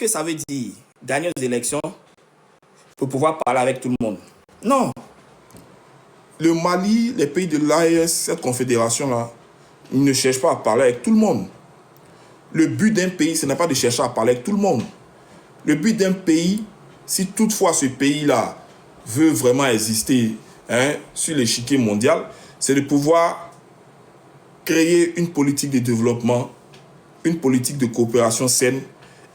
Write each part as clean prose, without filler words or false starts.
que ça veut dire gagner aux élections pour pouvoir parler avec tout le monde? Non. Le Mali, les pays de l'AES, cette confédération-là, ils ne cherchent pas à parler avec tout le monde. Le but d'un pays, ce n'est pas de chercher à parler avec tout le monde. Le but d'un pays, si toutefois ce pays-là veut vraiment exister sur l'échiquier mondial, c'est de pouvoir créer une politique de développement, une politique de coopération saine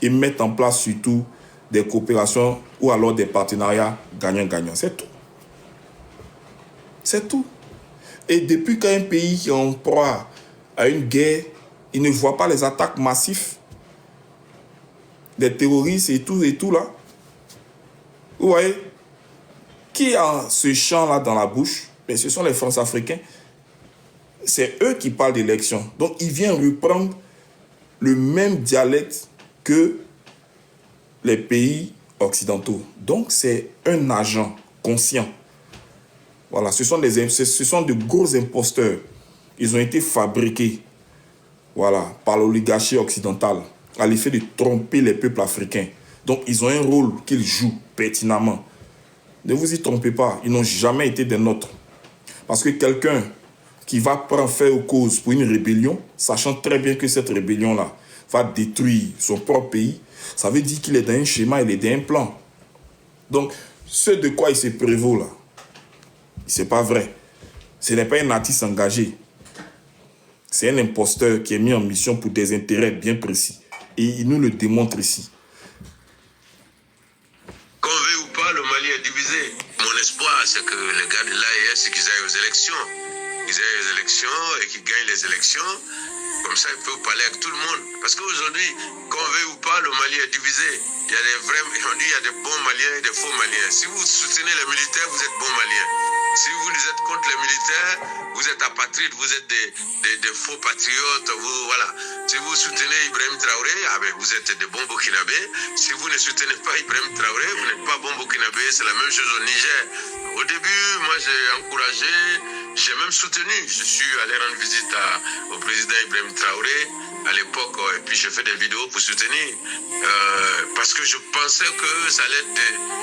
et mettre en place surtout des coopérations ou alors des partenariats gagnant-gagnant. C'est tout. C'est tout. Et depuis qu'un pays est en proie à une guerre, il ne voit pas les attaques massives des terroristes et tout là. Vous voyez, qui a ce chant-là dans la bouche? Mais ce sont les France-Africains. C'est eux qui parlent d'élection. Donc, ils viennent reprendre le même dialecte que les pays occidentaux. Donc, c'est un agent conscient. Voilà, ce sont de gros imposteurs. Ils ont été fabriqués, voilà, par l'oligarchie occidentale, à l'effet de tromper les peuples africains. Donc, ils ont un rôle qu'ils jouent pertinemment. Ne vous y trompez pas, ils n'ont jamais été des nôtres. Parce que quelqu'un qui va prendre fait aux causes pour une rébellion, sachant très bien que cette rébellion-là va détruire son propre pays, ça veut dire qu'il est dans un schéma, il est dans un plan. Donc, ce de quoi il se prévaut là, c'est pas vrai. Ce n'est pas un artiste engagé. C'est un imposteur qui est mis en mission pour des intérêts bien précis. Et il nous le démontre ici. Qu'on veuille ou pas, le Mali est divisé. Mon espoir, c'est que les gars de l'AES, qu'ils aillent aux élections. Qu'ils aillent aux élections et qu'ils gagnent les élections. Comme ça, ils peuvent parler avec tout le monde. Parce qu'aujourd'hui, qu'on veuille ou pas, le Mali est divisé. Il y a des vrais, il y a des bons Maliens et des faux Maliens. Si vous soutenez les militaires, vous êtes bons Maliens. Si vous êtes contre les militaires, vous êtes apatrides, vous êtes des faux patriotes. Vous, voilà. Si vous soutenez Ibrahim Traoré, vous êtes des bons Burkinabés. Si vous ne soutenez pas Ibrahim Traoré, vous n'êtes pas bons Burkinabés. C'est la même chose au Niger. Au début, moi, j'ai encouragé, j'ai même soutenu. Je suis allé rendre visite au président Ibrahim Traoré à l'époque, et puis j'ai fait des vidéos pour soutenir. Parce que je pensais que ça allait être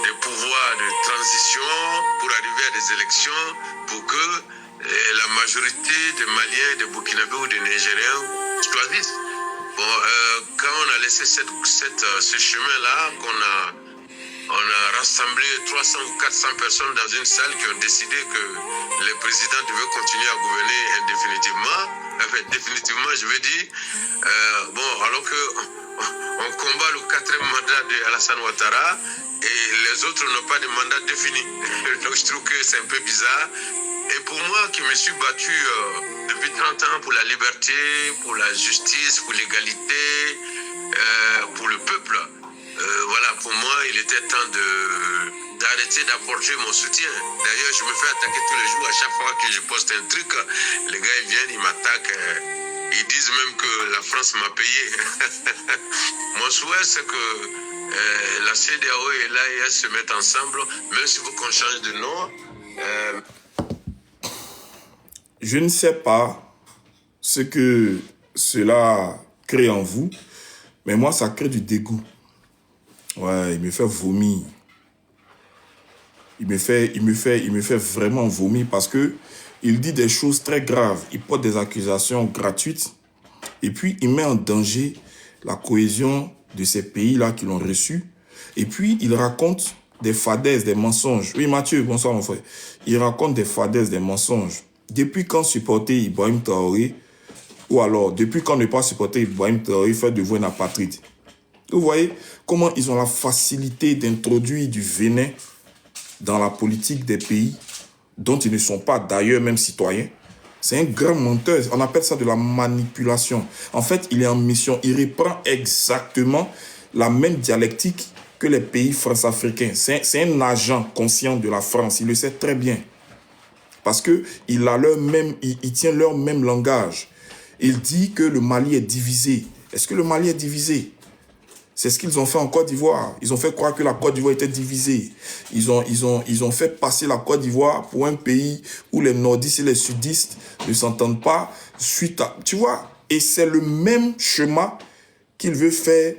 des pouvoirs de transition pour arriver à des élections, pour que la majorité des Maliens, des Burkinabés ou des Nigériens choisissent. Bon, quand on a laissé ce chemin-là, on a rassemblé 300 ou 400 personnes dans une salle qui ont décidé que le président devait continuer à gouverner indéfinitivement. Enfin, définitivement, je veux dire. Alors qu'on combat le 4e mandat d'Alassane Ouattara et les autres n'ont pas de mandat défini. Donc, je trouve que c'est un peu bizarre. Et pour moi, qui me suis battu depuis 30 ans pour la liberté, pour la justice, pour l'égalité, pour le peuple, voilà, pour moi, il était temps d'arrêter d'apporter mon soutien. D'ailleurs, je me fais attaquer tous les jours. À chaque fois que je poste un truc, les gars, ils viennent, ils m'attaquent. Ils disent même que la France m'a payé. Mon souhait, c'est que la CEDEAO et l'AES se mettent ensemble, même si vous qu'on change de nom. Je ne sais pas ce que cela crée en vous, mais moi, ça crée du dégoût. Ouais, il me fait vomir. Il me fait vraiment vomir parce que il dit des choses très graves. Il porte des accusations gratuites et puis il met en danger la cohésion de ces pays-là qui l'ont reçu. Et puis il raconte des fadaises, des mensonges. Oui, Mathieu, bonsoir mon frère. Il raconte des fadaises, des mensonges. Depuis quand supporter Ibrahim Traoré, ou alors depuis quand ne pas supporter Ibrahim Traoré, fait de vous un apatride. Vous voyez comment ils ont la facilité d'introduire du venin dans la politique des pays dont ils ne sont pas d'ailleurs même citoyens. C'est un grand menteur. On appelle ça de la manipulation. En fait, il est en mission. Il reprend exactement la même dialectique que les pays france-africains. C'est un agent conscient de la France. Il le sait très bien. Parce qu'il tient leur même langage. Il dit que le Mali est divisé. Est-ce que le Mali est divisé? C'est ce qu'ils ont fait en Côte d'Ivoire. Ils ont fait croire que la Côte d'Ivoire était divisée. Ils ont fait passer la Côte d'Ivoire pour un pays où les nordistes et les sudistes ne s'entendent pas suite à... Tu vois? Et c'est le même chemin qu'il veut faire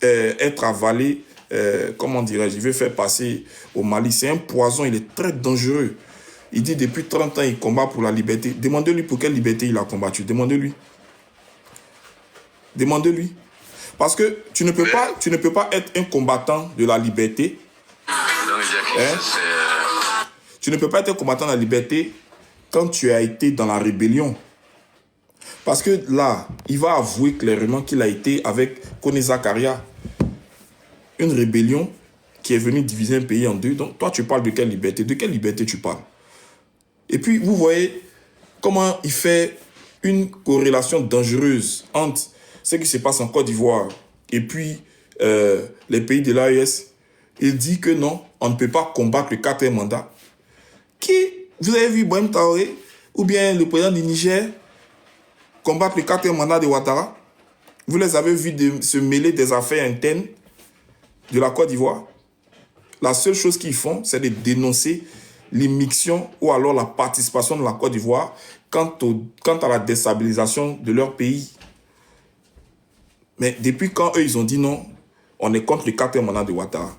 être avalé, comment dirais-je, il veut faire passer au Mali. C'est un poison, il est très dangereux. Il dit depuis 30 ans, il combat pour la liberté. Demandez-lui pour quelle liberté il a combattu. Demandez-lui. Demandez-lui. Parce que tu ne peux pas être un combattant de la liberté. Hein? Tu ne peux pas être un combattant de la liberté quand tu as été dans la rébellion. Parce que là, il va avouer clairement qu'il a été avec Kone Zakaria. Une rébellion qui est venue diviser un pays en deux. Donc toi, tu parles de quelle liberté? De quelle liberté tu parles? Et puis, vous voyez comment il fait une corrélation dangereuse entre ce qui se passe en Côte d'Ivoire et puis les pays de l'AES. Il dit que non, on ne peut pas combattre le quatrième mandat. Qui, vous avez vu Ibrahim Traoré ou bien le président du Niger combattre le quatrième mandat de Ouattara? Vous les avez vus se mêler des affaires internes de la Côte d'Ivoire? La seule chose qu'ils font, c'est de dénoncer l'immixtion ou alors la participation de la Côte d'Ivoire quant à la déstabilisation de leur pays. Mais depuis quand eux, ils ont dit non, on est contre le quatrième mandat de Ouattara.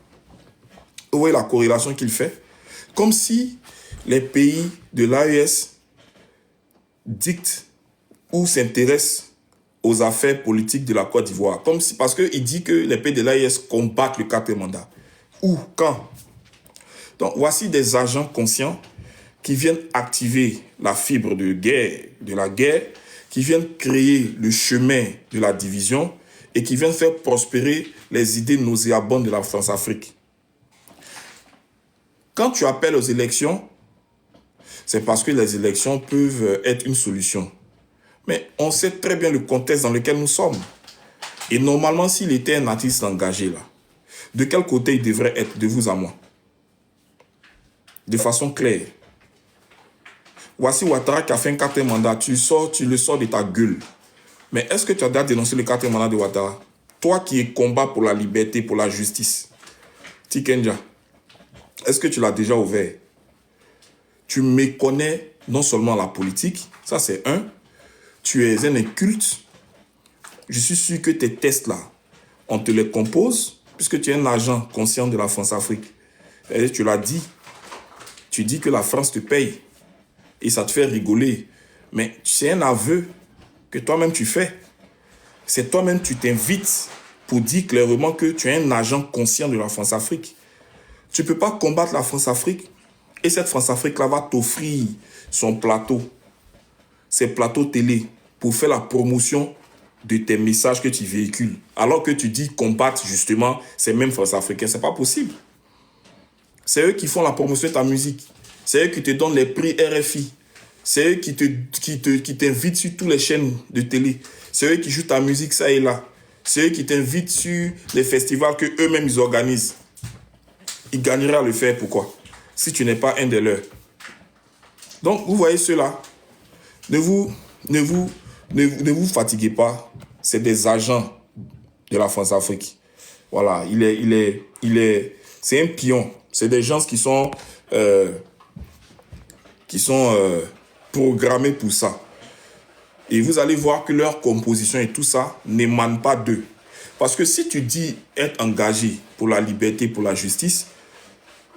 Vous voyez la corrélation qu'il fait? Comme si les pays de l'AES dictent ou s'intéressent aux affaires politiques de la Côte d'Ivoire. Parce qu'il dit que les pays de l'AES combattent le quatrième mandat. Où? Quand? Donc, voici des agents conscients qui viennent activer la fibre de la guerre, qui viennent créer le chemin de la division et qui viennent faire prospérer les idées nauséabondes de la France-Afrique. Quand tu appelles aux élections, c'est parce que les élections peuvent être une solution. Mais on sait très bien le contexte dans lequel nous sommes. Et normalement, s'il était un artiste engagé là, de quel côté il devrait être, de vous à moi? De façon claire. Voici Ouattara qui a fait un quatrième mandat. Tu le sors de ta gueule. Mais est-ce que tu as déjà dénoncé le quatrième mandat de Ouattara? Toi qui combat pour la liberté, pour la justice. Tikenja, est-ce que tu l'as déjà ouvert? Tu méconnais non seulement la politique, ça c'est un. Tu es un inculte. Je suis sûr que tes tests là, on te les compose, puisque tu es un agent conscient de la France-Afrique. Et tu l'as dit. Tu dis que la France te paye. Et ça te fait rigoler. Mais c'est un aveu que toi-même tu fais. C'est toi-même tu t'invites pour dire clairement que tu es un agent conscient de la France-Afrique. Tu ne peux pas combattre la France-Afrique. Et cette France-Afrique-là va t'offrir son plateau. Ses plateaux télé pour faire la promotion de tes messages que tu véhicules. Alors que tu dis combattre justement ces mêmes France-Africains. Ce n'est pas possible. C'est eux qui font la promotion de ta musique. C'est eux qui te donnent les prix RFI. C'est eux qui t'invitent sur toutes les chaînes de télé. C'est eux qui jouent ta musique ça et là. C'est eux qui t'invitent sur les festivals que eux-mêmes ils organisent. Ils gagneraient à le faire. Pourquoi? Si tu n'es pas un des leurs. Donc, vous voyez ceux-là. Ne vous fatiguez pas. C'est des agents de la France-Afrique. Voilà. C'est un pion. C'est des gens qui sont programmés pour ça. Et vous allez voir que leur composition et tout ça n'émane pas d'eux. Parce que si tu dis être engagé pour la liberté, pour la justice,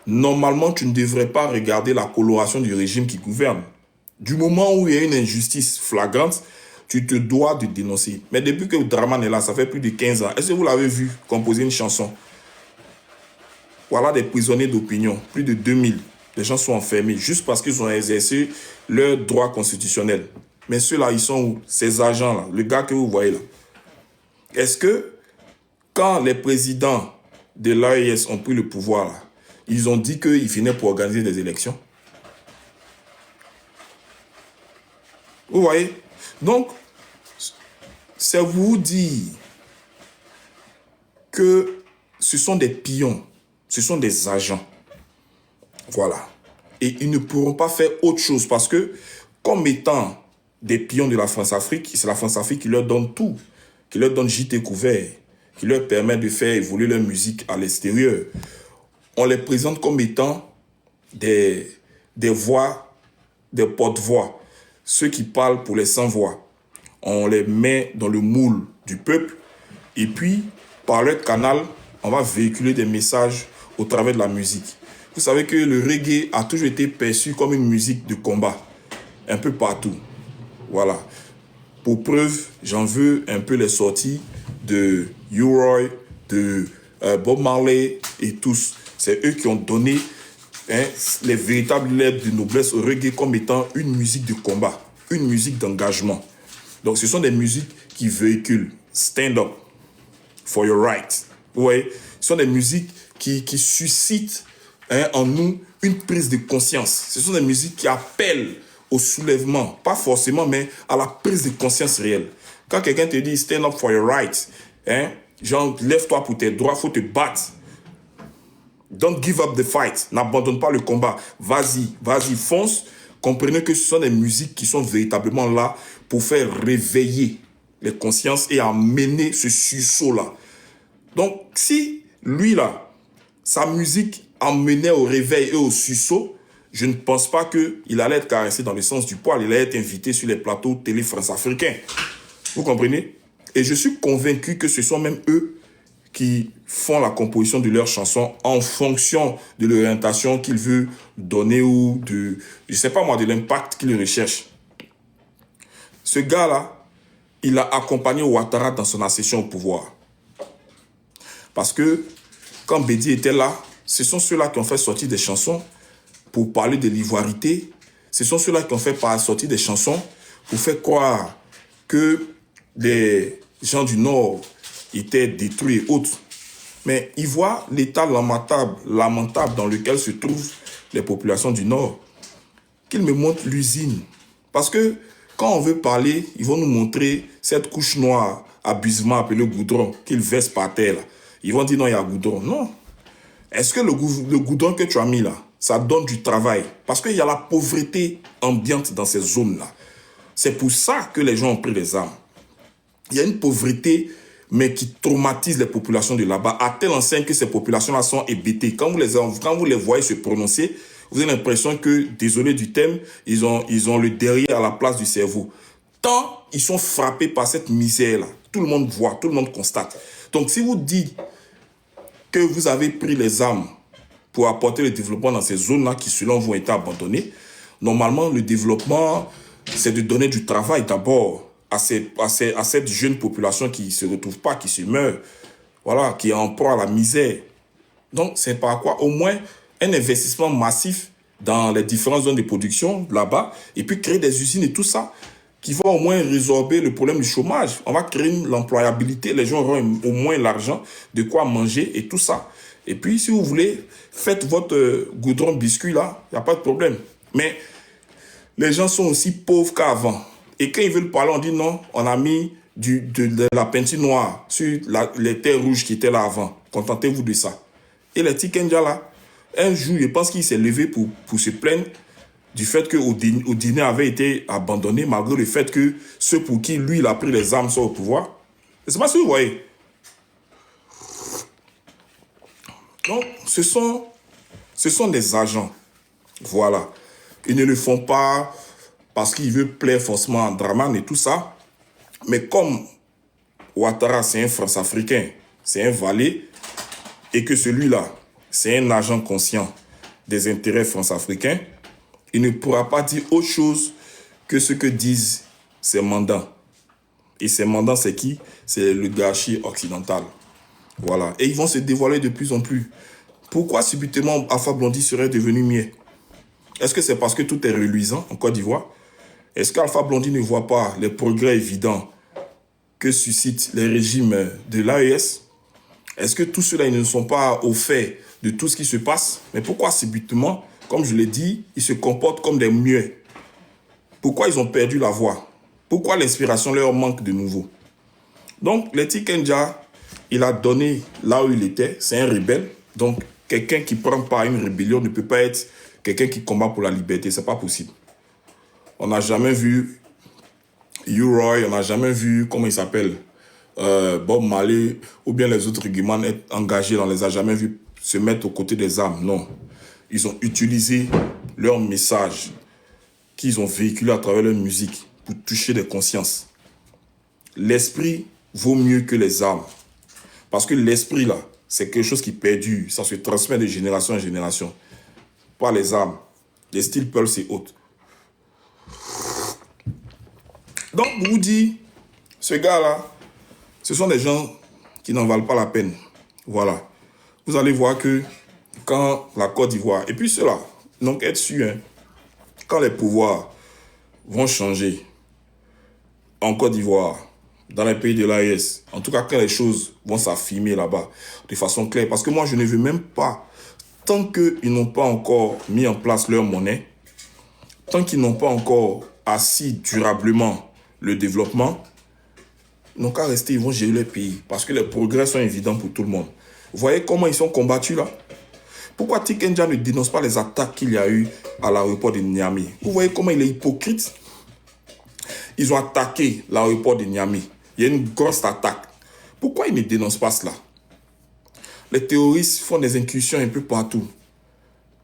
normalement, tu ne devrais pas regarder la coloration du régime qui gouverne. Du moment où il y a une injustice flagrante, tu te dois de dénoncer. Mais depuis que Draman est là, ça fait plus de 15 ans. Est-ce que vous l'avez vu composer une chanson? Voilà des prisonniers d'opinion, plus de 2000. Les gens sont enfermés juste parce qu'ils ont exercé leurs droits constitutionnels. Mais ceux-là, ils sont où? Ces agents-là, le gars que vous voyez là. Est-ce que quand les présidents de l'AES ont pris le pouvoir, là, ils ont dit qu'ils venaient pour organiser des élections? Vous voyez? Donc, c'est vous dire que ce sont des pions, ce sont des agents. Voilà. Et ils ne pourront pas faire autre chose parce que, comme étant des pions de la France-Afrique, c'est la France-Afrique qui leur donne tout, qui leur donne gîte couvert, qui leur permet de faire évoluer leur musique à l'extérieur. On les présente comme étant des voix, des porte-voix, ceux qui parlent pour les sans-voix. On les met dans le moule du peuple et puis par leur canal, on va véhiculer des messages au travers de la musique. Vous savez que le reggae a toujours été perçu comme une musique de combat, un peu partout. Voilà. Pour preuve, j'en veux un peu les sorties de U-Roy, de Bob Marley et tous. C'est eux qui ont donné les véritables lettres de noblesse au reggae comme étant une musique de combat, une musique d'engagement. Donc ce sont des musiques qui véhiculent stand up for your right. Vous voyez, ce sont des musiques qui suscitent en nous une prise de conscience. Ce sont des musiques qui appellent au soulèvement, pas forcément, mais à la prise de conscience réelle. Quand quelqu'un te dit stand up for your right, genre lève-toi pour tes droits, faut te battre. Don't give up the fight. N'abandonne pas le combat. Vas-y, fonce. Comprenez que ce sont des musiques qui sont véritablement là pour faire réveiller les consciences et amener ce sursaut-là. Donc, si lui, là, sa musique amenait au réveil et au sursaut, je ne pense pas qu'il allait être caressé dans le sens du poil. Il allait être invité sur les plateaux télé France-africains. Vous comprenez? Et je suis convaincu que ce sont même eux qui font la composition de leurs chansons en fonction de l'orientation qu'ils veulent donner ou de, je sais pas moi, de l'impact qu'ils recherchent. Ce gars-là, il a accompagné Ouattara dans son accession au pouvoir. Parce que quand Bédi était là, ce sont ceux-là qui ont fait sortir des chansons pour parler de l'ivoirité. Ce sont ceux-là qui ont fait sortir des chansons pour faire croire que les gens du Nord étaient détruits et autres. Mais ils voient l'état lamentable dans lequel se trouvent les populations du Nord. Qu'ils me montrent l'usine. Parce que quand on veut parler, ils vont nous montrer cette couche noire abusivement appelée goudron qu'ils versent par terre. Là. Ils vont dire non, il y a goudron. Non. Est-ce que le goudron que tu as mis là, ça donne du travail? Parce qu'il y a la pauvreté ambiante dans ces zones-là. C'est pour ça que les gens ont pris les armes. Il y a une pauvreté, mais qui traumatise les populations de là-bas, à telle enseigne que ces populations-là sont hébétées. Quand vous les voyez se prononcer, vous avez l'impression que, désolé du thème, ils ont le derrière à la place du cerveau. Tant ils sont frappés par cette misère-là, tout le monde voit, tout le monde constate. Donc si vous dites que vous avez pris les armes pour apporter le développement dans ces zones-là qui, selon vous, ont été abandonnées, normalement, le développement, c'est de donner du travail d'abord à cette jeune population qui ne se retrouve pas, qui se meurt, voilà, qui est en proie à la misère. Donc, c'est par quoi? Au moins, un investissement massif dans les différentes zones de production là-bas, et puis créer des usines et tout ça, qui vont au moins résorber le problème du chômage. On va créer l'employabilité, les gens auront au moins l'argent, de quoi manger et tout ça. Et puis, si vous voulez, faites votre goudron biscuit là, il n'y a pas de problème. Mais les gens sont aussi pauvres qu'avant. Et quand ils veulent parler, on dit non, on a mis de la peinture noire sur les terres rouges qui étaient là avant. Contentez-vous de ça. Et les Tikenja là, un jour, je pense qu'il s'est levé pour se plaindre du fait qu'au dîner avait été abandonné, malgré le fait que ceux pour qui lui, il a pris les armes sont au pouvoir. Je ne sais pas si vous voyez. Donc, ce sont des agents. Voilà. Ils ne le font pas parce qu'il veut plaire forcément à Draman et tout ça. Mais comme Ouattara, c'est un France-africain, c'est un valet, et que celui-là, c'est un agent conscient des intérêts france-africains, il ne pourra pas dire autre chose que ce que disent ses mandants. Et ses mandants, c'est qui? C'est le gâchis occidental. Voilà. Et ils vont se dévoiler de plus en plus. Pourquoi subitement Alpha Blondy serait devenu muet? Est-ce que c'est parce que tout est reluisant en Côte d'Ivoire? Est-ce qu'Alpha Blondy ne voit pas les progrès évidents que suscitent les régimes de l'AES? Est-ce que tous ceux-là ne sont pas au fait de tout ce qui se passe? Mais pourquoi subitement, comme je l'ai dit, ils se comportent comme des muets? Pourquoi ils ont perdu la voix? Pourquoi l'inspiration leur manque de nouveau? Donc, les Tikenja, il a donné là où il était, c'est un rebelle. Donc, quelqu'un qui prend part à une rébellion ne peut pas être quelqu'un qui combat pour la liberté, c'est pas possible. On n'a jamais vu U-Roy, on n'a jamais vu, comment il s'appelle, Bob Marley, ou bien les autres Guimans être engagés, on les a jamais vus se mettre aux côtés des armes, non. Ils ont utilisé leur message qu'ils ont véhiculé à travers leur musique pour toucher des consciences. L'esprit vaut mieux que les armes. Parce que l'esprit, là, c'est quelque chose qui perdure. Ça se transmet de génération en génération. Pas les armes. Les styles Pulse et autres. Donc, vous dites, ce gars-là, ce sont des gens qui n'en valent pas la peine. Voilà. Vous allez voir que quand la Côte d'Ivoire, et puis cela, donc être sûr, hein, quand les pouvoirs vont changer en Côte d'Ivoire, dans les pays de l'AES, en tout cas quand les choses vont s'affirmer là-bas de façon claire, parce que moi je ne veux même pas, tant qu'ils n'ont pas encore mis en place leur monnaie, tant qu'ils n'ont pas encore assis durablement le développement, ils n'ont qu'à rester, ils vont gérer le pays, parce que les progrès sont évidents pour tout le monde. Vous voyez comment ils sont combattus là? Pourquoi Tikenja ne dénonce pas les attaques qu'il y a eu à l'aéroport de Niamey? Vous voyez comment il est hypocrite? Ils ont attaqué l'aéroport de Niamey. Il y a une grosse attaque. Pourquoi ils ne dénoncent pas cela? Les terroristes font des incursions un peu partout.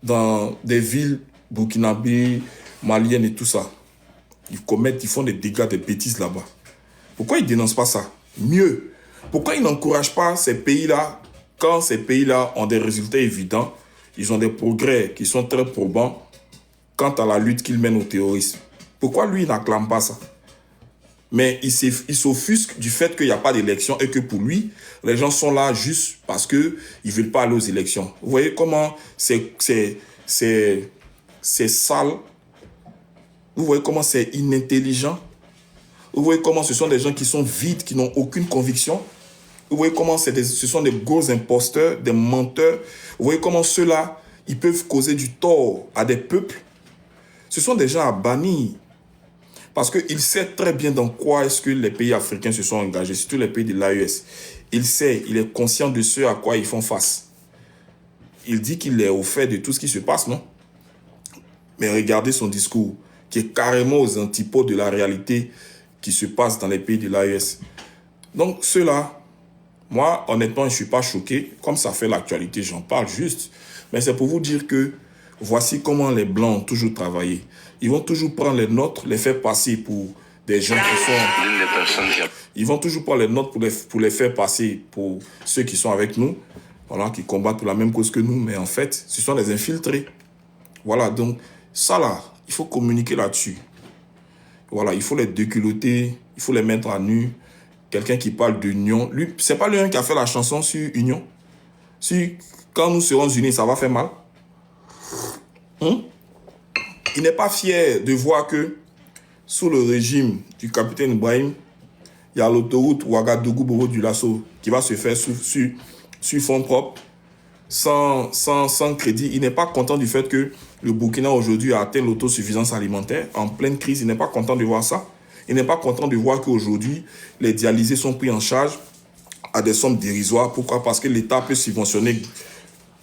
Dans des villes burkinabées, maliennes et tout ça. Ils font des dégâts, des bêtises là-bas. Pourquoi ils ne dénoncent pas ça? Mieux, pourquoi ils n'encouragent pas ces pays-là, quand ces pays-là ont des résultats évidents, ils ont des progrès qui sont très probants quant à la lutte qu'ils mènent au terrorisme? Pourquoi lui, il n'acclame pas ça? Mais il s'offusque du fait qu'il n'y a pas d'élection et que pour lui, les gens sont là juste parce qu'ils ne veulent pas aller aux élections. Vous voyez comment c'est sale? Vous voyez comment c'est inintelligent? Vous voyez comment ce sont des gens qui sont vides, qui n'ont aucune conviction? Vous voyez comment ce sont des gros imposteurs, des menteurs? Vous voyez comment ceux-là, ils peuvent causer du tort à des peuples? Ce sont des gens à bannir. Parce qu'il sait très bien dans quoi est-ce que les pays africains se sont engagés, surtout les pays de l'AES. Il sait, il est conscient de ce à quoi ils font face. Il dit qu'il est au fait de tout ce qui se passe, non? Mais regardez son discours, qui est carrément aux antipodes de la réalité qui se passe dans les pays de l'AES. Donc ceux-là, moi, honnêtement, je ne suis pas choqué. Comme ça fait l'actualité, j'en parle juste. Mais c'est pour vous dire que voici comment les Blancs ont toujours travaillé. Ils vont toujours prendre les nôtres, les faire passer pour des gens qui sont... Ils vont toujours prendre les nôtres pour les faire passer pour ceux qui sont avec nous, voilà, qui combattent pour la même cause que nous. Mais en fait, ce sont des infiltrés. Voilà, donc ça là, il faut communiquer là-dessus. Voilà, il faut les déculotter, il faut les mettre à nu. Quelqu'un qui parle d'union, lui, c'est pas lui qui a fait la chanson sur union. Si quand nous serons unis, ça va faire mal. Il n'est pas fier de voir que sous le régime du capitaine Ibrahim, il y a l'autoroute Ouagadougou-Bobo du Lasso qui va se faire sur fonds propres, sans crédit. Il n'est pas content du fait que le Burkina aujourd'hui a atteint l'autosuffisance alimentaire en pleine crise. Il n'est pas content de voir ça. Il n'est pas content de voir qu'aujourd'hui, les dialysés sont pris en charge à des sommes dérisoires. Pourquoi? Parce que l'État peut subventionner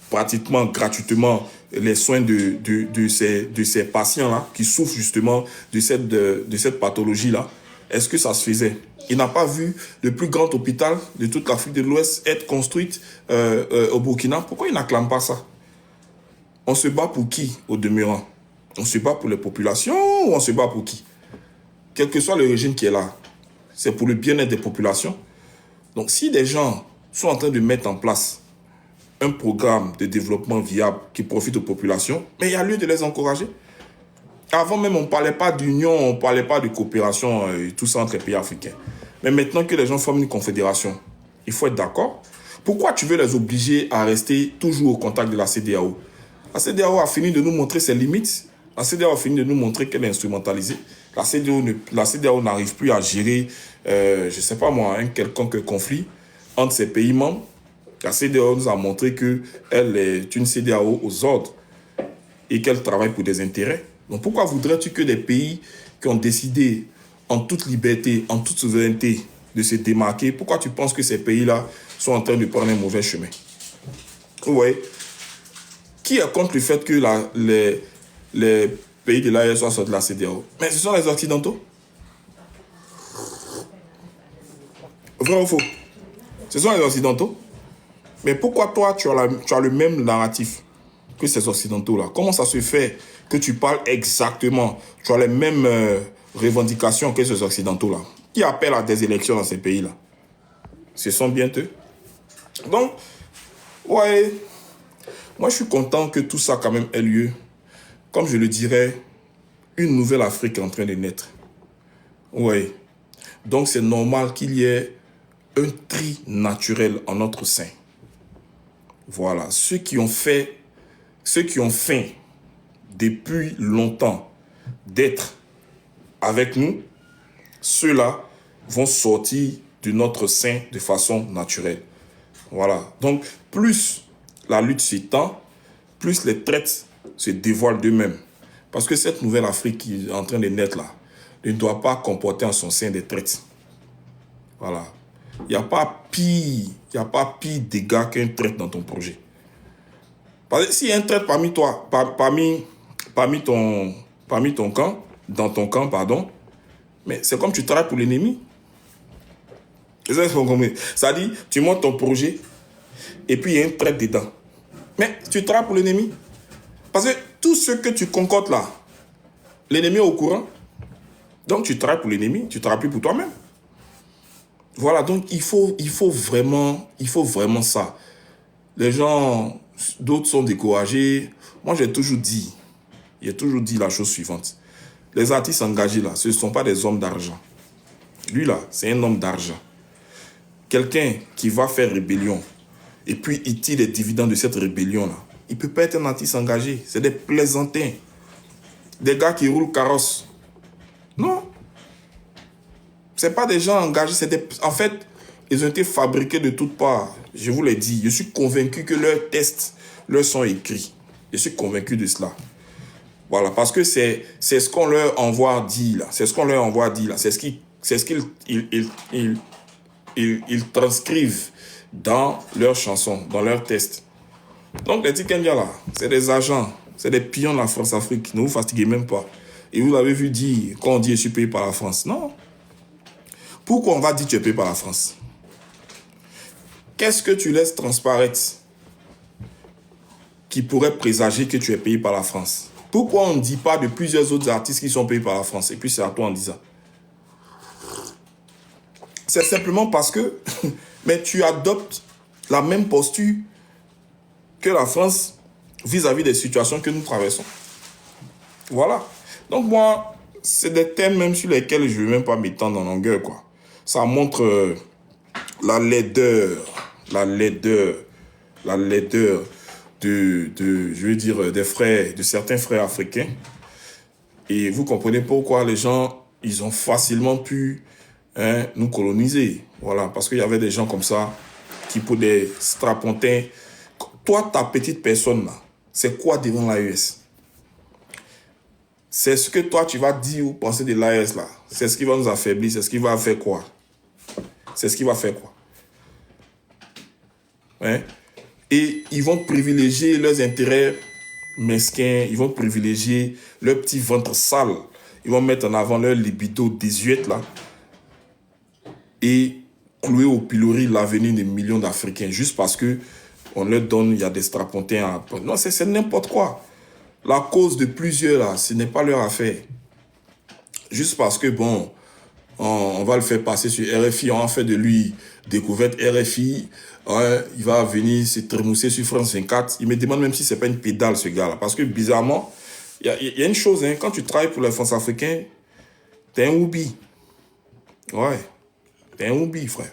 pratiquement gratuitement les soins de ces patients-là qui souffrent justement de cette pathologie-là. Est-ce que ça se faisait? Il n'a pas vu le plus grand hôpital de toute l'Afrique de l'Ouest être construit au Burkina. Pourquoi il n'acclame pas ça? On se bat pour qui, au demeurant? On se bat pour les populations ou on se bat pour qui? Quel que soit le régime qui est là, c'est pour le bien-être des populations. Donc si des gens sont en train de mettre en place un programme de développement viable qui profite aux populations, mais il y a lieu de les encourager. Avant même, on ne parlait pas d'union, on ne parlait pas de coopération, tout ça entre les pays africains. Mais maintenant que les gens forment une confédération, il faut être d'accord. Pourquoi tu veux les obliger à rester toujours au contact de la CEDEAO? La CEDEAO a fini de nous montrer ses limites. La CEDEAO a fini de nous montrer qu'elle est instrumentalisée. La CEDEAO n'arrive plus à gérer, je ne sais pas moi, un quelconque conflit entre ses pays membres. La CEDEAO nous a montré qu'elle est une CEDEAO aux ordres et qu'elle travaille pour des intérêts. Donc pourquoi voudrais-tu que des pays qui ont décidé en toute liberté, en toute souveraineté de se démarquer, pourquoi tu penses que ces pays-là sont en train de prendre un mauvais chemin? Vous voyez? Qui est contre le fait que les pays de l'AES soient sortis de la CEDEAO? Mais ce sont les Occidentaux. Vrai ou faux? Ce sont les Occidentaux. Mais pourquoi toi, tu as le même narratif que ces Occidentaux-là? Comment ça se fait que tu parles exactement, tu as les mêmes revendications que ces Occidentaux-là? Qui appellent à des élections dans ces pays-là? Ce sont bien eux. Donc, ouais, moi je suis content que tout ça quand même ait lieu. Comme je le dirais, une nouvelle Afrique est en train de naître. Ouais. Donc c'est normal qu'il y ait un tri naturel en notre sein. Voilà. Ceux qui ont faim depuis longtemps d'être avec nous, ceux-là vont sortir de notre sein de façon naturelle. Voilà. Donc, plus la lutte s'étend, plus les traites se dévoilent d'eux-mêmes. Parce que cette nouvelle Afrique qui est en train de naître là, ne doit pas comporter en son sein des traites. Voilà. Il n'y a pas pire dégâts qu'un traite dans ton projet. Parce que s'il y a un traite parmi toi, parmi ton camp, dans ton camp, pardon, mais c'est comme tu travailles pour l'ennemi. C'est-à-dire, tu montes ton projet et puis il y a un traite dedans. Mais tu travailles pour l'ennemi. Parce que tout ce que tu concoctes là, l'ennemi est au courant. Donc tu travailles pour l'ennemi, tu ne travailles plus pour toi-même. Voilà, donc il faut vraiment ça. Les gens, d'autres sont découragés. Moi, j'ai toujours dit la chose suivante. Les artistes engagés là, ce ne sont pas des hommes d'argent. Lui là, c'est un homme d'argent. Quelqu'un qui va faire rébellion et puis il tire les dividendes de cette rébellion là, il ne peut pas être un artiste engagé. C'est des plaisantins. Des gars qui roulent carrosse. Non. Ce pas des gens engagés. En fait, ils ont été fabriqués de toutes parts. Je vous l'ai dit. Je suis convaincu que leurs tests leur sont écrits. Je suis convaincu de cela. Voilà. Parce que c'est ce qu'on leur envoie dire là. C'est ce qu'on leur envoie dire là. C'est ce qu'ils transcrivent dans leurs chansons, dans leurs tests. Donc les Tikendia là, c'est des agents. C'est des pions de la France-Afrique. Ne vous fatiguez même pas. Et vous l'avez vu dire, quand on dit je suis payé par la France. Non. Pourquoi on va dire que tu es payé par la France? Qu'est-ce que tu laisses transparaître qui pourrait présager que tu es payé par la France? Pourquoi on ne dit pas de plusieurs autres artistes qui sont payés par la France? Et puis c'est à toi en disant. C'est simplement parce que mais tu adoptes la même posture que la France vis-à-vis des situations que nous traversons. Voilà. Donc moi, c'est des thèmes même sur lesquels je ne veux même pas m'étendre en longueur, quoi. Ça montre la laideur je veux dire, de certains frères africains. Et vous comprenez pourquoi les gens, ils ont facilement pu nous coloniser. Voilà, parce qu'il y avait des gens comme ça qui, pour des strapontins, toi, ta petite personne, là, c'est quoi devant l'AES? C'est ce que toi, tu vas dire ou penser de l'AES, là. C'est ce qui va nous affaiblir, c'est ce qui va faire quoi? C'est ce qui va faire quoi? Hein? Et ils vont privilégier leurs intérêts mesquins, ils vont privilégier leur petit ventre sale, ils vont mettre en avant leur libido désuète, là, et clouer au pilori l'avenir des millions d'Africains, juste parce que on leur donne, il y a des strapontins à... Non, c'est n'importe quoi. La cause de plusieurs, là, ce n'est pas leur affaire. Juste parce que, bon, on va le faire passer sur RFI, on a fait de lui découverte RFI, il va venir se trémousser sur France 24. Il me demande même si c'est pas une pédale, ce gars-là. Parce que, bizarrement, il y a une chose, hein, quand tu travailles pour les France-Africains, t'es un oubi. Ouais, t'es un oubi, frère.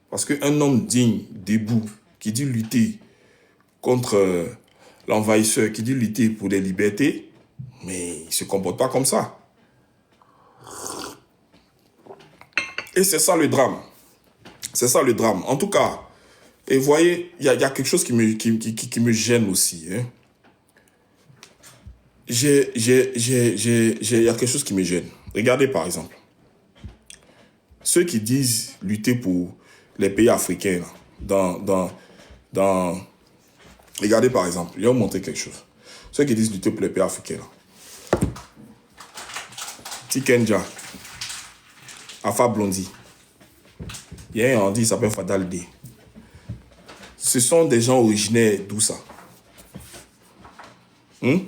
Parce qu'un homme digne, debout, qui dit lutter contre l'envahisseur, qui dit lutter pour des libertés, mais il ne se comporte pas comme ça. Et c'est ça le drame. C'est ça le drame. En tout cas, et vous voyez, il y a quelque chose qui me gêne aussi. Hein. Il y a quelque chose qui me gêne. Regardez par exemple. Ceux qui disent lutter pour les pays africains, regardez par exemple, je vais vous montrer quelque chose. Ceux qui disent lutter pour les pays africains, là. Tikenja, Alpha Blondy, il y a un Andy, il s'appelle Fadal D. Ce sont des gens originaires d'où ça? Ils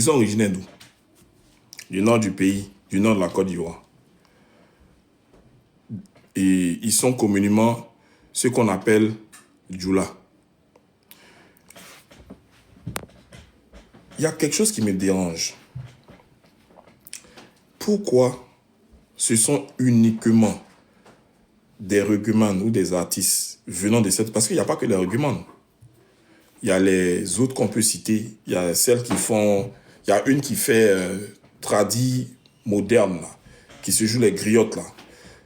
sont originaires d'où? Du nord du pays, du nord de la Côte d'Ivoire. Et ils sont communément ce qu'on appelle Djoula. Il y a quelque chose qui me dérange. Pourquoi ce sont uniquement des rugumans ou des artistes venant de cette... Parce qu'il n'y a pas que les rugumans. Il y a les autres qu'on peut citer. Il y a celles qui font... Il y a une qui fait tradi moderne, là, qui se joue les griottes, là.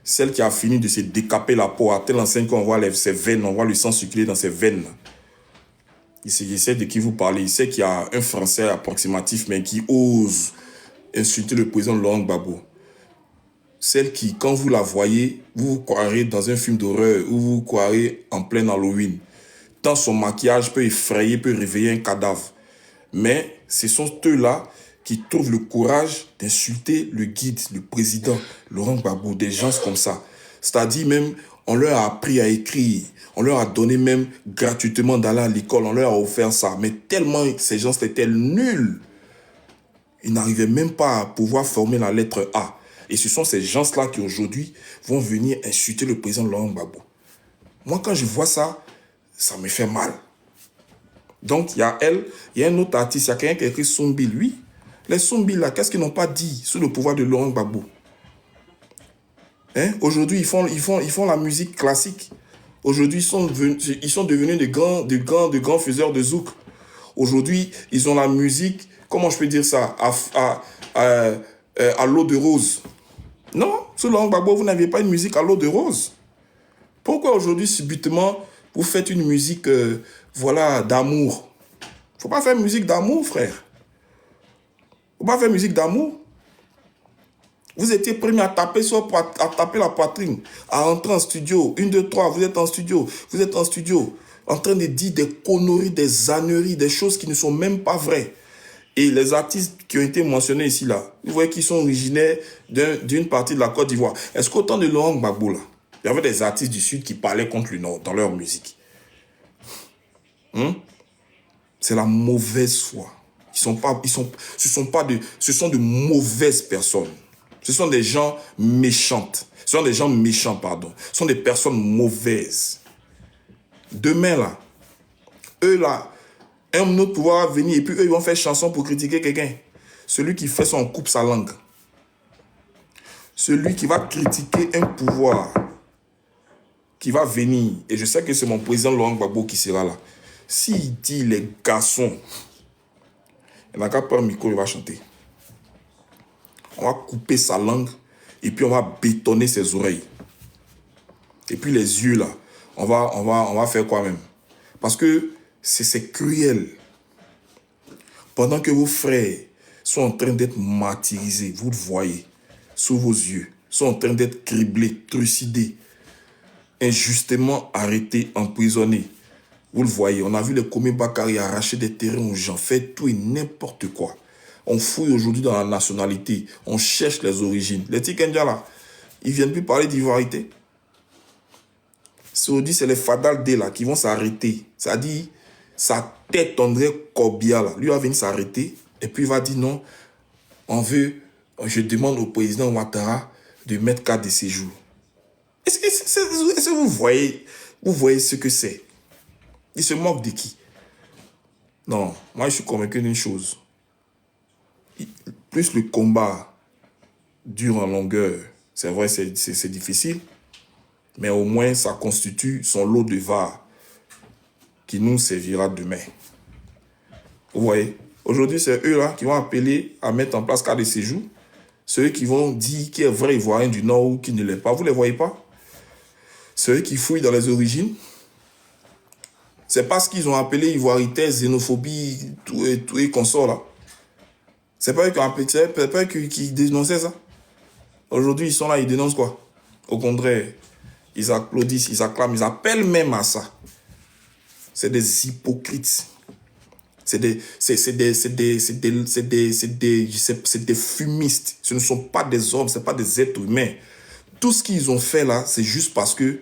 Celle qui a fini de se décaper la peau à telle enseigne qu'on voit ses veines, on voit le sang circuler dans ses veines, là. Il sait de qui vous parlez. Il sait qu'il y a un Français approximatif, mais qui ose insulter le président Laurent Gbagbo. Celle qui, quand vous la voyez, vous vous croirez dans un film d'horreur ou vous vous croirez en plein Halloween. Tant son maquillage peut effrayer, peut réveiller un cadavre. Mais ce sont eux-là qui trouvent le courage d'insulter le guide, le président Laurent Gbagbo, des gens comme ça. C'est-à-dire même, on leur a appris à écrire, on leur a donné même gratuitement d'aller à l'école, on leur a offert ça. Mais tellement ces gens étaient nuls, ils n'arrivaient même pas à pouvoir former la lettre A. Et ce sont ces gens-là qui aujourd'hui vont venir insulter le président Laurent Gbagbo. Moi, quand je vois ça, ça me fait mal. Donc, il y a elle, il y a un autre artiste, il y a quelqu'un qui a écrit Sombil. Oui, les Sombil, là, qu'est-ce qu'ils n'ont pas dit sous le pouvoir de Laurent Gbagbo? Hein? Aujourd'hui, ils font la musique classique. Aujourd'hui, ils sont devenus de grands faiseurs de zouk. Aujourd'hui, ils ont la musique, comment je peux dire ça, à l'eau de rose. Non, sous Laurent Gbagbo, vous n'avez pas une musique à l'eau de rose. Pourquoi aujourd'hui, subitement, vous faites une musique, voilà, d'amour? Il ne faut pas faire musique d'amour, frère. Il ne faut pas faire musique d'amour. Vous étiez premier à taper la poitrine, à rentrer en studio. 1, 2, 3, vous êtes en studio. Vous êtes en studio, en train de dire des conneries, des âneries, des choses qui ne sont même pas vraies. Et les artistes qui ont été mentionnés ici, là, vous voyez qu'ils sont originaires d'une partie de la Côte d'Ivoire. Est-ce qu'au temps de Laurent Gbagbo, là, il y avait des artistes du Sud qui parlaient contre le Nord dans leur musique? C'est la mauvaise foi. Ce sont de mauvaises personnes. Ce sont des gens méchantes. Ce sont des gens méchants, pardon. Ce sont des personnes mauvaises. Demain, là, eux, là, un autre pouvoir va venir et puis eux, ils vont faire chanson pour critiquer quelqu'un. Celui qui fait son coupe sa langue. Celui qui va critiquer un pouvoir qui va venir, et je sais que c'est mon président Laurent Gbagbo qui sera là. S'il dit les garçons, il n'a qu'à prendre le micro, il va chanter. On va couper sa langue et puis on va bétonner ses oreilles. Et puis les yeux là, on va faire quoi même? Parce que c'est cruel. Pendant que vos frères sont en train d'être martyrisés, vous le voyez, sous vos yeux, sont en train d'être criblés, trucidés, injustement arrêtés, emprisonnés. Vous le voyez, on a vu les Komé Bakary arracher des terrains aux gens, faire tout et n'importe quoi. On fouille aujourd'hui dans la nationalité, on cherche les origines. Les Tikendia là, ils ne viennent plus parler d'ivoirité. Aujourd'hui, c'est les Fadal D là qui vont s'arrêter. C'est-à-dire, sa tête André Kobia là, lui va venir s'arrêter et puis il va dire non, je demande au président Ouattara de mettre carte de séjour. Est-ce que vous voyez ce que c'est? Il se moque de qui? Non, moi je suis convaincu d'une chose. Plus le combat dure en longueur, c'est vrai, c'est difficile, mais au moins ça constitue son lot de var qui nous servira demain. Vous voyez, aujourd'hui c'est eux là qui vont appeler à mettre en place carte de séjour. Ceux qui vont dire qui est vrai ivoirien du Nord ou qui ne l'est pas, vous ne les voyez pas? Ceux qui fouillent dans les origines. C'est parce qu'ils ont appelé ivoirité, xénophobie, tout et consorts là. C'est pas eux qui ont appelé, c'est pas eux qui dénonçaient ça. Aujourd'hui, ils sont là, ils dénoncent quoi? Au contraire, ils applaudissent, ils acclament, ils appellent même à ça. C'est des hypocrites. C'est des fumistes. Ce ne sont pas des hommes, ce ne sont pas des êtres humains. Tout ce qu'ils ont fait là, c'est juste parce que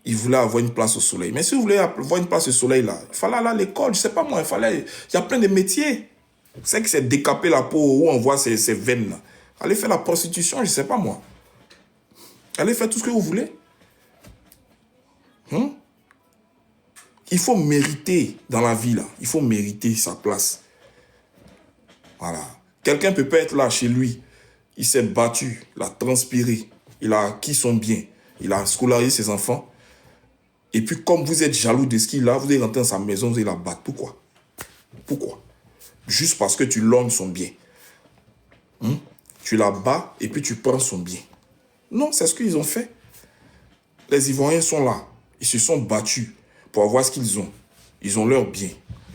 ils voulaient avoir une place au soleil. Mais si vous voulez avoir une place au soleil là, il fallait aller à l'école, je ne sais pas moi, il y a plein de métiers. C'est que c'est décaper la peau où on voit ces veines là. Allez faire la prostitution, je ne sais pas moi. Allez faire tout ce que vous voulez. Il faut mériter dans la vie, là. Il faut mériter sa place. Voilà. Quelqu'un peut pas être là chez lui. Il s'est battu, il a transpiré, il a acquis son bien, il a scolarisé ses enfants. Et puis, comme vous êtes jaloux de ce qu'il a, vous allez rentrer dans sa maison, vous allez la battre. Pourquoi? Pourquoi? Juste parce que tu lorgnes son bien. Tu la bats et puis tu prends son bien. Non, c'est ce qu'ils ont fait. Les Ivoiriens sont là. Ils se sont battus pour avoir ce qu'ils ont. Ils ont leurs biens.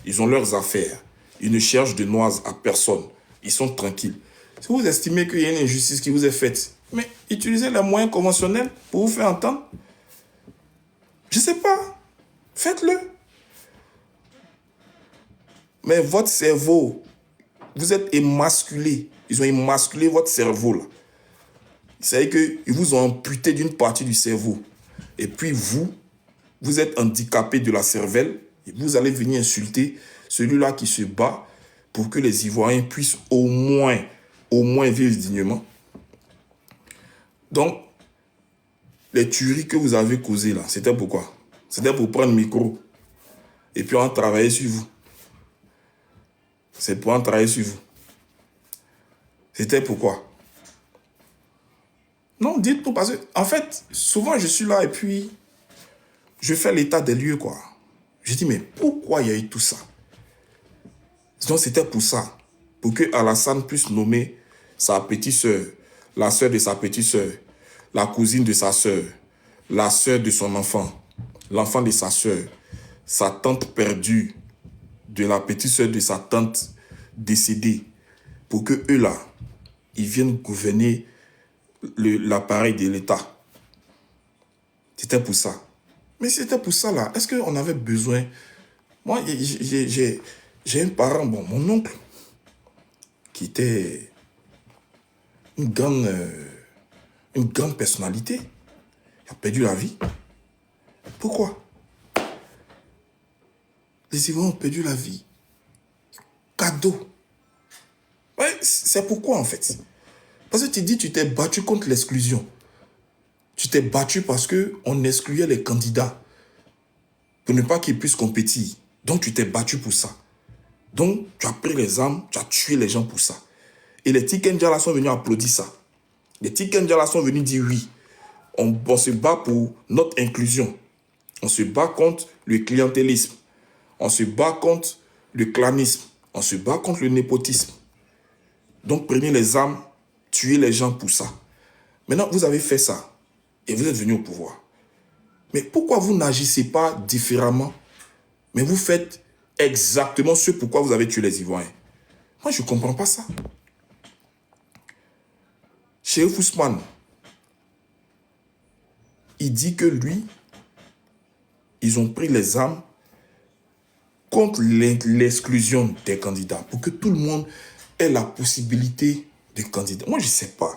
Ils ont leurs affaires. Ils ne cherchent de noises à personne. Ils sont tranquilles. Si vous estimez qu'il y a une injustice qui vous est faite, mais utilisez les moyens conventionnels pour vous faire entendre. Je ne sais pas. Faites-le. Mais votre cerveau, vous êtes émasculé. Ils ont émasculé votre cerveau, là. C'est-à-dire qu'ils vous ont amputé d'une partie du cerveau. Et puis vous êtes handicapé de la cervelle. Et vous allez venir insulter celui-là qui se bat pour que les Ivoiriens puissent au moins vivre dignement. Donc, les tueries que vous avez causées là, c'était pourquoi? C'était pour prendre le micro. Et puis on travailler sur vous. C'est pour en travailler sur vous. C'était pourquoi? Non, dites-nous, parce que, en fait, souvent je suis là et puis je fais l'état des lieux, quoi. Je dis, mais pourquoi il y a eu tout ça? Donc c'était pour ça. Pour que Alassane puisse nommer sa petite sœur, la sœur de sa petite sœur, la cousine de sa sœur, la sœur de son enfant, l'enfant de sa sœur, sa tante perdue, de la petite sœur de sa tante décédée, pour que eux là, ils viennent gouverner l'appareil de l'État. C'était pour ça. Mais c'était pour ça là. Est-ce qu'on avait besoin? Moi, j'ai un parent, bon, mon oncle, qui était une grande personnalité. Il a perdu la vie. Pourquoi? Les Ivoiriens ont perdu la vie. Cadeau. Ouais, c'est pourquoi en fait. Parce que tu dis, tu t'es battu contre l'exclusion. Tu t'es battu parce qu'on excluait les candidats pour ne pas qu'ils puissent compétir. Donc tu t'es battu pour ça. Donc tu as pris les armes, tu as tué les gens pour ça. Et les Tikendjala sont venus applaudir ça. Les Tikendjala sont venus dire oui. On se bat pour notre inclusion. On se bat contre le clientélisme. On se bat contre le clanisme. On se bat contre le népotisme. Donc prenez les armes, tuez les gens pour ça. Maintenant, vous avez fait ça et vous êtes venu au pouvoir. Mais pourquoi vous n'agissez pas différemment, mais vous faites exactement ce pourquoi vous avez tué les Ivoiriens? Moi, je ne comprends pas ça. Chérif Ousmane, il dit que lui, ils ont pris les armes contre l'exclusion des candidats, pour que tout le monde ait la possibilité de candidat. Moi, je ne sais pas.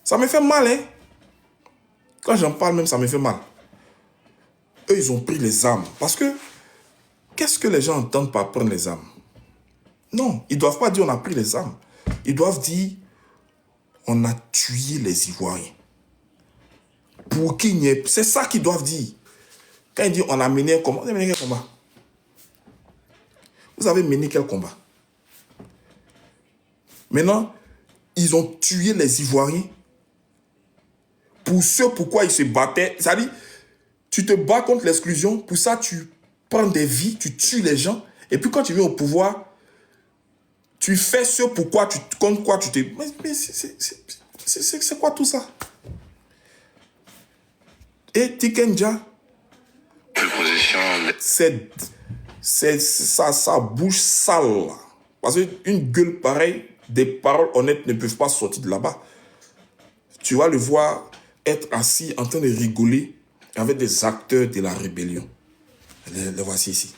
Ça me fait mal, hein. Quand j'en parle même, ça me fait mal. Eux, ils ont pris les armes. Parce que, qu'est-ce que les gens entendent par prendre les armes? Non, ils ne doivent pas dire on a pris les armes. Ils doivent dire on a tué les Ivoiriens. Pour qu'il n'y ait... C'est ça qu'ils doivent dire. Quand ils disent on a mené un combat, vous avez mené quel combat? Vous avez mené quel combat? Maintenant, ils ont tué les Ivoiriens pour ce pourquoi ils se battaient. C'est-à-dire, tu te bats contre l'exclusion, pour ça tu prends des vies, tu tues les gens, et puis quand tu viens au pouvoir, tu fais ce pourquoi contre quoi tu te... Mais c'est quoi tout ça? Et Tikendja, c'est ça bouge sale. Parce qu'une gueule pareille, des paroles honnêtes ne peuvent pas sortir de là-bas. Tu vas le voir être assis en train de rigoler avec des acteurs de la rébellion. Le voici ici.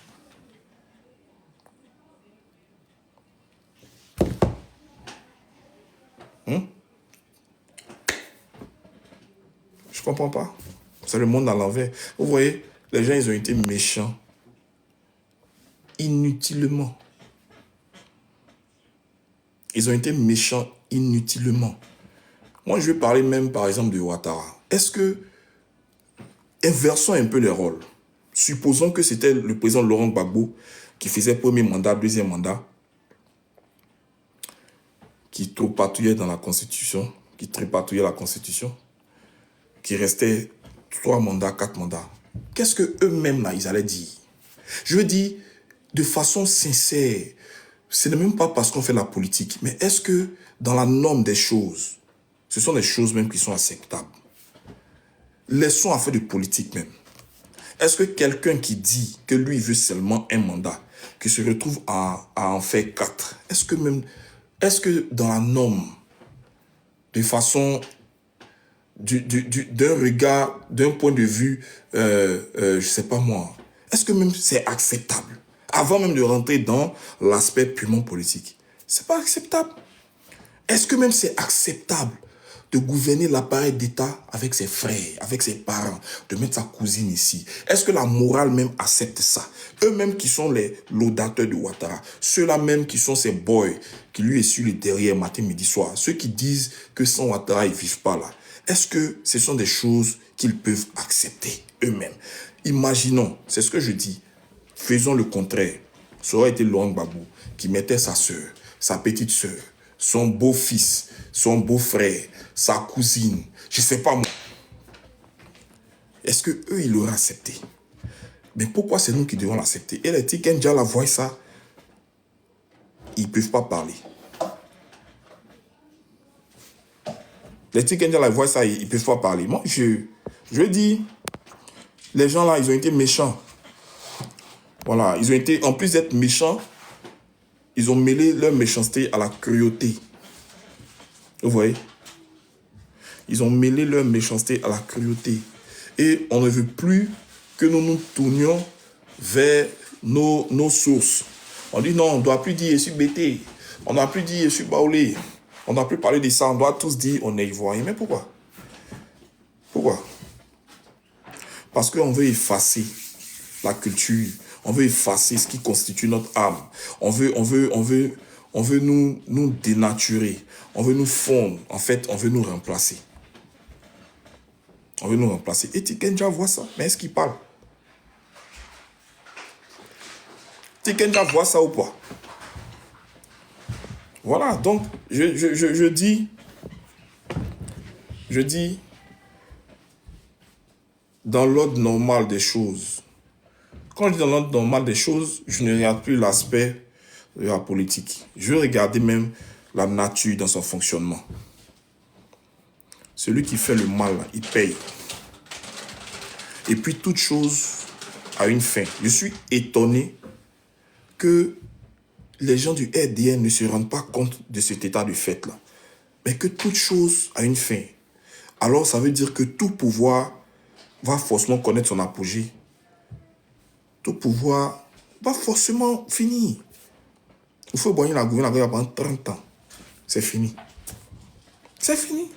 Je comprends pas. C'est le monde à l'envers. Vous voyez, les gens, ils ont été méchants. Inutilement. Ils ont été méchants inutilement. Moi, je vais parler même, par exemple, de Ouattara. Est-ce que inversons un peu les rôles. Supposons que c'était le président Laurent Gbagbo qui faisait premier mandat, deuxième mandat, qui tripatouillait dans la Constitution, qui tripatouillait la Constitution, qui restait 3 mandats, 4 mandats. Qu'est-ce que eux-mêmes, là, ils allaient dire? Je veux dire, de façon sincère, ce n'est même pas parce qu'on fait la politique, mais est-ce que dans la norme des choses, ce sont des choses même qui sont acceptables? Laissons à faire de politique même. Est-ce que quelqu'un qui dit que lui veut seulement un mandat, qui se retrouve à en faire 4, est-ce que dans la norme, de façon, d'un regard, d'un point de vue, je sais pas moi, est-ce que même c'est acceptable? Avant même de rentrer dans l'aspect purement politique, c'est pas acceptable. Est-ce que même c'est acceptable de gouverner l'appareil d'État avec ses frères, avec ses parents, de mettre sa cousine ici? Est-ce que la morale même accepte ça? Eux-mêmes qui sont les laudateurs de Ouattara, ceux-là même qui sont ces boys qui lui essuient le derrière matin, midi, soir, ceux qui disent que sans Ouattara, ils ne vivent pas là. Est-ce que ce sont des choses qu'ils peuvent accepter eux-mêmes? Imaginons, c'est ce que je dis, faisons le contraire. Ça aurait été Laurent Gbagbo qui mettait sa soeur, sa petite soeur, son beau-fils, son beau-frère, sa cousine, je ne sais pas moi. Est-ce que eux ils l'auraient accepté? Mais pourquoi c'est nous qui devons l'accepter? Et les Tikenja la voient ça, ils ne peuvent pas parler. Les Tikenja la voient ça, ils ne peuvent pas parler. Moi, je dis, les gens là, ils ont été méchants. Voilà, ils ont été, en plus d'être méchants, ils ont mêlé leur méchanceté à la cruauté. Vous voyez? Ils ont mêlé leur méchanceté à la cruauté. Et on ne veut plus que nous nous tournions vers nos sources. On dit non, on ne doit plus dire je suis bêté. On ne doit plus dire je suis baoulé. On ne doit plus parler de ça. On doit tous dire on est ivoirien. Mais pourquoi? Pourquoi? Parce qu'on veut effacer la culture. On veut effacer ce qui constitue notre âme. On veut nous dénaturer. On veut nous fondre. En fait, on veut nous remplacer. On veut nous remplacer. Et Tikenja voit ça. Mais est-ce qu'il parle? Tikenja voit ça ou pas? Voilà. Donc, je dis, dans l'ordre normal des choses. Quand je dis dans l'ordre normal des choses, je ne regarde plus l'aspect de la politique. Je veux regarder même la nature dans son fonctionnement. Celui qui fait le mal, il paye. Et puis toute chose a une fin. Je suis étonné que les gens du RDN ne se rendent pas compte de cet état de fait-là. Mais que toute chose a une fin. Alors ça veut dire que tout pouvoir va forcément connaître son apogée. Tout pouvoir va forcément finir. Il faut boire la gouvernement pendant 30 ans. C'est fini. C'est fini.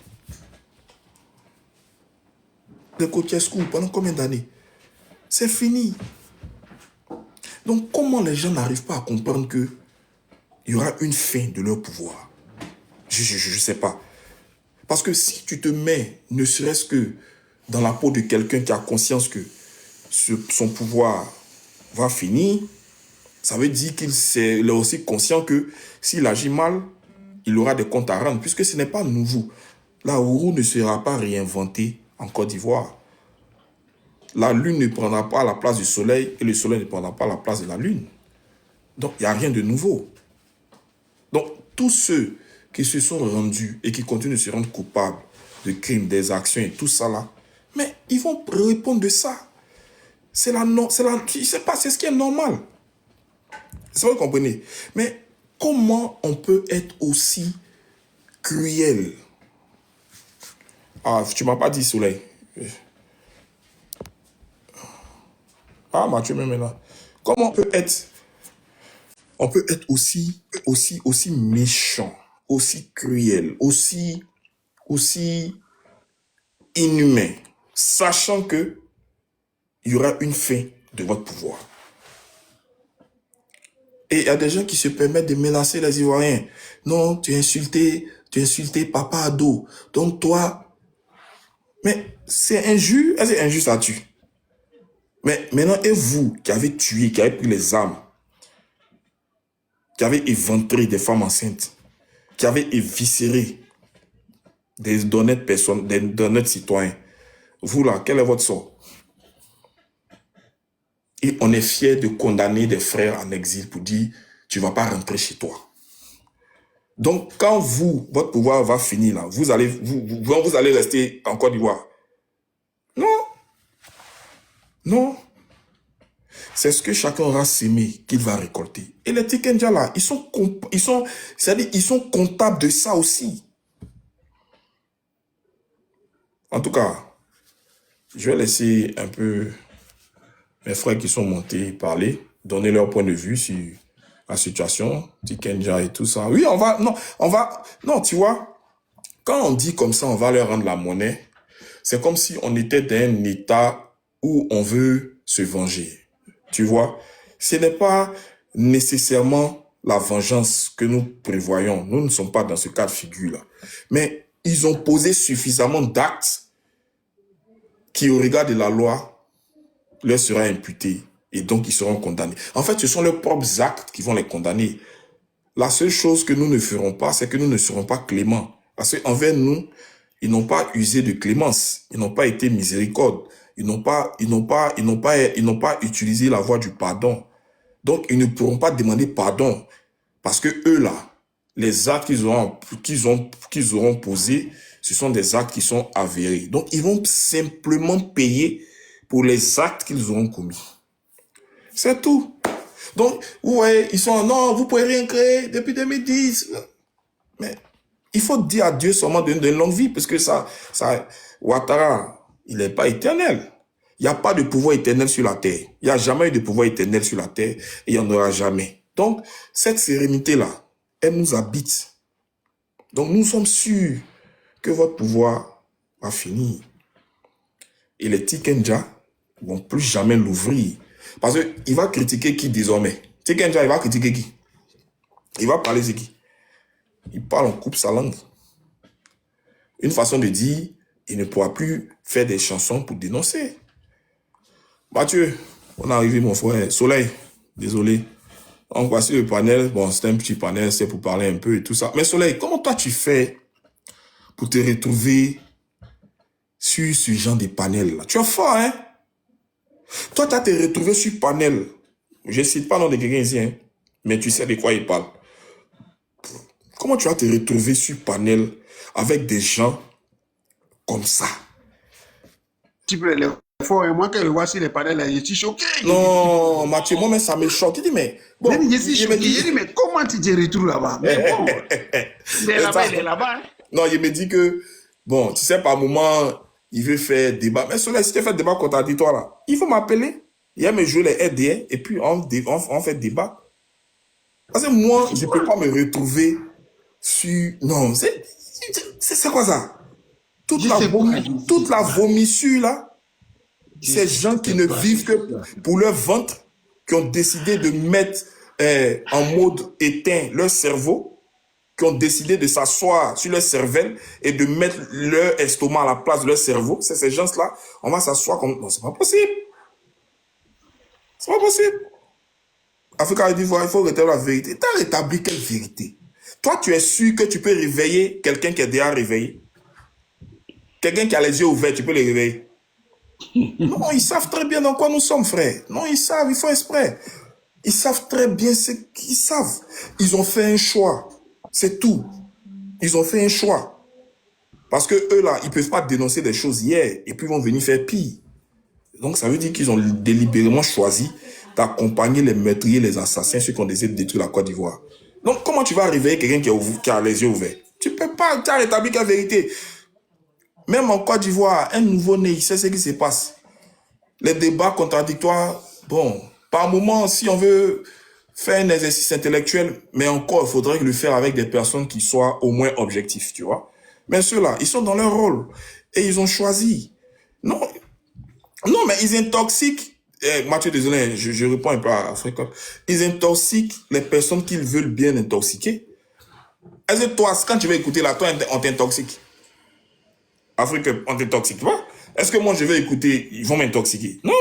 Le Kotiescu, pendant combien d'années? C'est fini. Donc, comment les gens n'arrivent pas à comprendre qu'il y aura une fin de leur pouvoir? Je ne sais pas. Parce que si tu te mets, ne serait-ce que dans la peau de quelqu'un qui a conscience que son pouvoir va finir, ça veut dire qu'il est aussi conscient que s'il agit mal, il aura des comptes à rendre, puisque ce n'est pas nouveau. La Ourou ne sera pas réinventée en Côte d'Ivoire. La lune ne prendra pas la place du soleil et le soleil ne prendra pas la place de la lune. Donc, il n'y a rien de nouveau. Donc, tous ceux qui se sont rendus et qui continuent de se rendre coupables de crimes, des actions et tout ça là, mais ils vont répondre de ça. C'est ce qui est normal. C'est vrai, vous comprenez. Mais comment on peut être aussi cruel? Ah, tu ne m'as pas dit soleil. Ah, Mathieu, même là. Comment on peut être aussi méchant, aussi cruel, aussi inhumain, sachant que il y aura une fin de votre pouvoir. Et il y a des gens qui se permettent de menacer les Ivoiriens. Non, tu as insulté Papa Ado. Donc toi, mais c'est injuste. Est-ce que c'est injuste là-dessus? Mais maintenant, et vous qui avez tué, qui avez pris les armes, qui avez éventré des femmes enceintes, qui avez éviscéré d'honnêtes personnes, d'honnêtes citoyens, vous là, quel est votre sort? Et on est fier de condamner des frères en exil pour dire, tu ne vas pas rentrer chez toi. Donc, quand vous, votre pouvoir va finir là, vous allez rester en Côte d'Ivoire. Non. Non. C'est ce que chacun aura sémé qu'il va récolter. Et les Tikenja là, ils sont comptables de ça aussi. En tout cas, je vais laisser un peu mes frères qui sont montés parler, donner leur point de vue sur la situation, Tikenja et tout ça. Oui, non, tu vois, quand on dit comme ça, on va leur rendre la monnaie, c'est comme si on était dans un état où on veut se venger. Tu vois, ce n'est pas nécessairement la vengeance que nous prévoyons. Nous ne sommes pas dans ce cas de figure-là. Mais ils ont posé suffisamment d'actes qui, au regard de la loi, leur sera imputé. Et donc, ils seront condamnés. En fait, ce sont leurs propres actes qui vont les condamner. La seule chose que nous ne ferons pas, c'est que nous ne serons pas cléments. Parce qu'envers nous, ils n'ont pas usé de clémence. Ils n'ont pas été miséricorde. Ils n'ont pas utilisé la voie du pardon. Donc, ils ne pourront pas demander pardon. Parce que eux, là, les actes qu'ils auront posés, ce sont des actes qui sont avérés. Donc, ils vont simplement payer pour les actes qu'ils auront commis. C'est tout. Donc, vous voyez, ils sont, non, vous pouvez rien créer depuis 2010. Mais il faut dire à Dieu seulement de longue vie, parce que Ouattara, il n'est pas éternel. Il n'y a pas de pouvoir éternel sur la terre. Il n'y a jamais eu de pouvoir éternel sur la terre, et il n'y en aura jamais. Donc, cette sérénité-là, elle nous habite. Donc, nous sommes sûrs que votre pouvoir va finir. Et les Tikenja ne vont plus jamais l'ouvrir. Parce qu'il va critiquer qui désormais? Tikenja, il va critiquer qui? Il va parler de qui? Il parle, on coupe sa langue. Une façon de dire, il ne pourra plus faire des chansons pour dénoncer. Mathieu, on est arrivé, mon frère. Soleil, désolé. On voici le panel. Bon, c'est un petit panel, c'est pour parler un peu et tout ça. Mais Soleil, comment toi tu fais pour te retrouver sur ce genre de panel là? Tu es fort, hein? Toi, tu as te retrouvé sur panel. Je ne cite pas le nom de quelqu'un ici, hein, mais tu sais de quoi il parle. Comment tu vas te retrouver sur panel avec des gens comme ça? Tu peux les fois, moi, quand je vois sur les panels, je suis choqué. Non, Mathieu, moi, mais ça me choque. Il dit, mais bon, je suis choqué. Je dis, mais comment tu te retrouves là-bas? Mais bon, il est là-bas. Non, il me dit que, bon, tu sais, par moment, il veut faire débat. Mais Soleil, si tu fais débat contradictoire, là, il faut m'appeler. Il va me jouer les RDA et puis on fait débat. Parce que moi, je ne peux pas me retrouver sur... Non, c'est quoi ça? Toute la vomissure, là, ces gens qui ne vivent que pour leur ventre, qui ont décidé de mettre en mode éteint leur cerveau, qui ont décidé de s'asseoir sur leur cervelle et de mettre leur estomac à la place de leur cerveau. C'est ces gens-là, on va s'asseoir comme... Non, c'est pas possible. C'est pas possible. Africa d'Ivoire, il faut rétablir la vérité. Tu as rétabli quelle vérité? Toi, tu es sûr que tu peux réveiller quelqu'un qui est déjà réveillé? Quelqu'un qui a les yeux ouverts, tu peux les réveiller? Non, ils savent très bien dans quoi nous sommes, frère. Non, ils savent, ils font exprès. Ils savent très bien ce qu'ils savent. Ils ont fait un choix. C'est tout. Ils ont fait un choix. Parce que eux, là, ils ne peuvent pas dénoncer des choses hier et puis ils vont venir faire pire. Donc, ça veut dire qu'ils ont délibérément choisi d'accompagner les meurtriers, les assassins, ceux qui ont décidé de détruire la Côte d'Ivoire. Donc, comment tu vas réveiller quelqu'un qui a les yeux ouverts? Tu ne peux pas, tu as rétabli la vérité. Même en Côte d'Ivoire, un nouveau-né, il sait ce qui se passe. Les débats contradictoires, bon, par moment, si on veut faire un exercice intellectuel, mais encore, il faudrait le faire avec des personnes qui soient au moins objectifs, tu vois. Mais ceux-là, ils sont dans leur rôle et ils ont choisi. Non, mais ils intoxiquent. Mathieu, désolé, je réponds un peu à Fréquent. Ils intoxiquent les personnes qu'ils veulent bien intoxiquer. Est-ce que toi, quand tu vas écouter là, toi, on t'intoxique? Afrique, on t'intoxique, tu vois? Est-ce que moi, je vais écouter, ils vont m'intoxiquer? Non.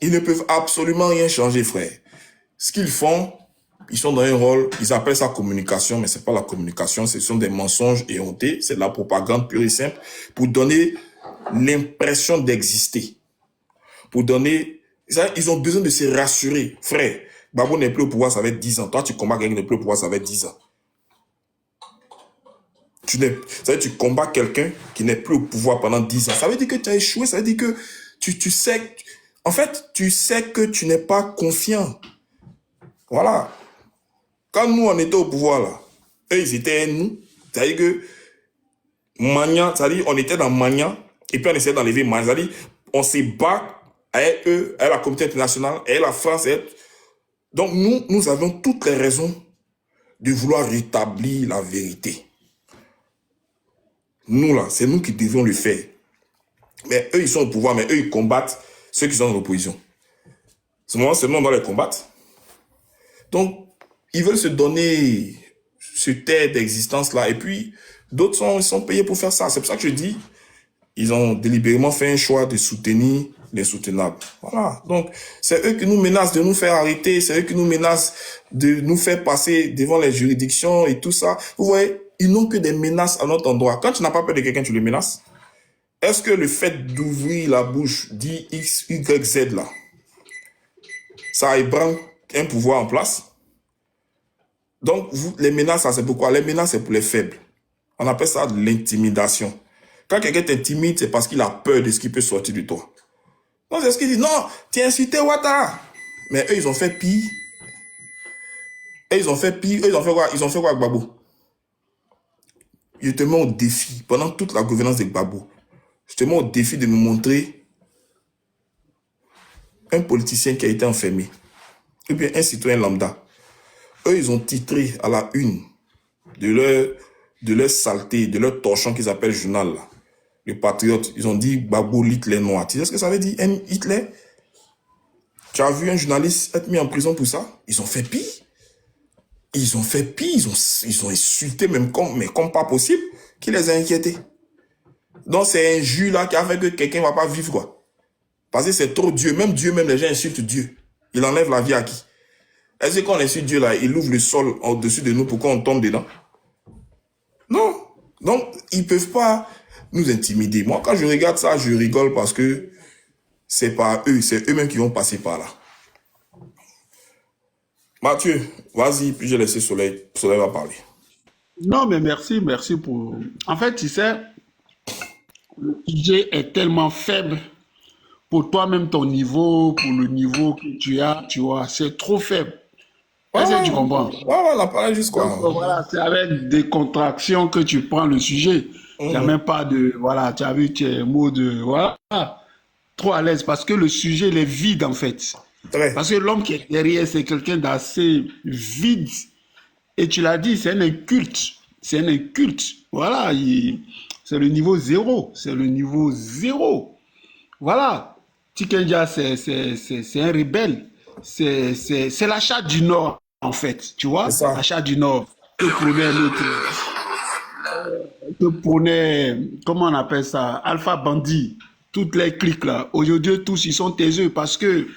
Ils ne peuvent absolument rien changer, frère. Ce qu'ils font, ils sont dans un rôle, ils appellent ça communication, mais c'est pas la communication, ce sont des mensonges éhontés, c'est de la propagande pure et simple, pour donner l'impression d'exister. Pour donner, ils ont besoin de se rassurer. Frère, Gbagbo n'est plus au pouvoir, ça va être 10 ans. Toi, tu combats quelqu'un qui n'est plus au pouvoir, ça va être 10 ans. Tu combats quelqu'un qui n'est plus au pouvoir pendant 10 ans. Ça veut dire que tu as échoué, ça veut dire que tu sais, en fait, tu sais que tu n'es pas confiant. Voilà. Quand nous, on était au pouvoir, là, eux, ils étaient nous. C'est-à-dire que Magnan, c'est-à-dire on était dans Magnan, et puis on essayait d'enlever Magnan. C'est-à-dire on s'est battu avec eux, avec la communauté internationale, avec la France. Donc nous avons toutes les raisons de vouloir rétablir la vérité. Nous, là, c'est nous qui devions le faire. Mais eux, ils sont au pouvoir, mais eux, ils combattent ceux qui sont dans l'opposition. Ce moment, seulement, on doit les combattre. Donc, ils veulent se donner ce terre d'existence-là. Et puis, d'autres sont payés pour faire ça. C'est pour ça que je dis, ils ont délibérément fait un choix de soutenir les soutenables. Voilà. Donc, c'est eux qui nous menacent de nous faire arrêter. C'est eux qui nous menacent de nous faire passer devant les juridictions et tout ça. Vous voyez, ils n'ont que des menaces à notre endroit. Quand tu n'as pas peur de quelqu'un, tu le menaces. Est-ce que le fait d'ouvrir la bouche, dit X, Y, Z là, ça ébranle un pouvoir en place? Donc, les menaces, c'est pourquoi? Les menaces, c'est pour les faibles. On appelle ça de l'intimidation. Quand quelqu'un t'intimide, c'est parce qu'il a peur de ce qui peut sortir de toi. Donc, c'est ce qu'il dit. Non, tu as insulté Ouattara. Mais eux, ils ont fait pire. Et ils ont fait pire. Eux, ils ont fait quoi? Ils ont fait quoi avec Gbagbo? Je te mets au défi, pendant toute la gouvernance de Gbagbo, je te mets au défi de nous montrer un politicien qui a été enfermé, ou bien un citoyen lambda. Eux, ils ont titré à la une de leur saleté, de leur torchon qu'ils appellent journal, là, le Patriote. Ils ont dit Gbagbo l'Hitler noir. Tu sais ce que ça veut dire, un Hitler? Tu as vu un journaliste être mis en prison pour ça? Ils ont fait pire. Ils ont fait pire, ils ont insulté même comme pas possible, qui les a inquiétés. Donc c'est un jus là qui a fait que quelqu'un ne va pas vivre, quoi. Parce que c'est trop Dieu, même les gens insultent Dieu. Il enlève la vie à qui? Est-ce que quand on insulte Dieu là, il ouvre le sol au-dessus de nous pour qu'on tombe dedans? Non. Donc ils ne peuvent pas nous intimider. Moi quand je regarde ça, je rigole parce que c'est pas eux, c'est eux-mêmes qui vont passer par là. Mathieu, vas-y, puis je laisse Soleil. Soleil va parler. Non, mais merci pour... En fait, tu sais, le sujet est tellement faible pour toi-même, ton niveau, pour le niveau que tu as, tu vois, c'est trop faible. Ouais, Est-ce que ouais, tu comprends? on a parlé juste Donc, quoi. voilà, c'est avec des contractions que tu prends le sujet. Il n'y a même pas de... Voilà, tu as vu tes mots de... Voilà, trop à l'aise parce que le sujet, il est vide, en fait. Très. Parce que l'homme qui est derrière, c'est quelqu'un d'assez vide. Et tu l'as dit, c'est un inculte. C'est un inculte. Voilà, c'est le niveau zéro. C'est le niveau zéro. Voilà. Tikenja, c'est un rebelle. C'est l'achat du Nord, en fait. Tu C'est vois, ça. l'achat du Nord. Que prenait, comment on appelle ça, Alpha Bandit, toutes les cliques là. Aujourd'hui, tous, ils sont taiseux parce que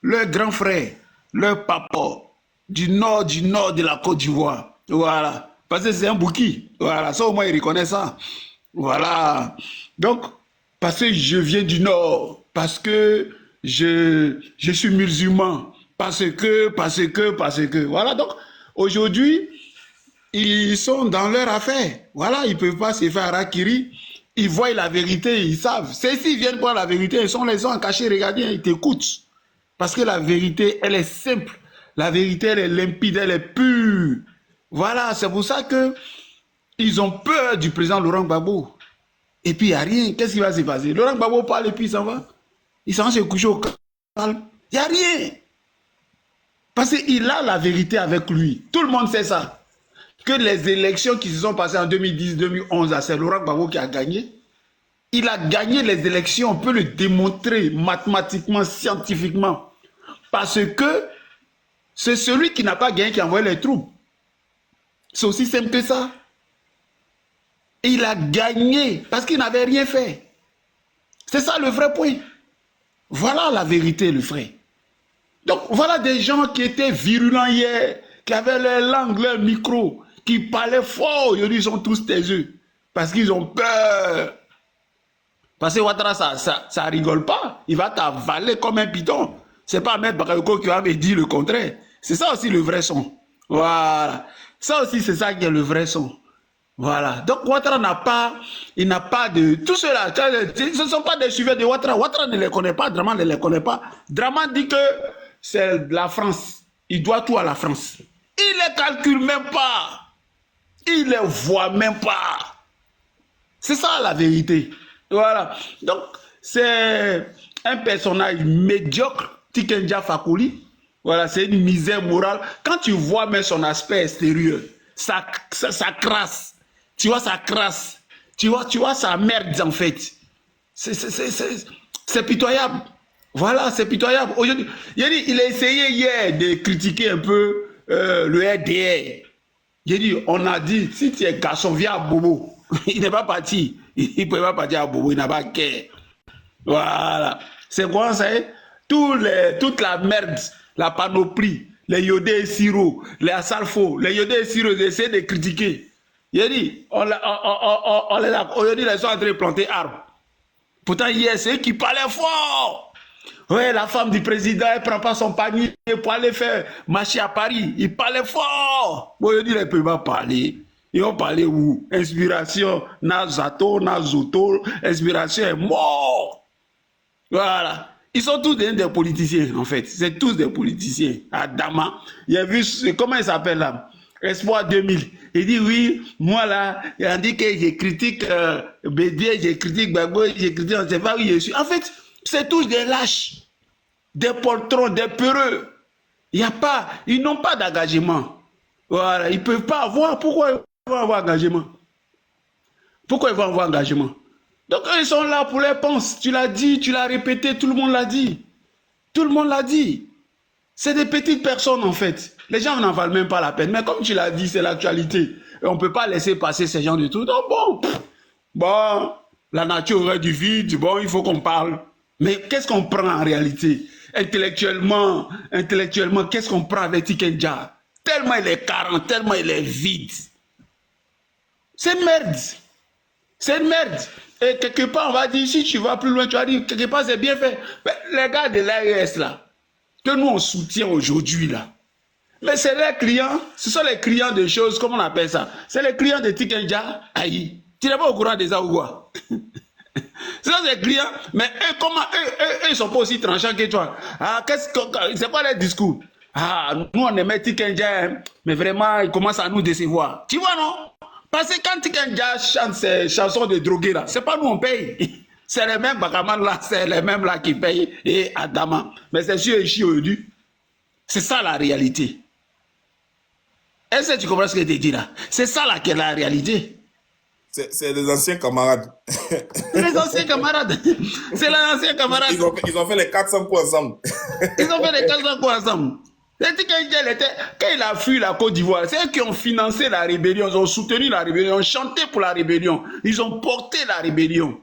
leur grand frère, leur papa, du nord de la Côte d'Ivoire, voilà. Parce que c'est un bouki. Voilà, ça au moins, ils reconnaissent ça. Voilà. Donc, parce que je viens du nord, parce que je suis musulman, parce que. Voilà, donc, aujourd'hui, ils sont dans leur affaire. Voilà, ils ne peuvent pas se faire harakiri. Ils voient la vérité, ils savent. S'ils viennent voir la vérité, ils sont les gens cachés, regardez, ils t'écoutent. Parce que la vérité, elle est simple. La vérité, elle est limpide, elle est pure. Voilà, c'est pour ça que ils ont peur du président Laurent Gbagbo. Et puis, il n'y a rien. Qu'est-ce qui va se passer? Laurent Gbagbo parle et puis il s'en va. Il s'en va se coucher au calme. Il n'y a rien. Parce qu'il a la vérité avec lui. Tout le monde sait ça. Que les élections qui se sont passées en 2010-2011, c'est Laurent Gbagbo qui a gagné. Il a gagné les élections, on peut le démontrer mathématiquement, scientifiquement. Parce que c'est celui qui n'a pas gagné qui a envoyé les troupes. C'est aussi simple que ça. Et il a gagné parce qu'il n'avait rien fait. C'est ça le vrai point. Voilà la vérité, le frère. Donc, voilà des gens qui étaient virulents hier, qui avaient leur langue, leur micro, qui parlaient fort. Aujourd'hui, ils sont tous taiseux. Parce qu'ils ont peur. Parce que Ouattara, ça rigole pas. Il va t'avaler comme un python. C'est pas Ahmed Bakayoko qui va me dire le contraire. C'est ça aussi le vrai son. Voilà. Ça aussi, c'est ça qui est le vrai son. Voilà. Donc, Ouattara il n'a pas de... Tout cela, ce ne sont pas des suiveurs de Ouattara. Ouattara ne les connaît pas, Draman ne les connaît pas. Draman dit que c'est la France. Il doit tout à la France. Il ne les calcule même pas. Il ne les voit même pas. C'est ça la vérité. Voilà. Donc, c'est un personnage médiocre, Tikenja Fakoly. Voilà, c'est une misère morale. Quand tu vois même son aspect extérieur, ça crasse. Tu vois, ça crasse. Tu vois, ça merde en fait. C'est pitoyable. Voilà, c'est pitoyable. Aujourd'hui, il a essayé hier de critiquer un peu le RDR. J'ai dit, on a dit, si tu es garçon, viens à Bobo. Il n'est pas parti. Il ne peut pas partir à Bobo, il n'a pas qu'à. Voilà. C'est quoi ça? Toute la merde, la panoplie, les iodés et sirop, les asalfo, les iodés et sirop, ils essaient de critiquer. J'ai dit, aujourd'hui, ils sont en train de planter arbres. Pourtant, hier, c'est eux qui parlaient fort. Ouais, la femme du président, elle ne prend pas son panier pour aller faire marcher à Paris. Il parlait fort. Bon, je dis, ils ne peuvent pas parler. Ils ont parlé où? Inspiration, Nazato, inspiration est mort. Voilà. Ils sont tous des politiciens, en fait. C'est tous des politiciens. Adama, il a vu, comment il s'appelle là? Espoir 2000. Il dit, oui, moi là, il a dit que je critique Bédier, je critique Gbagbo, je critique, on ne sait pas où je suis. En fait, c'est tous des lâches, des poltrons, des peureux. Ils n'ont pas d'engagement. Voilà, ils ne peuvent pas avoir. Pourquoi ils vont avoir engagement? Pourquoi ils vont avoir engagement? Donc ils sont là pour les penses. Tu l'as dit, tu l'as répété, tout le monde l'a dit. Tout le monde l'a dit. C'est des petites personnes en fait. Les gens n'en valent même pas la peine. Mais comme tu l'as dit, c'est l'actualité. Et on ne peut pas laisser passer ces gens du tout. Donc bon, la nature aurait du vide. Bon, il faut qu'on parle. Mais qu'est-ce qu'on prend en réalité? Intellectuellement, qu'est-ce qu'on prend avec Tikenja? Tellement il est carent, tellement il est vide. C'est une merde. C'est une merde. Et quelque part, on va dire, si tu vas plus loin, tu vas dire, quelque part, c'est bien fait. Mais les gars de l'AES, là, que nous, on soutient aujourd'hui, là, mais c'est les clients, ce sont les clients de choses, comment on appelle ça? C'est les clients de Tikenja, aïe. Tu n'es pas au courant des Aougoua. Ce sont des clients, mais eux, comment, eux, ils sont pas aussi tranchants que toi. Ah, c'est quoi les discours? Ah, nous, on aimait Tikenja, mais vraiment, ils commencent à nous décevoir. Tu vois, non? Parce que quand Tikenja chante ces chansons de drogués là, c'est pas nous on paye. C'est les mêmes Bakaman là, c'est les mêmes là qui payent et Adama. Mais c'est sûr et chiant aujourd'hui. C'est ça la réalité. Est-ce que tu comprends ce que je te dis là? C'est ça là qui est la réalité. C'est des anciens camarades. Les anciens camarades. C'est les anciens camarades. Ils ont fait les 400 coups ensemble. Ils ont fait les 400 coups ensemble. Quand il a fui la Côte d'Ivoire, c'est eux qui ont financé la rébellion, ils ont soutenu la rébellion, ils ont chanté pour la rébellion, ils ont porté la rébellion.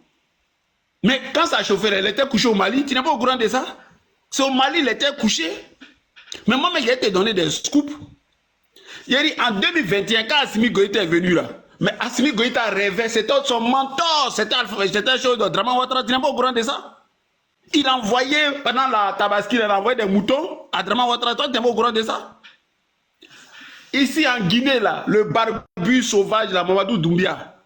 Mais quand ça chauffait, elle était couchée au Mali, tu n'es pas au courant de ça? C'est au Mali, il était couché. Mais moi, j'ai été donné des scoops. Il a dit en 2021, quand Assimi Goïta est venu là, mais Assimi Goïta rêvait, c'était son mentor, c'était un chose de Draman Ouattara, tu n'es pas au courant de ça? Il envoyait, pendant la Tabaski, il envoyait des moutons à Draman Ouattara. Toi, tu n'es pas au courant de ça? Ici, en Guinée, là, le barbu sauvage, la Mamadou Doumbia.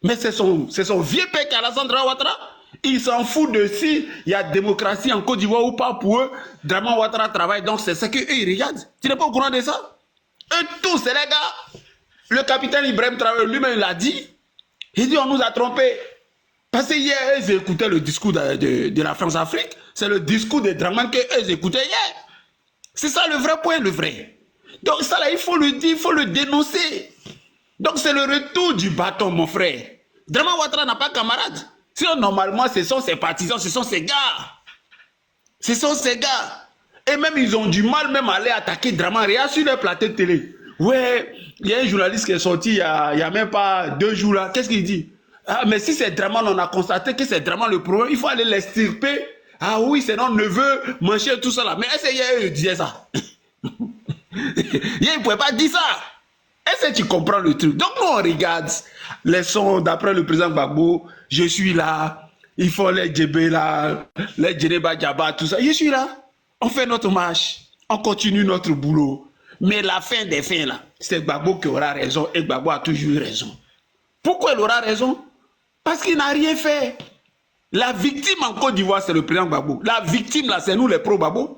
Mais c'est son vieux père qui a la Draman Ouattara. Il s'en fout de si il y a démocratie en Côte d'Ivoire ou pas pour eux. Draman Ouattara travaille, donc c'est ce qu'eux, ils regardent. Tu n'es pas au courant de ça? Eux tous, c'est les gars. Le capitaine Ibrahim Traoré, lui-même, il l'a dit. Il dit, on nous a trompés. Parce que hier, ils écoutaient le discours de la France-Afrique. C'est le discours de Draman qu'ils écoutaient hier. C'est ça le vrai point, le vrai. Donc ça là, il faut le dire, il faut le dénoncer. Donc c'est le retour du bâton, mon frère. Draman Ouattara n'a pas de camarade. Sinon, normalement, ce sont ses partisans, ce sont ses gars. Ce sont ses gars. Et même, ils ont du mal même à aller attaquer Draman. Regarde sur le plateau de télé. Ouais, il y a un journaliste qui est sorti il y a même pas 2 jours là. Qu'est-ce qu'il dit? Ah, mais si c'est Draman, on a constaté que c'est Draman le problème, il faut aller l'extirper Ah oui, c'est notre neveu, machin, tout ça là. Mais est-ce qu'il disait ça? Il ne pouvait pas dire ça. Est-ce que tu comprends le truc? Donc nous on regarde les sons d'après le président Gbagbo, je suis là, il faut les djébé là, les djénéba djaba, tout ça. Je suis là. On fait notre marche, on continue notre boulot. Mais la fin des fins là, c'est Gbagbo qui aura raison et Gbagbo a toujours eu raison. Pourquoi il aura raison? Parce qu'il n'a rien fait. La victime en Côte d'Ivoire, c'est le président Gbagbo. La victime là, c'est nous les pro-Gbagbo.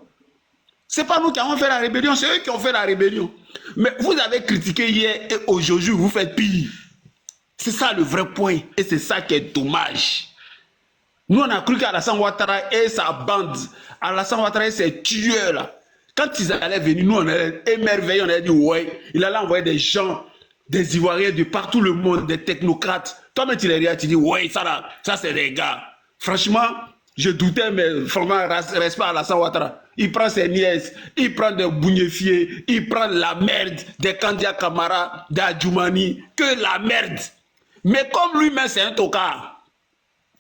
C'est pas nous qui avons fait la rébellion, c'est eux qui ont fait la rébellion. Mais vous avez critiqué hier et aujourd'hui, vous faites pire. C'est ça le vrai point. Et c'est ça qui est dommage. Nous, on a cru qu'Alassane Ouattara et sa bande, Alassane Ouattara et ses tueurs là, quand ils allaient venir, nous, on allait émerveiller, on allait dire, ouais, il allait envoyer des gens, des Ivoiriens de partout le monde, des technocrates. Toi-même, tu les regardes, tu dis, ouais, ça là, ça c'est des gars. Franchement, je doutais, mais vraiment, respect à Alassane Ouattara. Il prend ses nièces, il prend des bougnefiers, il prend la merde des Kandia Kamara, d'Adjoumani, que la merde. Mais comme lui-même, c'est un tocard.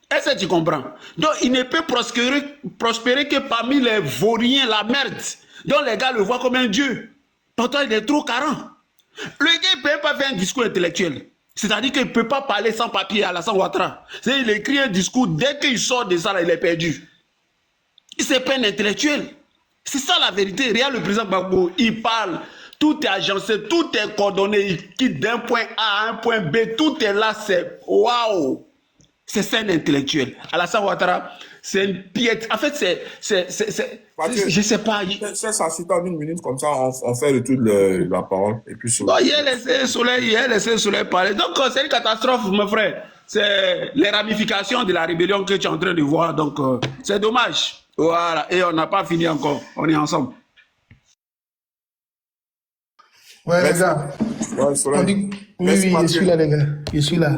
Est-ce que tu comprends? Donc, il ne peut prospérer que parmi les vauriens, la merde. Donc, les gars le voient comme un dieu. Pourtant, il est trop carrant. Le gars, il ne peut pas faire un discours intellectuel. C'est-à-dire qu'il ne peut pas parler sans papier à Alassane Ouattara. Il écrit un discours, dès qu'il sort de ça, là, il est perdu. C'est pas un intellectuel. C'est ça la vérité. Regarde le président Gbagbo, il parle, tout est agencé, tout est coordonné, il quitte d'un point A à un point B, tout est là, c'est waouh. C'est un intellectuel. Alassane Ouattara, c'est une pièce. En fait, je sais pas. C'est ça, c'est en une minute comme ça, on fait le tour de la parole. Et puis bon, il a laissé le soleil parler. Donc, c'est une catastrophe, mon frère. C'est les ramifications de la rébellion que tu es en train de voir. Donc, c'est dommage. Voilà. Et on n'a pas fini encore. On est ensemble. Ouais, les gars. Ouais, soleil. Oui, je suis là, les gars. Je suis là.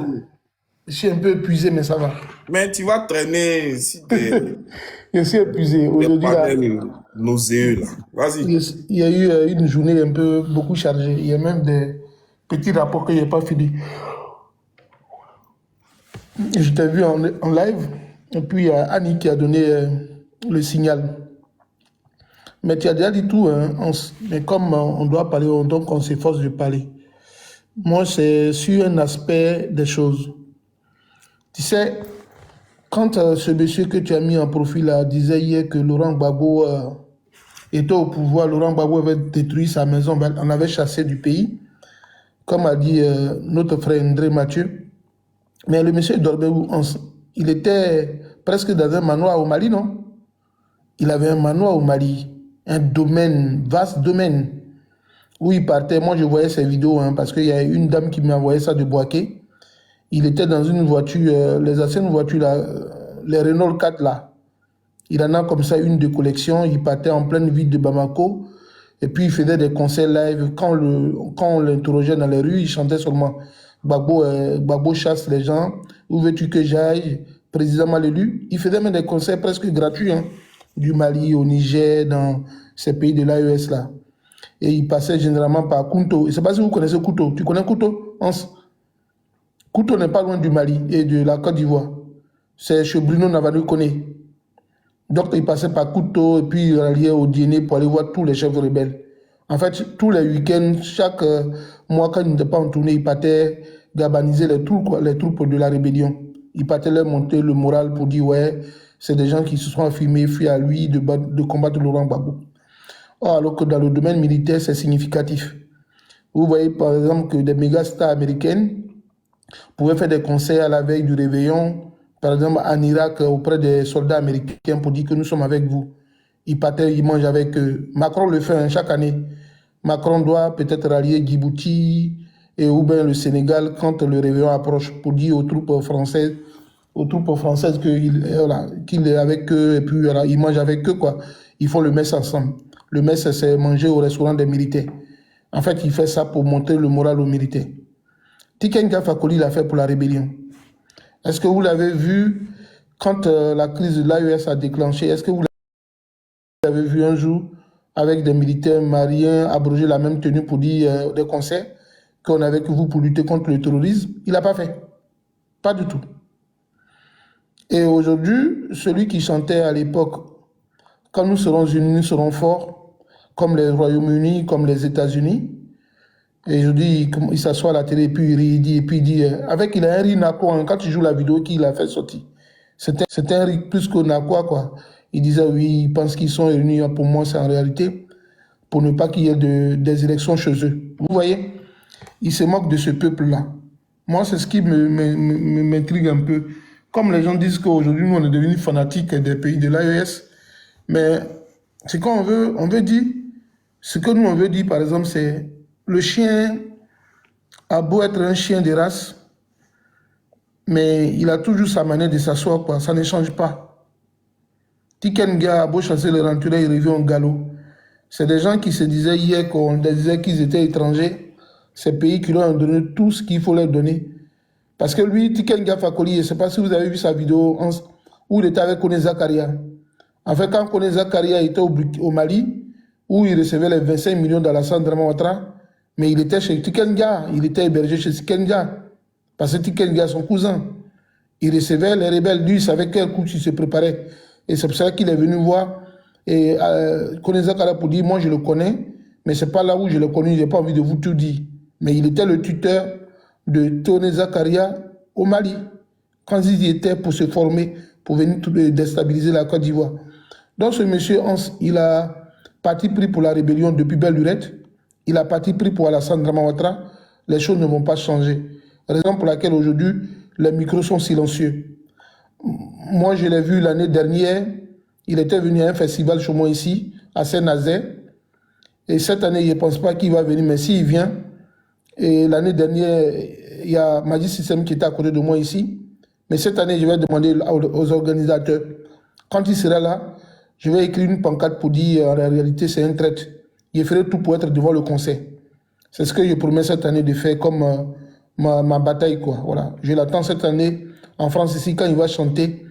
Je suis un peu épuisé, mais ça va. Mais tu vas traîner si Je suis épuisé. Aujourd'hui, là, nauséeux, là. Vas-y. il y a eu une journée un peu beaucoup chargée. Il y a même des petits rapports que je n'ai pas finis. Je t'ai vu en live, et puis il y a Annie qui a donné le signal. Mais tu as déjà dit tout, hein, mais comme on doit parler, donc on s'efforce de parler. Moi, c'est sur un aspect des choses. Tu sais, quand ce monsieur que tu as mis en profil là, disait hier que Laurent Gbagbo était au pouvoir, Laurent Gbagbo avait détruit sa maison, on avait chassé du pays, comme a dit notre frère André Mathieu. Mais le monsieur dormait où? Il était presque dans un manoir au Mali, non? Il avait un manoir au Mali, un domaine, vaste domaine, où il partait. Moi, je voyais ses vidéos, hein, parce qu'il y a une dame qui m'a envoyé ça de Boaké. Il était dans une voiture, les anciennes voitures, là, les Renault 4, là. Il en a comme ça une de collection. Il partait en pleine ville de Bamako. Et puis, il faisait des concerts live. Quand on l'interrogeait dans les rues, il chantait seulement Gbagbo chasse les gens. Où veux-tu que j'aille? Président mal élu. Il faisait même des concerts presque gratuits, hein, du Mali, au Niger, dans ces pays de l'AES, là. Et il passait généralement par Kunto. Je ne sais pas si vous connaissez Kunto. Tu connais Kunto, Hans? Kunto n'est pas loin du Mali et de la Côte d'Ivoire. C'est chez Bruno Navani Koné. Donc, il passait par Kunto et puis il allait au dîner pour aller voir tous les chefs rebelles. En fait, tous les week-ends, chaque mois, quand il n'était pas en tournée, il partait galvaniser les troupes de la rébellion. Il partait leur monter le moral pour dire, ouais, c'est des gens qui se sont affirmés, fuis à lui de combattre Laurent Gbagbo. Or, alors que dans le domaine militaire, c'est significatif. Vous voyez, par exemple, que des méga stars américaines pouvaient faire des concerts à la veille du réveillon, par exemple en Irak, auprès des soldats américains pour dire que nous sommes avec vous. Ils partaient, ils mangent avec eux. Macron le fait, hein, chaque année. Macron doit peut-être rallier Djibouti ou bien le Sénégal quand le réveillon approche pour dire aux troupes françaises qu'il est avec eux et puis voilà, ils mangent avec eux, quoi. Ils font le mess ensemble. Le mess, c'est manger au restaurant des militaires. En fait, il fait ça pour montrer le moral aux militaires. Tiken Fakoli l'a fait pour la rébellion. Est-ce que vous l'avez vu quand la crise de l'AES a déclenché? Est-ce que vous l'avez vu un jour avec des militaires maliens abroger la même tenue pour dire des concerts qu'on avait avec vous pour lutter contre le terrorisme? Il n'a pas fait. Pas du tout. Et aujourd'hui, celui qui chantait à l'époque, quand nous serons unis, nous serons forts, comme les Royaumes-Unis, comme les États-Unis. Et je dis, il s'assoit à la télé, puis il dit, avec il a un riz Nako, hein, quand tu joues la vidéo qu'il a fait sortir. C'était un riz plus que Nako, quoi. Il disait, oui, il pense qu'ils sont réunis, pour moi, c'est en réalité, pour ne pas qu'il y ait des élections chez eux. Vous voyez, il se moque de ce peuple-là. Moi, c'est ce qui m'intrigue un peu. Comme les gens disent qu'aujourd'hui, nous, on est devenus fanatiques des pays de l'AES, mais ce qu'on veut, on veut dire, ce que nous, on veut dire, par exemple, c'est le chien a beau être un chien de race, mais il a toujours sa manière de s'asseoir, quoi. Ça ne change pas. Tikenga a beau chasser le renturé, il revient au galop. C'est des gens qui se disaient hier qu'on disait qu'ils étaient étrangers. Ces pays qui leur ont donné tout ce qu'il faut leur donner. Parce que lui, Tikenga Fakoli, je ne sais pas si vous avez vu sa vidéo où il était avec Kone Zakaria. En fait, quand Kone Zakaria était au Mali, où il recevait les 25 millions d'Alassane Draman Ouattara, mais il était chez Tikenga, il était hébergé chez Tikenga. Parce que Tikenga est son cousin. Il recevait les rebelles, lui, il savait quel coup il se préparait. Et c'est pour ça qu'il est venu voir et Kone Zakaria pour dire, moi je le connais, mais ce n'est pas là où je le connais, je n'ai pas envie de vous tout dire. Mais il était le tuteur de Kone Zakaria au Mali, quand il était pour se former, pour venir déstabiliser la Côte d'Ivoire. Donc ce monsieur Hans, il a parti pris pour la rébellion depuis belle lurette, il a parti pris pour Alassane Draman Ouattara, les choses ne vont pas changer. Raison pour laquelle aujourd'hui, les micros sont silencieux. Moi, je l'ai vu l'année dernière, il était venu à un festival chez moi ici, à Saint-Nazaire, et cette année, je ne pense pas qu'il va venir, mais s'il vient, et l'année dernière, il y a Magic System qui était à côté de moi ici, mais cette année, je vais demander aux organisateurs, quand il sera là, je vais écrire une pancarte pour dire, en réalité, c'est un traître. Je ferai tout pour être devant le conseil. C'est ce que je promets cette année de faire comme ma bataille, quoi. Voilà. Je l'attends cette année en France ici, quand il va chanter,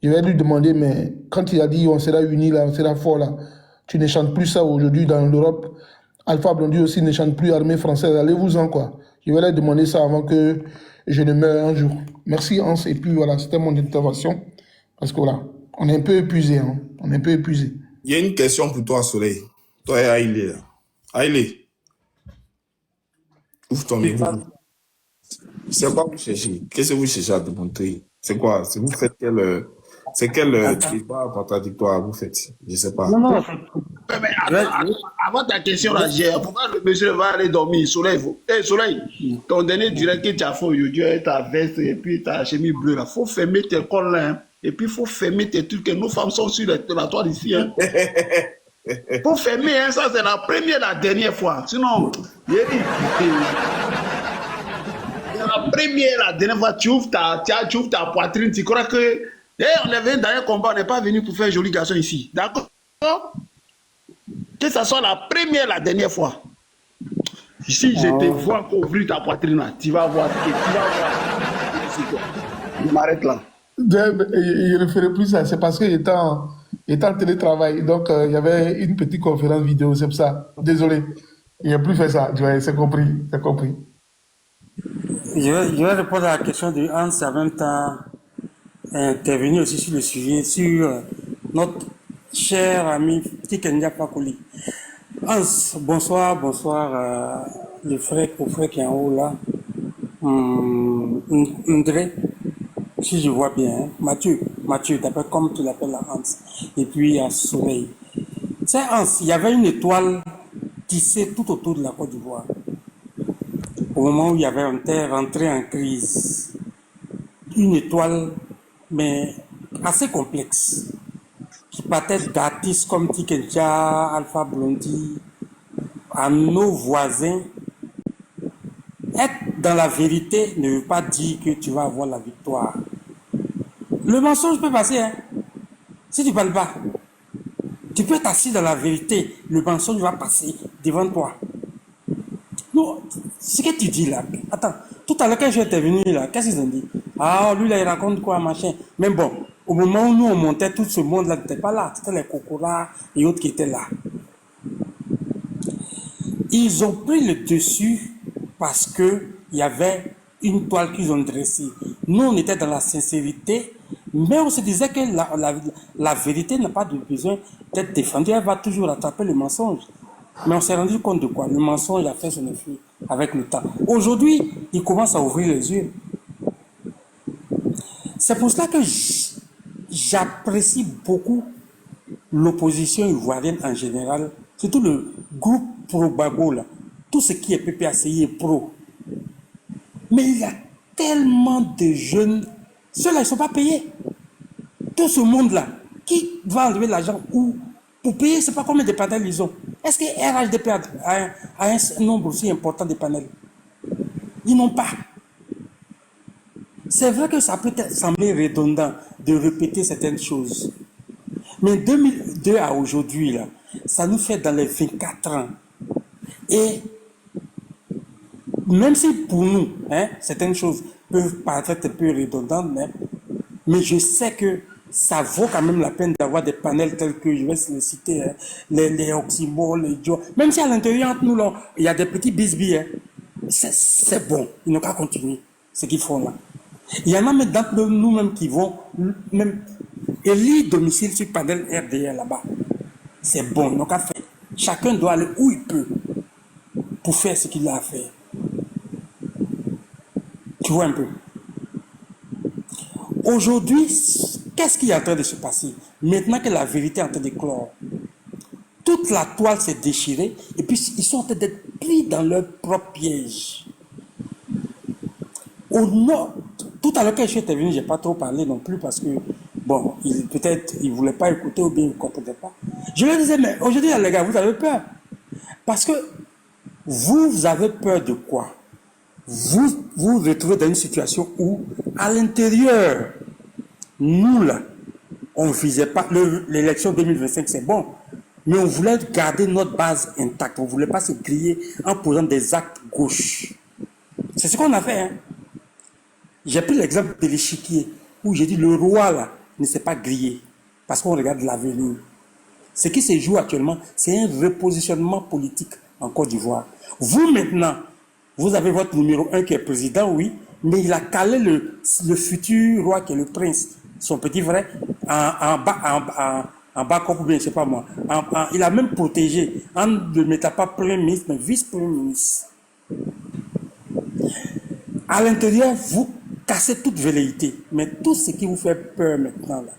je vais lui demander, mais quand il a dit on sera unis là, on sera fort là, tu ne chantes plus ça aujourd'hui dans l'Europe. Alpha Blondy aussi ne chante plus armée française, allez-vous-en, quoi. Je vais lui demander ça avant que je ne meure un jour. Merci Hans, et puis voilà, c'était mon intervention, parce que voilà, on est un peu épuisé, hein. On est un peu épuisé. Il y a une question pour toi, Soleil. Toi et Haïlé, là. Haïlé, ouvre ton micro. C'est quoi vous cherchez? Qu'est-ce que vous cherchez à démontrer? C'est quoi? Vous faites quel débat contradictoire vous faites? Je ne sais pas. Non. Mais avant ta question là, pourquoi le monsieur va aller dormir? Soleil, Soleil, ton dernier direct que tu as fait aujourd'hui avec ta veste et puis ta chemise bleue là, faut fermer tes cols là, hein. Et puis faut fermer tes trucs, que nos femmes sont sur la toile ici, hein. Faut fermer, hein, ça c'est la première, la dernière fois. Sinon, la première, la dernière fois, tu ouvres ta poitrine, tu crois que on est venu dans un combat, on n'est pas venu pour faire joli garçon ici. D'accord? Que ça soit la première, la dernière fois. Ici, je te vois ouvrir ta poitrine là. Tu vas voir. Je m'arrête là. Je ne ferai plus ça, c'est parce qu'il était en télétravail, donc il y avait une petite conférence vidéo, c'est pour ça. Désolé, il n'a plus fait ça, c'est compris, c'est compris. Je vais répondre à la question de Hans et en même temps intervenir aussi sur le sujet, sur notre cher ami Tikenga Fakoli. Hans, bonsoir, le frère qui est en haut là. André, si je vois bien, hein. Mathieu, t'appelles comme tu l'appelles Hans. Et puis à Soleil. C'est Hans, il y avait une étoile tissée tout autour de la Côte d'Ivoire. Au moment où il y avait un terre rentré en crise. Une étoile, mais assez complexe, qui partait d'artistes comme Tikenja, Alpha Blondy, à nos voisins. Être dans la vérité ne veut pas dire que tu vas avoir la victoire. Le mensonge peut passer, hein. Si tu ne parles pas, tu peux être assis dans la vérité, le mensonge va passer devant toi. Non, ce que tu dis là, attends, tout à l'heure quand je suis intervenu là, qu'est-ce qu'ils ont dit? Ah, lui là, il raconte quoi, machin. Mais bon, au moment où nous on montait, tout ce monde-là n'était pas là. C'était les cocolas et autres qui étaient là. Ils ont pris le dessus parce qu'il y avait une toile qu'ils ont dressée. Nous, on était dans la sincérité Mais on se disait que la vérité n'a pas de besoin d'être défendue, elle va toujours attraper le mensonge. Mais on s'est rendu compte de quoi? Le mensonge a fait son effet avec le temps. Aujourd'hui, il commence à ouvrir les yeux. C'est pour cela que j'apprécie beaucoup l'opposition ivoirienne en général, surtout le groupe pro-Bago, là. Tout ce qui est PPACI est pro. Mais il y a tellement de jeunes, ceux-là, ils ne sont pas payés. Tout ce monde-là, qui va enlever l'argent où pour payer, c'est pas combien de panels ils ont. Est-ce que RHDP a un nombre aussi important de panels? Ils n'ont pas. C'est vrai que ça peut sembler redondant de répéter certaines choses. Mais 2002 à aujourd'hui, là, ça nous fait dans les 24 ans. Et même si pour nous, certaines choses peuvent paraître un peu redondantes, mais je sais que ça vaut quand même la peine d'avoir des panels tels que, je vais les citer, les Oxymol, les Joe. Même si à l'intérieur, entre nous, là, il y a des petits bisbilles, c'est bon. Ils n'ont qu'à continuer ce qu'ils font là. Il y en a même d'entre nous-mêmes qui vont même élire domicile sur panel RDR là-bas. C'est bon, ils n'ont qu'à faire. Chacun doit aller où il peut pour faire ce qu'il a à faire. Tu vois un peu. Aujourd'hui, qu'est-ce qui est en train de se passer? Maintenant que la vérité est en train de clore, toute la toile s'est déchirée et puis ils sont en train d'être pris dans leur propre piège. Au nord, tout à l'heure quand je suis intervenu, je n'ai pas trop parlé non plus parce que, bon, peut-être ils ne voulaient pas écouter ou bien ils ne comprenaient pas. Je leur disais, mais aujourd'hui, les gars, vous avez peur. Parce que vous avez peur de quoi? Vous vous retrouvez dans une situation où, à l'intérieur, nous là, on ne visait pas, l'élection 2025 c'est bon, mais on voulait garder notre base intacte, on ne voulait pas se griller en posant des actes gauches. C'est ce qu'on a fait. J'ai pris l'exemple de l'échiquier, où j'ai dit le roi là ne s'est pas grillé, parce qu'on regarde l'avenir. Ce qui se joue actuellement, c'est un repositionnement politique en Côte d'Ivoire. Vous maintenant, vous avez votre numéro 1 qui est président, oui, mais il a calé le futur roi qui est le prince, son petit frère, en bas, ou bien, je sais pas moi. Il a même protégé, en ne mettant pas premier ministre, mais vice-premier ministre. À l'intérieur, vous cassez toute velléité, mais tout ce qui vous fait peur maintenant, là,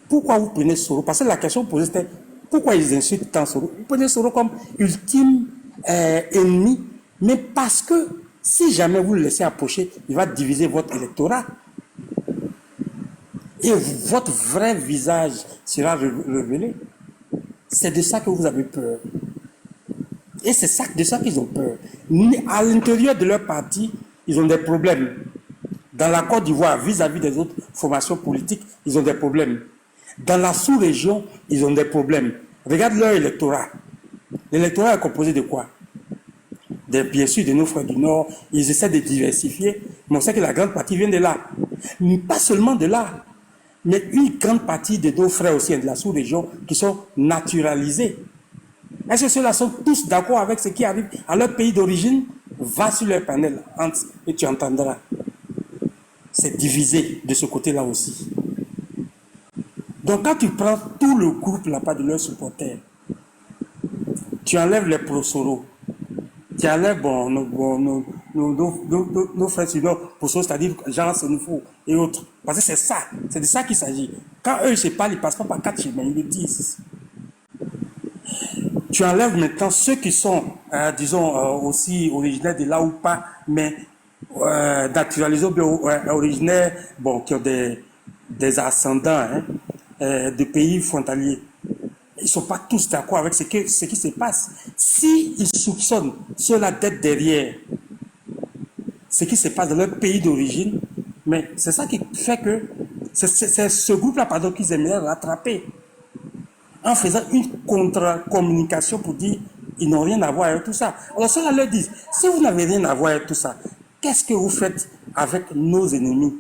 pourquoi vous prenez Soro? Parce que la question posée, c'était pourquoi ils insultent tant Soro? Vous prenez Soro comme ultime ennemi, mais parce que si jamais vous le laissez approcher, il va diviser votre électorat. Et votre vrai visage sera révélé. C'est de ça que vous avez peur. Et c'est de ça qu'ils ont peur. À l'intérieur de leur parti, ils ont des problèmes. Dans la Côte d'Ivoire, vis-à-vis des autres formations politiques, ils ont des problèmes. Dans la sous-région, ils ont des problèmes. Regarde leur électorat. L'électorat est composé de quoi? Bien sûr, de nos frères du Nord. Ils essaient de diversifier, mais on sait que la grande partie vient de là. Mais pas seulement de là, mais une grande partie de nos frères aussi de la sous-région qui sont naturalisés. Est-ce que ceux-là sont tous d'accord avec ce qui arrive à leur pays d'origine? Va sur leur panel et tu entendras. C'est divisé de ce côté-là aussi. Donc quand tu prends tout le groupe là-bas de leurs supporters, tu enlèves les pro-Soro, tu enlèves nos frères sinon pro-Soro, c'est-à-dire Jean Senufo et autres. Parce que c'est de ça qu'il s'agit. Quand eux se parlent, ils ne passent pas par 4 chemins, ils le disent. Tu enlèves maintenant ceux qui sont, disons, aussi originaires de là ou pas, mais naturalisés, originaires, bon, qui ont des ascendants de pays frontaliers. Ils ne sont pas tous d'accord avec ce qui se passe. S'ils soupçonnent ceux-là d'être derrière ce qui se passe dans leur pays d'origine, mais c'est ça qui fait que c'est ce groupe-là, pardon, qu'ils aimeraient rattraper en faisant une contre-communication pour dire ils n'ont rien à voir avec tout ça. Alors ceux-là leur disent, si vous n'avez rien à voir avec tout ça, qu'est-ce que vous faites avec nos ennemis?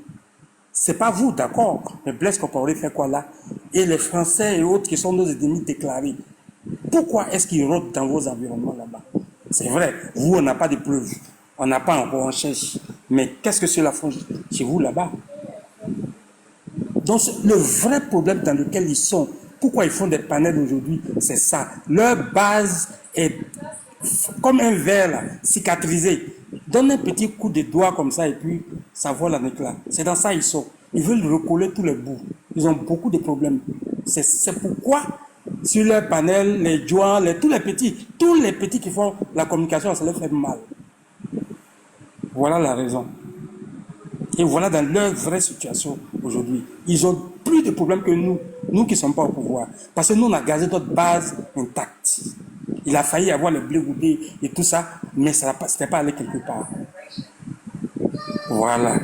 C'est pas vous, d'accord, mais Blaise Compaoré fait quoi là? Et les Français et autres qui sont nos ennemis déclarés, pourquoi est-ce qu'ils rôdent dans vos environnements là-bas? C'est vrai, vous, on n'a pas de preuves, on n'a pas encore, on cherche. Mais qu'est-ce que cela font chez vous là-bas? Donc, le vrai problème dans lequel ils sont, pourquoi ils font des panels aujourd'hui, c'est ça. Leur base est comme un verre là, cicatrisé. Donne un petit coup de doigt comme ça et puis ça vole en éclat. C'est dans ça ils sont. Ils veulent recoller tous les bouts. Ils ont beaucoup de problèmes. C'est pourquoi sur leur panel, les joints, tous les petits qui font la communication, ça leur fait mal. Voilà la raison. Et voilà dans leur vraie situation aujourd'hui. Ils ont plus de problèmes que nous qui ne sommes pas au pouvoir. Parce que nous, on a gardé notre base intacte. Il a failli avoir le blé goudé et tout ça, mais ça n'était pas allé quelque part. Voilà.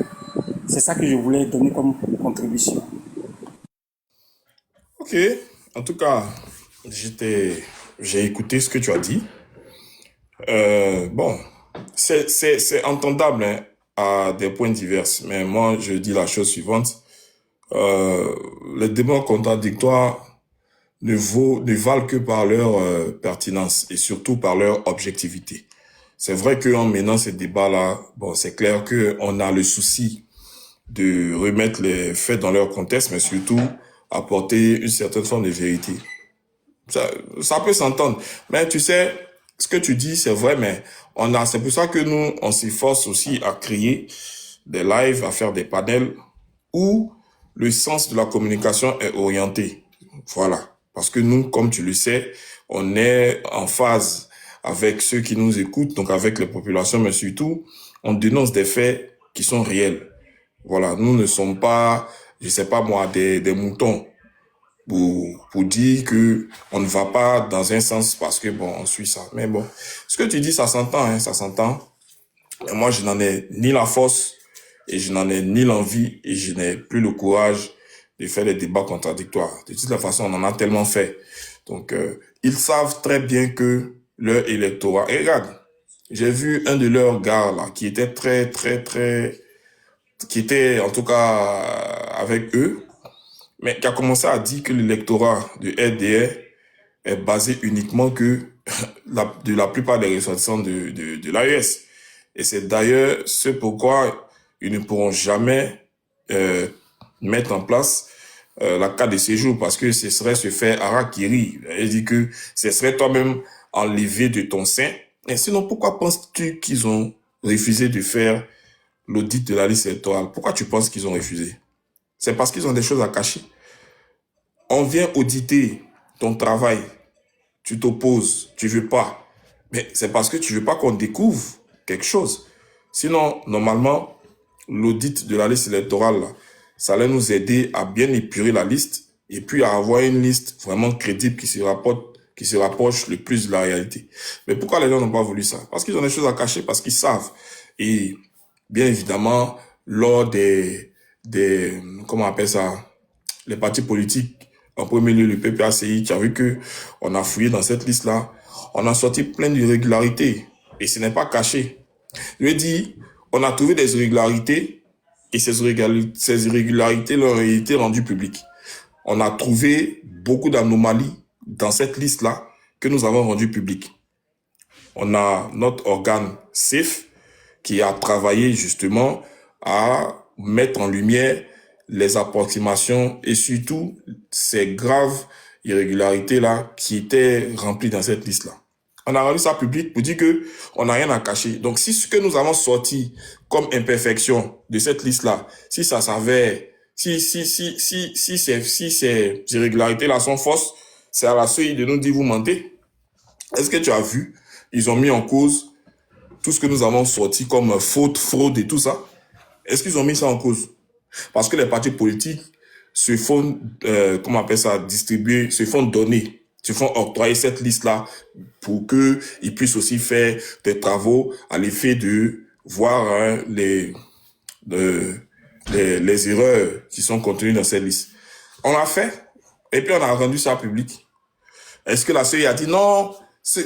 C'est ça que je voulais donner comme contribution. Ok. En tout cas, j'ai écouté ce que tu as dit. Bon, c'est entendable hein, à des points divers. Mais moi, je dis la chose suivante. Les débats contradictoires ne valent que par leur pertinence et surtout par leur objectivité. C'est vrai qu'en menant ces débats-là, bon, c'est clair qu'on a le souci de remettre les faits dans leur contexte, mais surtout apporter une certaine forme de vérité. Ça peut s'entendre. Mais tu sais, ce que tu dis, c'est vrai, mais c'est pour ça que nous, on s'efforce aussi à créer des lives, à faire des panels où le sens de la communication est orienté. Voilà. Parce que nous, comme tu le sais, on est en phase avec ceux qui nous écoutent, donc avec les populations, mais surtout, on dénonce des faits qui sont réels. Voilà. Nous ne sommes pas, je sais pas moi, des moutons pour dire que on ne va pas dans un sens parce que bon, on suit ça. Mais bon, ce que tu dis, ça s'entend, hein, ça s'entend. Mais moi, je n'en ai ni la force et je n'en ai ni l'envie et je n'ai plus le courage de faire des débats contradictoires. De toute façon, on en a tellement fait. Donc, ils savent très bien que leur électorat... Et regarde, j'ai vu un de leurs gars là qui était qui était en tout cas avec eux, mais qui a commencé à dire que l'électorat de RDR est basé uniquement de la plupart des ressortissants de l'AES. Et c'est d'ailleurs ce pourquoi ils ne pourront jamais mettre en place la carte de séjour, parce que ce serait se faire harakiri. Il dit que ce serait toi-même enlevé de ton sein. Et sinon, pourquoi penses-tu qu'ils ont refusé de faire l'audit de la liste électorale? Pourquoi tu penses qu'ils ont refusé? C'est parce qu'ils ont des choses à cacher. On vient auditer ton travail. Tu t'opposes, tu veux pas. Mais c'est parce que tu veux pas qu'on découvre quelque chose. Sinon, normalement, l'audit de la liste électorale, là, ça allait nous aider à bien épurer la liste et puis à avoir une liste vraiment crédible qui se rapproche le plus de la réalité. Mais pourquoi les gens n'ont pas voulu ça? Parce qu'ils ont des choses à cacher, parce qu'ils savent. Et bien évidemment, lors comment on appelle ça, les partis politiques, en premier lieu le PPACI, tu as vu que on a fouillé dans cette liste-là, on a sorti plein d'irrégularités et ce n'est pas caché. Je lui dis, on a trouvé des irrégularités et ces irrégularités leur ont été rendues publiques. On a trouvé beaucoup d'anomalies dans cette liste-là que nous avons rendues publiques. On a notre organe SAFE qui a travaillé justement à mettre en lumière les approximations et surtout ces graves irrégularités-là qui étaient remplies dans cette liste-là. On a rendu ça public pour dire que on n'a rien à cacher. Donc, si ce que nous avons sorti comme imperfection de cette liste-là, si ça s'avère, si ces irrégularités-là sont fausses, c'est à la CEI de nous dire vous mentez. Est-ce que tu as vu? Ils ont mis en cause tout ce que nous avons sorti comme faute, fraude et tout ça. Est-ce qu'ils ont mis ça en cause? Parce que les partis politiques se font, comment on appelle ça, distribuer, se font donner, se font octroyer cette liste-là pour qu'ils puissent aussi faire des travaux à l'effet de voir hein, les erreurs qui sont contenues dans cette liste. On l'a fait et puis on a rendu ça public. Est-ce que la CEI a dit non,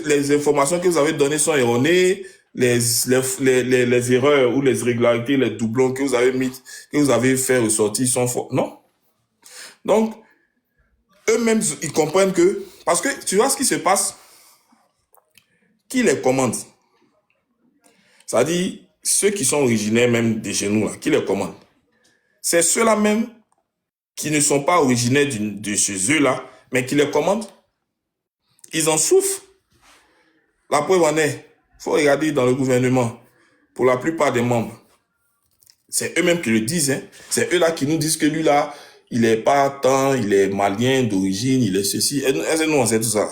les informations que vous avez données sont erronées, les erreurs ou les irrégularités, les doublons que vous avez fait ressortir sont faux? Non. Donc, eux-mêmes, ils comprennent que, parce que tu vois ce qui se passe, qui les commande? C'est-à-dire, ceux qui sont originaires même de chez nous, là, qui les commandent? C'est ceux-là même qui ne sont pas originaires de chez eux là, mais qui les commandent. Ils en souffrent. La preuve en est, il faut regarder dans le gouvernement, pour la plupart des membres, c'est eux-mêmes qui le disent, hein. C'est eux là qui nous disent que lui là, il est pas tant, il est malien d'origine, il est ceci. Et nous, on sait tout ça.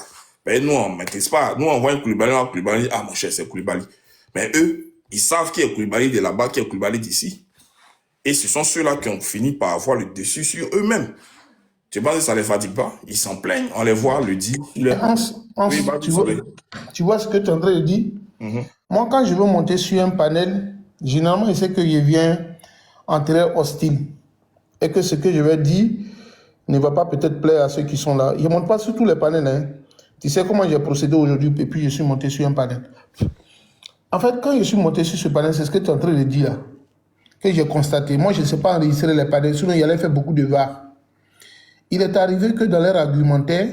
Mais nous, on ne maîtrise pas. Nous, on voit un Koulibaly, ah mon cher, c'est Koulibaly. Mais eux, ils savent qui est Koulibaly de là-bas, qui est Koulibaly d'ici. Et ce sont ceux-là qui ont fini par avoir le dessus sur eux-mêmes. Tu penses que ça les fatigue pas? Ils s'en plaignent, on les voit le dire. Oui, tu vois ce que tu es en train de dire? Moi, quand je veux monter sur un panel, généralement, je sais que je viens en terrain hostile et que ce que je vais dire ne va pas peut-être plaire à ceux qui sont là. Je ne monte pas sur tous les panels. Hein. Tu sais comment j'ai procédé aujourd'hui et puis je suis monté sur un panel. En fait, quand je suis monté sur ce panel, c'est ce que tu es en train de dire là, que j'ai constaté. Moi, je ne sais pas enregistrer les panels, sinon il allait faire beaucoup de var. Il est arrivé que dans leur argumentaire,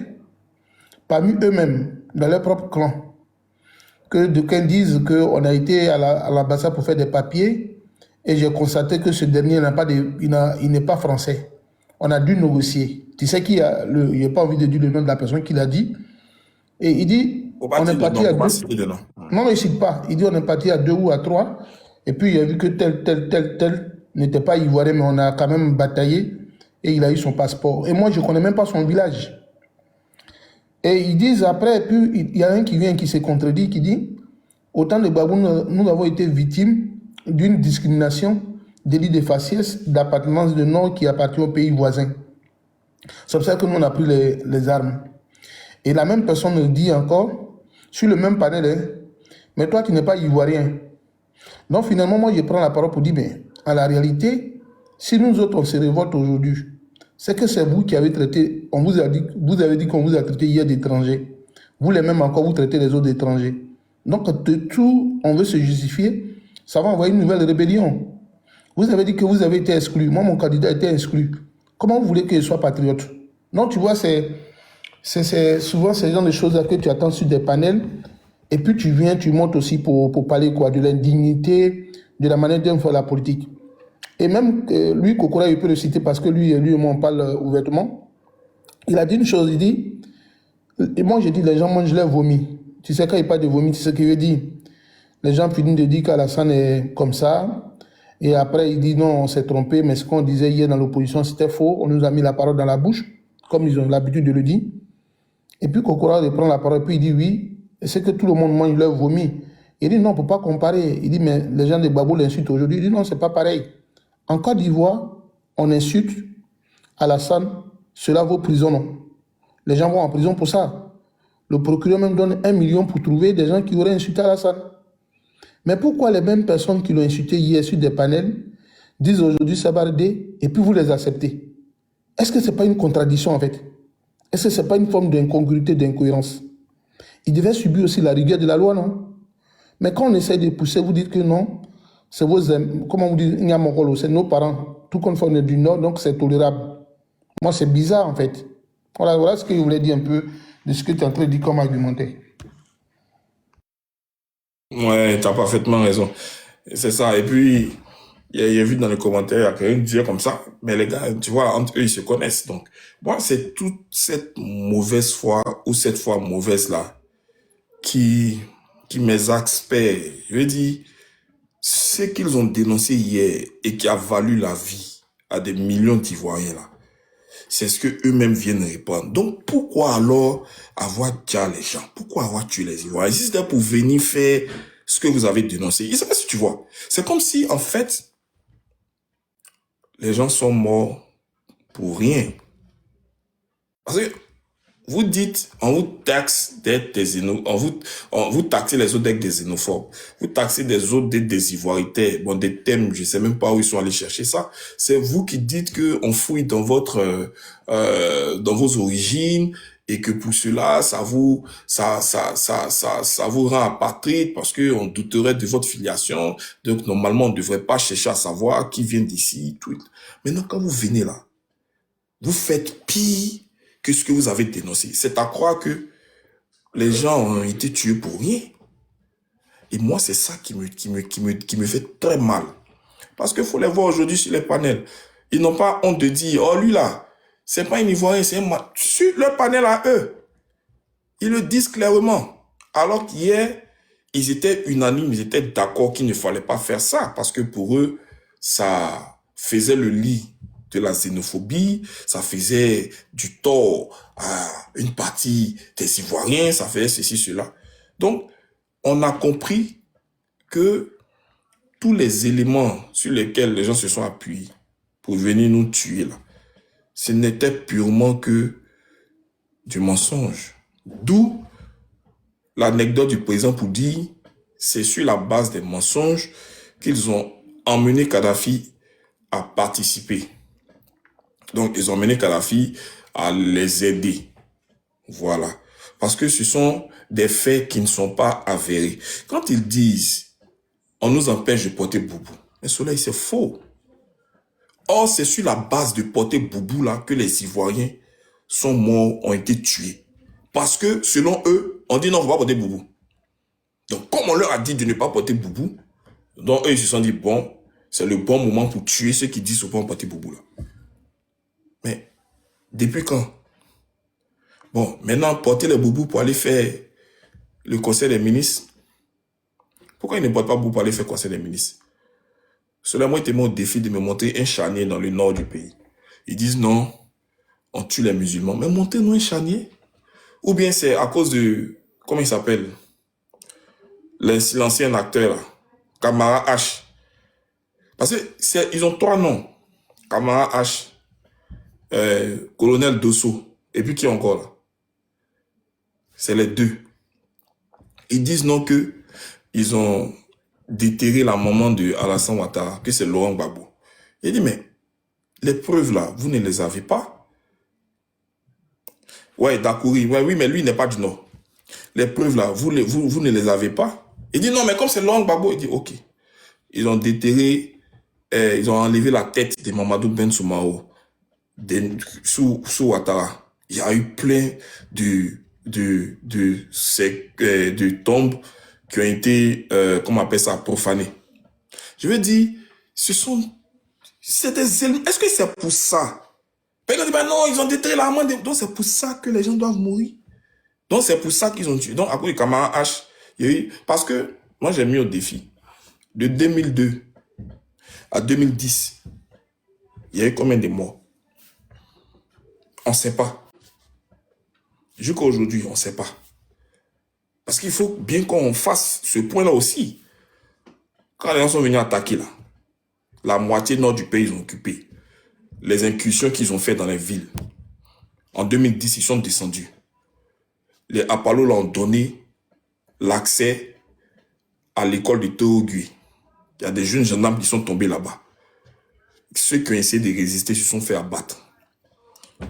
parmi eux-mêmes, dans leur propre clan, que d'aucuns disent qu'on a été à l'ambassade pour faire des papiers et j'ai constaté que ce dernier il n'est pas français. On a dû négocier. Tu sais qui a je n'ai pas envie de dire le nom de la personne qui l'a dit. Et il dit, on est parti à 2. Non, il ne cite pas. Il dit, on est parti à 2 ou à 3. Et puis, il a vu que tel n'était pas ivoirien, mais on a quand même bataillé. Et il a eu son passeport. Et moi, je ne connais même pas son village. Et ils disent après, et puis il y a un qui vient qui se contredit, qui dit, autant de Babou, nous avons été victimes d'une discrimination, délit de faciès, d'appartenance de nom qui appartient au pays voisin. C'est pour ça que nous, on a pris les armes. Et la même personne nous dit encore, sur le même panel, hein, mais toi, tu n'es pas ivoirien. Donc finalement, moi, je prends la parole pour dire, mais en la réalité, si nous autres, on se révolte aujourd'hui, c'est que c'est vous qui avez traité, vous avez dit qu'on vous a traité hier d'étrangers. Vous les mêmes encore, vous traitez les autres d'étrangers. Donc, de tout, on veut se justifier, ça va envoyer une nouvelle rébellion. Vous avez dit que vous avez été exclu. Moi, mon candidat a été exclu. Comment vous voulez que je sois patriote? Non, tu vois, c'est souvent ce genre de choses que tu attends sur des panels, et puis tu viens, tu montes aussi pour parler quoi, de l'indignité, de la manière dont on fait la politique. Et même lui, Kokora, il peut le citer parce que lui et moi, on parle ouvertement. Il a dit une chose, il dit, et moi j'ai dit, les gens mangent leur vomi. Tu sais, quand il parle de vomi, tu sais ce qu'il veut dire. Les gens finissent de dire qu'Alassane est comme ça. Et après, il dit, non, on s'est trompé, mais ce qu'on disait hier dans l'opposition, c'était faux. On nous a mis la parole dans la bouche, comme ils ont l'habitude de le dire. Et puis Kokora reprend la parole, et puis il dit, oui, c'est que tout le monde mange leur vomi. Il dit, non, on ne peut pas comparer. Il dit, mais les gens de Babou l'insultent aujourd'hui. Il dit, non, c'est pas pareil. En Côte d'Ivoire, on insulte Alassane, cela vaut prison, non? Les gens vont en prison pour ça. Le procureur même donne 1 million pour trouver des gens qui auraient insulté Alassane. Mais pourquoi les mêmes personnes qui l'ont insulté hier sur des panels disent aujourd'hui sabardé et puis vous les acceptez? Est-ce que ce n'est pas une contradiction en fait? Est-ce que ce n'est pas une forme d'incongruité, d'incohérence? Il devait subir aussi la rigueur de la loi, non? Mais quand on essaie de pousser, vous dites que non, c'est vos amis, comment vous dites, c'est nos parents, tout comme on est du Nord, donc c'est tolérable. Moi, c'est bizarre en fait. Voilà ce que je voulais dire un peu de ce que tu es en train de dire comme argumentaire. Ouais, tu as parfaitement raison. C'est ça. Et puis, il y a vu dans les commentaires, il y a quelqu'un qui disait comme ça, mais les gars, tu vois, entre eux, ils se connaissent. Donc, moi, c'est toute cette mauvaise foi, ou cette foi mauvaise là, qui m'exaspère. Je veux dire, ce qu'ils ont dénoncé hier et qui a valu la vie à des millions d'Ivoiriens là, c'est ce que eux-mêmes viennent répondre. Donc, pourquoi alors avoir tué les gens? Pourquoi avoir tué les Ivoiriens? Si c'était pour venir faire ce que vous avez dénoncé. Et ça, si tu vois, c'est comme si, en fait, les gens sont morts pour rien. Parce que vous dites, on vous taxe d'être des xénophobes, vous taxez les autres d'être des xénophobes, vous taxez des autres d'être des ivoiritaires, bon, des thèmes, je sais même pas où ils sont allés chercher ça. C'est vous qui dites que on fouille dans dans vos origines et que pour cela, ça vous rend apatride parce que on douterait de votre filiation. Donc, normalement, on ne devrait pas chercher à savoir qui vient d'ici, tout. Maintenant, quand vous venez là, vous faites pire que ce que vous avez dénoncé. C'est à croire que les gens ont été tués pour rien. Et moi, c'est ça qui me fait très mal. Parce qu'il faut les voir aujourd'hui sur les panels. Ils n'ont pas honte de dire, oh lui là, c'est pas un Ivoirien, c'est un sur leur panel à eux. Ils le disent clairement. Alors qu'hier, ils étaient unanimes, ils étaient d'accord qu'il ne fallait pas faire ça parce que pour eux, ça faisait le lit de la xénophobie, ça faisait du tort à une partie des Ivoiriens, ça faisait ceci, cela. Donc, on a compris que tous les éléments sur lesquels les gens se sont appuyés pour venir nous tuer, là, ce n'était purement que du mensonge. D'où l'anecdote du président pour dire c'est sur la base des mensonges qu'ils ont emmené Kadhafi à participer. Donc, ils ont emmené Kadhafi à les aider. Voilà. Parce que ce sont des faits qui ne sont pas avérés. Quand ils disent on nous empêche de porter boubou, mais cela, c'est faux. Or, c'est sur la base de porter boubou là que les Ivoiriens sont morts, ont été tués. Parce que, selon eux, on dit non, on ne va pas porter boubou. Donc, comme on leur a dit de ne pas porter boubou, donc eux, ils se sont dit, bon, c'est le bon moment pour tuer ceux qui disent souvent porter boubou là. Mais, depuis quand? Bon, maintenant, porter les boubous pour aller faire le conseil des ministres. Pourquoi ils ne portent pas boubou pour aller faire le conseil des ministres? Cela m'a été mon défi de me monter un charnier dans le nord du pays. Ils disent non, on tue les musulmans. Mais montez-nous un charnier. Ou bien c'est à cause de, comment il s'appelle? L'ancien acteur, là, Kamara H. Parce que ils ont 3 noms. Kamara H, Colonel Dosso, et puis qui encore là? C'est les 2. Ils disent non que ils ont déterré la maman de Alassane Ouattara, que c'est Laurent Gbagbo. Il dit mais les preuves là, vous ne les avez pas? Ouais, Dakouri, ouais, oui, mais lui n'est pas du Nord. Les preuves là, vous ne les avez pas? Il dit non, mais comme c'est Laurent Gbagbo, il dit ok. Ils ont déterré, ils ont enlevé la tête de Mamadou Ben Soumao sous Ouattara. Il y a eu plein de tombes qui ont été, comment on appelle ça, profanées. Je veux dire, c'est des éléments. Est-ce que c'est pour ça? Quelqu'un dit, ben non, ils ont déterré l'armement. Donc c'est pour ça que les gens doivent mourir. Donc c'est pour ça qu'ils ont tué. Donc à cause du Kamara H, il y a eu, parce que moi j'ai mis au défi, de 2002 à 2010, il y a eu combien de morts? On ne sait pas. Jusqu'à aujourd'hui, on ne sait pas. Parce qu'il faut bien qu'on fasse ce point-là aussi. Quand les gens sont venus attaquer là, la moitié nord du pays, ils ont occupé. Les incursions qu'ils ont faites dans les villes. En 2010, ils sont descendus. Les Apollo leur ont donné l'accès à l'école de Toogui. Il y a des jeunes gendarmes qui sont tombés là-bas. Ceux qui ont essayé de résister se sont fait abattre.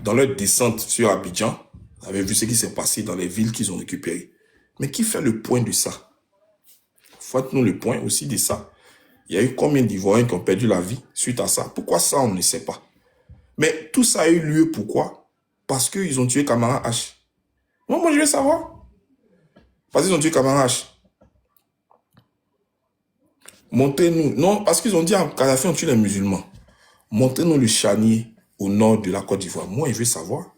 Dans leur descente sur Abidjan, vous avez vu ce qui s'est passé dans les villes qu'ils ont récupérées. Mais qui fait le point de ça? Faites-nous le point aussi de ça. Il y a eu combien d'Ivoiriens qui ont perdu la vie suite à ça? Pourquoi ça, on ne sait pas. Mais tout ça a eu lieu, pourquoi? Parce qu'ils ont tué Kamara H. Moi, je veux savoir. Parce qu'ils ont tué Kamara H. Montrez-nous. Non, parce qu'ils ont dit à Kadhafi, on tue les musulmans. Montrez-nous le charnier au nord de la Côte d'Ivoire. Moi, je veux savoir.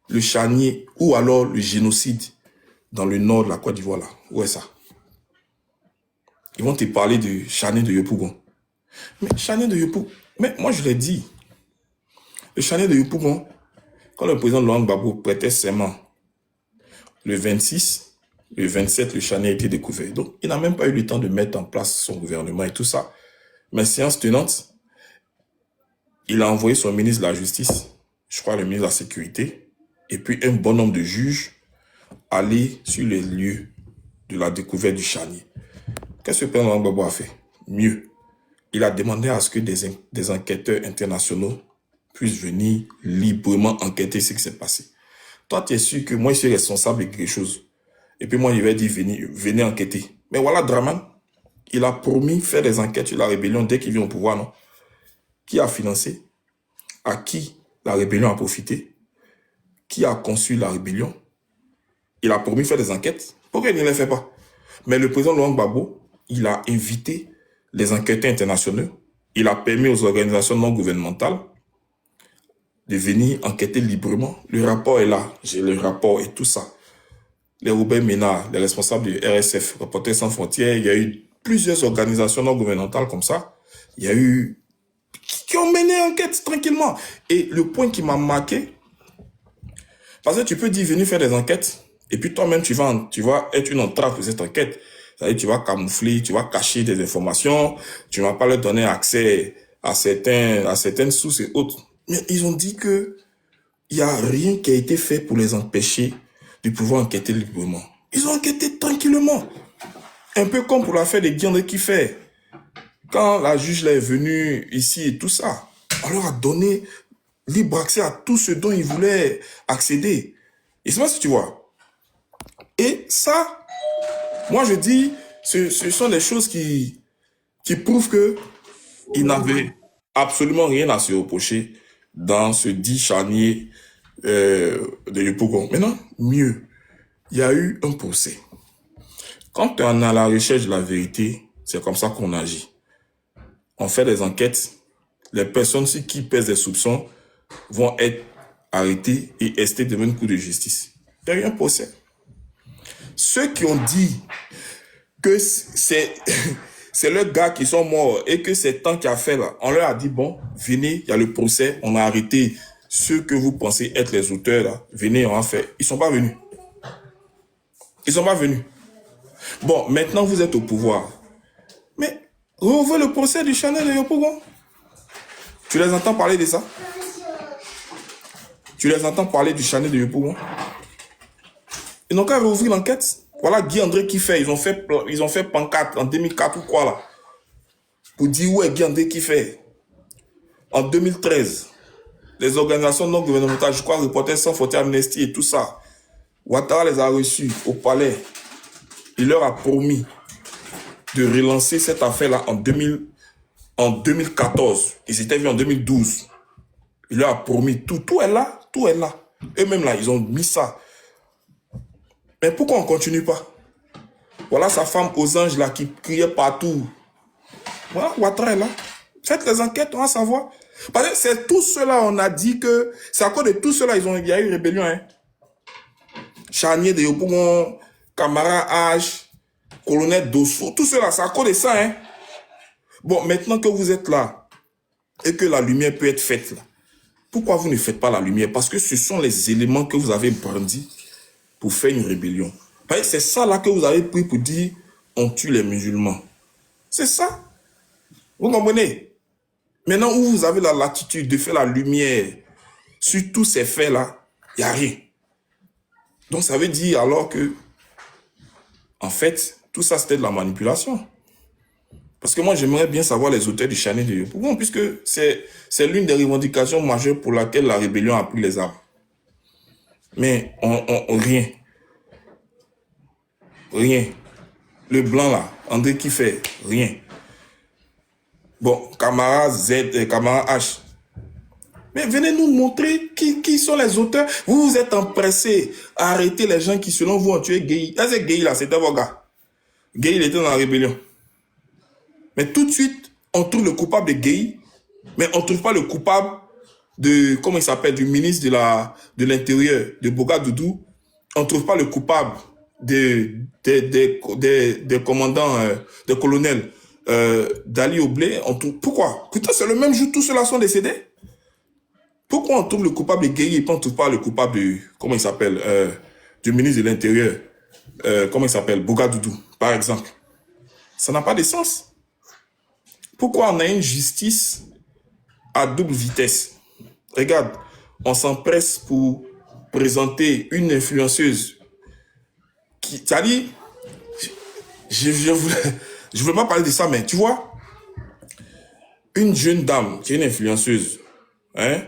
Le charnier ou alors le génocide dans le nord de la Côte d'Ivoire, là. Où est ça? Ils vont te parler du charnier de Yopougon. Mais charnier de Yopougon, mais moi je l'ai dit. Le charnier de Yopougon, quand le président Laurent Gbagbo prêtait serment, le 26, le 27, le charnier a été découvert. Donc, il n'a même pas eu le temps de mettre en place son gouvernement et tout ça. Mais séance tenante, il a envoyé son ministre de la Justice, je crois le ministre de la Sécurité, et puis un bon nombre de juges aller sur les lieux de la découverte du charnier. Qu'est-ce que le président Laurent Gbagbo a fait? Mieux. Il a demandé à ce que des enquêteurs internationaux puissent venir librement enquêter ce qui s'est passé. Toi, tu es sûr que moi, je suis responsable de quelque chose. Et puis moi, il va dire, venez enquêter. Mais voilà, Draman, il a promis faire des enquêtes sur la rébellion dès qu'il vient au pouvoir, non? Qui a financé? À qui la rébellion a profité? Qui a conçu la rébellion? Il a promis faire des enquêtes. Pourquoi il ne les fait pas? Mais le président Laurent Gbagbo, il a invité les enquêteurs internationaux. il a permis aux organisations non gouvernementales de venir enquêter librement. Le rapport est là, j'ai le rapport et tout ça. Les Robert Ménard, les responsables du RSF, Reporters sans frontières, il y a eu plusieurs organisations non gouvernementales comme ça. Il y a eu qui ont mené enquête tranquillement. Et le point qui m'a marqué, parce que tu peux dire, venir faire des enquêtes, et puis toi-même, tu vas être une entrave pour cette enquête. C'est-à-dire, tu vas camoufler, tu vas cacher des informations, tu ne vas pas leur donner accès à certaines sources et autres. Mais ils ont dit que il n'y a rien qui a été fait pour les empêcher de pouvoir enquêter librement. Ils ont enquêté tranquillement. Un peu comme pour l'affaire des Guy-André Kiffé. Quand la juge là est venue ici et tout ça, on leur a donné libre accès à tout ce dont ils voulaient accéder. Et c'est pas si tu vois. Et ça, moi je dis, ce sont des choses qui prouvent que ils n'avaient absolument rien à se reprocher dans ce dit charnier de Yopougon. Maintenant, mieux, il y a eu un procès. Quand on est à la recherche de la vérité, c'est comme ça qu'on agit. On fait des enquêtes, les personnes sur qui pèsent des soupçons vont être arrêtées et estés devant une cour de justice. Il y a eu un procès. Ceux qui ont dit que c'est leurs gars qui sont morts et que c'est tant qu'il a fait là, on leur a dit, bon, venez, il y a le procès, on a arrêté ceux que vous pensez être les auteurs là, venez, on a fait. Ils sont pas venus. Ils sont pas venus. Bon, maintenant vous êtes au pouvoir. Mais réouvrez le procès du Chanel de Yopougon. Tu les entends parler de ça? Tu les entends parler du Chanel de Yopougon? Ils n'ont qu'à réouvrir l'enquête. Voilà Guy-André Kiffé. Ils ont fait pancarte en 2004 ou quoi là. Pour dire où est Guy-André Kiffé. En 2013, les organisations non gouvernementales, je crois, Reporters sans frontières, Amnesty et tout ça, Ouattara les a reçus au palais. Il leur a promis de relancer cette affaire-là en 2014. Ils étaient venus en 2012. Il leur a promis tout. Tout est là. Tout est là. Eux-mêmes là, ils ont mis ça. Mais pourquoi on ne continue pas? Voilà sa femme aux anges là qui criait partout. Voilà, Ouattara est là. Faites les enquêtes, on va savoir. Parce que c'est tout cela, on a dit que c'est à cause de tout cela, il y a eu rébellion. Hein. Charnier de Yopougon, Camara H, Colonel Dosso, tout cela, c'est à cause de ça. Hein. Bon, maintenant que vous êtes là et que la lumière peut être faite là, pourquoi vous ne faites pas la lumière? Parce que ce sont les éléments que vous avez brandis pour faire une rébellion. C'est ça là que vous avez pris pour dire on tue les musulmans. C'est ça. Vous comprenez? Maintenant où vous avez la latitude de faire la lumière sur tous ces faits-là, il n'y a rien. Donc ça veut dire alors que, en fait, tout ça c'était de la manipulation. Parce que moi j'aimerais bien savoir les auteurs du Chanel de Yopougon, puisque c'est l'une des revendications majeures pour laquelle la rébellion a pris les armes. Mais rien. Rien. Le blanc là, André Kiffé, rien. Bon, Camara Z, Camara H. Mais venez nous montrer qui sont les auteurs. Vous êtes empressés à arrêter les gens qui, selon vous, ont tué Gueye. Là, c'est Gueye là, c'était vos gars. Gueye, il était dans la rébellion. Mais tout de suite, on trouve le coupable de Gueye, mais on ne trouve pas le coupable de, comment il s'appelle, du ministre de l'Intérieur, de Bogadoudou. On ne trouve pas le coupable des commandants, des colonels d'Ali Oblé. Pourquoi? Putain, c'est le même jour, tous ceux-là sont décédés. Pourquoi on trouve le coupable de Gueye et on ne trouve pas le coupable de, comment il s'appelle, du ministre de l'Intérieur, comment il s'appelle, Bogadoudou, par exemple? Ça n'a pas de sens. Pourquoi on a une justice à double vitesse? Regarde, on s'empresse pour présenter une influenceuse qui, c'est-à-dire, je veux pas parler de ça, mais tu vois, une jeune dame qui est une influenceuse, hein,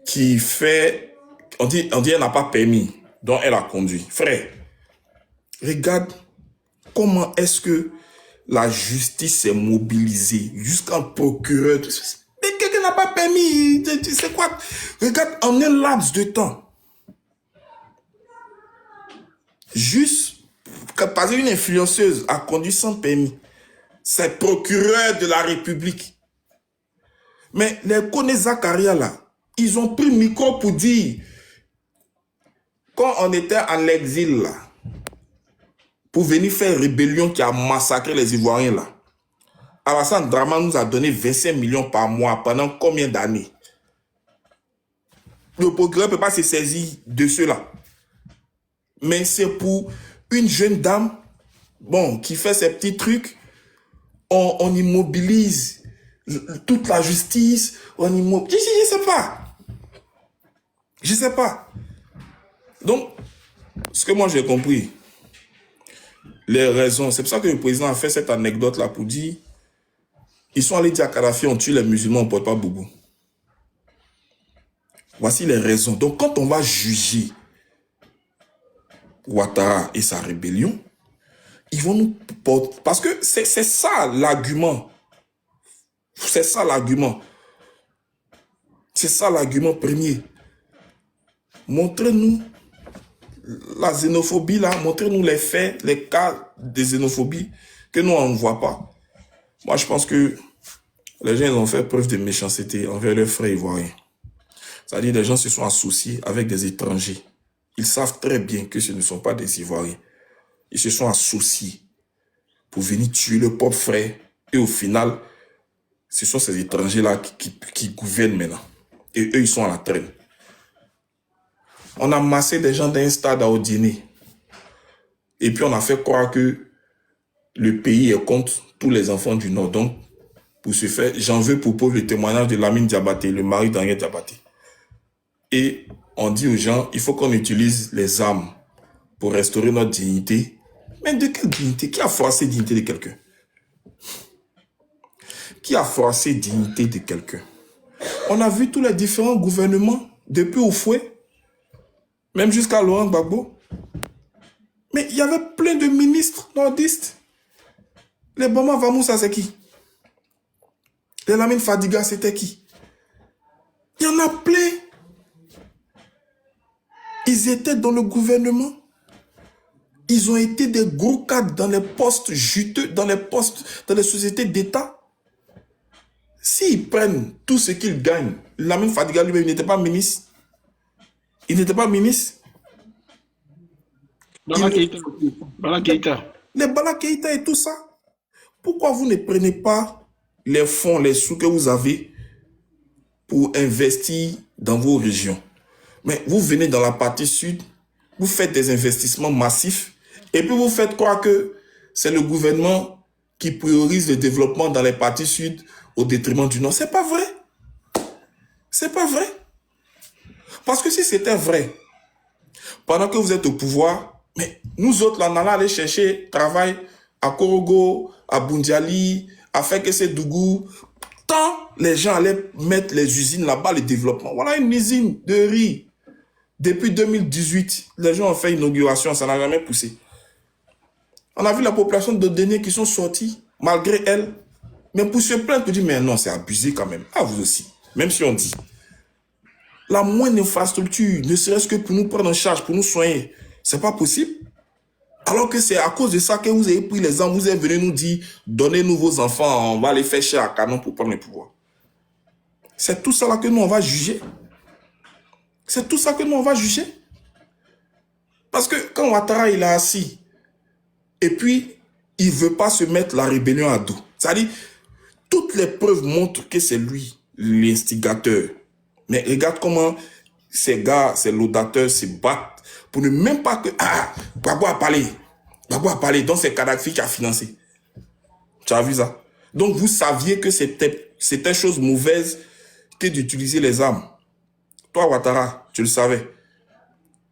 qui fait, on dit elle n'a pas permis, donc elle a conduit. Frère, regarde comment est-ce que la justice s'est mobilisée jusqu'en procureur. Mais quelqu'un n'a pas permis, tu sais quoi? Regarde, en un laps de temps, juste parce qu'une influenceuse a conduit sans permis. C'est procureur de la République. Mais les Kone Zakaria là, ils ont pris le micro pour dire, quand on était en exil là, pour venir faire rébellion qui a massacré les Ivoiriens là, Alassane Dramane nous a donné 25 millions par mois pendant combien d'années? Le procureur ne peut pas se saisir de cela. Mais c'est pour une jeune dame, bon, qui fait ses petits trucs, on immobilise toute la justice, on immobilise. Je sais pas. Je sais pas. Donc, ce que moi j'ai compris, les raisons, c'est pour ça que le président a fait cette anecdote-là pour dire, ils sont allés dire à Kadhafi, on tue les musulmans, on ne porte pas boubou. Voici les raisons. Donc, quand on va juger Ouattara et sa rébellion, ils vont nous porter... Parce que c'est ça l'argument. C'est ça l'argument. C'est ça l'argument premier. Montrez-nous la xénophobie là, montrez-nous les faits, les cas de xénophobie que nous on ne voit pas. Moi, je pense que les gens ils ont fait preuve de méchanceté envers leurs frères ivoiriens. C'est-à-dire que les gens se sont associés avec des étrangers. Ils savent très bien que ce ne sont pas des Ivoiriens. Ils se sont associés pour venir tuer le propre frère. Et au final, ce sont ces étrangers-là qui gouvernent maintenant. Et eux, ils sont à la traîne. On a massé des gens d'un stade à Odiné. Et puis on a fait croire que le pays est contre tous les enfants du Nord. Donc, pour ce faire, j'en veux pour preuve le témoignage de Lamine Diabaté, le mari d'Henriette Diabaté. Et on dit aux gens, il faut qu'on utilise les armes pour restaurer notre dignité. Mais de quelle dignité? Qui a forcé la dignité de quelqu'un? Qui a forcé la dignité de quelqu'un? On a vu tous les différents gouvernements, depuis Oufoué, même jusqu'à Laurent Gbagbo. Mais il y avait plein de ministres nordistes. Les Bama Vamoussa, c'est qui? Les Lamine Fadiga, c'était qui? Il y en a plein. Ils étaient dans le gouvernement. Ils ont été des gros cadres dans les postes juteux, dans les sociétés d'État. S'ils prennent tout ce qu'ils gagnent, Lamine Fadiga lui-même n'était pas ministre. Il n'était pas ministre. Bala Keïta. Les Bala Keïta et tout ça. Pourquoi vous ne prenez pas les fonds, les sous que vous avez pour investir dans vos régions? Mais vous venez dans la partie sud, vous faites des investissements massifs et puis vous faites croire que c'est le gouvernement qui priorise le développement dans les parties sud au détriment du nord. C'est pas vrai. C'est pas vrai. Parce que si c'était vrai, pendant que vous êtes au pouvoir, mais nous autres, là, on allait aller chercher travail à Korogo, à Bundiali, à Fekese-Dougou. Tant les gens allaient mettre les usines là-bas, le développement. Voilà une usine de riz. Depuis 2018, les gens ont fait inauguration, ça n'a jamais poussé. On a vu la population de Déné qui sont sortis, malgré elles. Mais pour se plaindre, pour dire, mais non, c'est abusé quand même. Ah, vous aussi. Même si on dit. La moindre infrastructure, ne serait-ce que pour nous prendre en charge, pour nous soigner, c'est pas possible. Alors que c'est à cause de ça que vous avez pris les armes, vous êtes venu nous dire, donnez-nous vos enfants, on va les faire cher à canon pour prendre le pouvoir. C'est tout ça là que nous, on va juger. C'est tout ça que nous, on va juger. Parce que quand Ouattara, il est assis, et puis, il ne veut pas se mettre la rébellion à dos. C'est-à-dire, toutes les preuves montrent que c'est lui, l'instigateur. Mais regarde comment ces gars, ces laudateurs se battent pour ne même pas que... Ah, Gbagbo a parlé. Gbagbo a parlé. Donc, c'est Kadhafi qui a financé. Tu as vu ça? Donc, vous saviez que c'était chose mauvaise que d'utiliser les armes. Toi, Ouattara, tu le savais.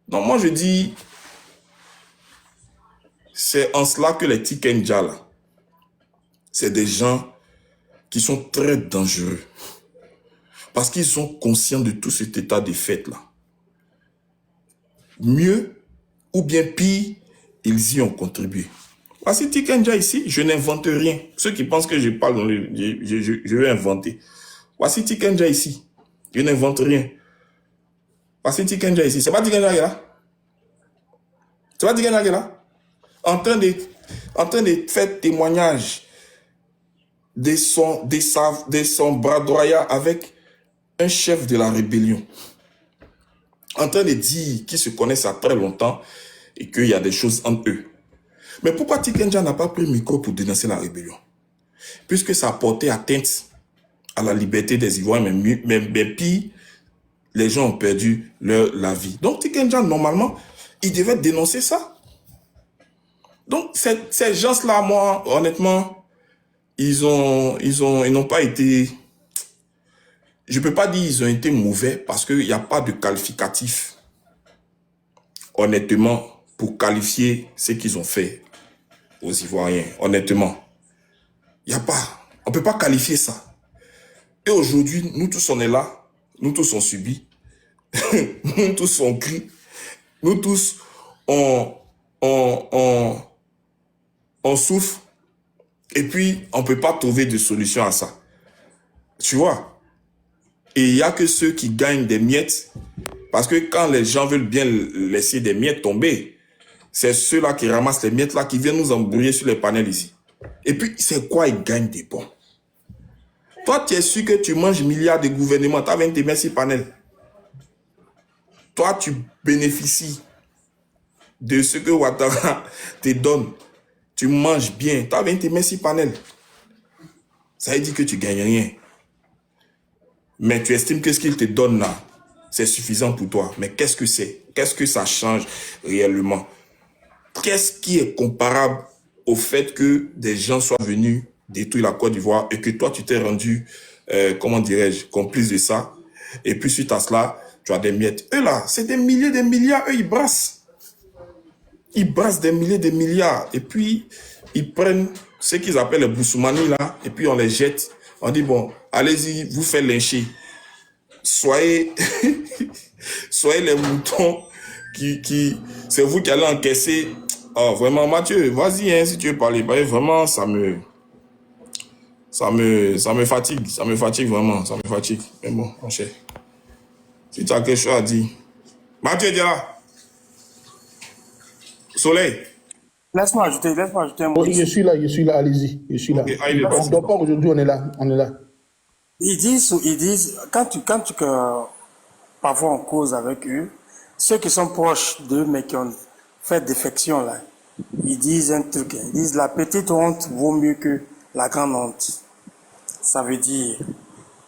Donc, moi, je dis... C'est en cela que les Tikenja, là, c'est des gens qui sont très dangereux. Parce qu'ils sont conscients de tout cet état de fait-là. Mieux ou bien pire, ils y ont contribué. Voici Tikenja ici, je n'invente rien. Ceux qui pensent que je parle, je vais inventer. Voici Tikenja ici, je n'invente rien. Voici Tikenja ici. C'est pas Tikenja qui est là? C'est pas Tikenja qui est là? En train de faire témoignage de son bras droit avec un chef de la rébellion, en train de dire qu'ils se connaissent à très longtemps et qu'il y a des choses entre eux. Mais pourquoi Tikenja n'a pas pris le micro pour dénoncer la rébellion? Puisque ça a porté atteinte à la liberté des Ivoiriens, mais pire, les gens ont perdu la vie. Donc Tikenja, normalement, il devait dénoncer ça. Donc ces gens-là, moi, honnêtement, ils n'ont pas été... Je ne peux pas dire qu'ils ont été mauvais parce qu'il n'y a pas de qualificatif, honnêtement, pour qualifier ce qu'ils ont fait aux Ivoiriens. Honnêtement, il n'y a pas. On ne peut pas qualifier ça. Et aujourd'hui, nous tous, on est là. Nous tous, on subit. Nous tous, on crie. Nous tous, on souffre. Et puis, on ne peut pas trouver de solution à ça. Tu vois? Et il n'y a que ceux qui gagnent des miettes. Parce que quand les gens veulent bien laisser des miettes tomber, c'est ceux-là qui ramassent les miettes-là qui viennent nous embrouiller sur les panels ici. Et puis, c'est quoi? Ils gagnent des bons. Toi, tu es sûr que tu manges milliards de gouvernements. Tu as 20 merci panels. Toi, tu bénéficies de ce que Ouattara te donne. Tu manges bien. Tu as 20 merci panels. Ça veut dire que tu ne gagnes rien. Mais tu estimes que ce qu'il te donne là, c'est suffisant pour toi. Mais qu'est-ce que c'est? Qu'est-ce que ça change réellement? Qu'est-ce qui est comparable au fait que des gens soient venus détruire la Côte d'Ivoire et que toi, tu t'es rendu, comment dirais-je, complice de ça. Et puis, suite à cela, tu as des miettes. Eux là, c'est des milliers de milliards. Eux, ils brassent. Ils brassent des milliers de milliards. Et puis, ils prennent ce qu'ils appellent les boussoumani là. Et puis, on les jette. On dit, bon, allez-y, vous faites lyncher. Soyez, soyez les moutons c'est vous qui allez encaisser. Oh, vraiment, Mathieu, vas-y, hein, si tu veux parler. Bah, vraiment, ça me fatigue. Ça me fatigue vraiment. Ça me fatigue. Mais bon, mon cher. Si tu as quelque chose à dire. Mathieu, dis là. Soleil. Laisse-moi ajouter un mot. Oui, je suis là, allez-y, je suis là. Okay, On ne dort pas aujourd'hui, on est là. Ils disent, parfois on cause avec eux, ceux qui sont proches d'eux, mais qui ont fait défection, là, ils disent un truc, ils disent la petite honte vaut mieux que la grande honte. Ça veut dire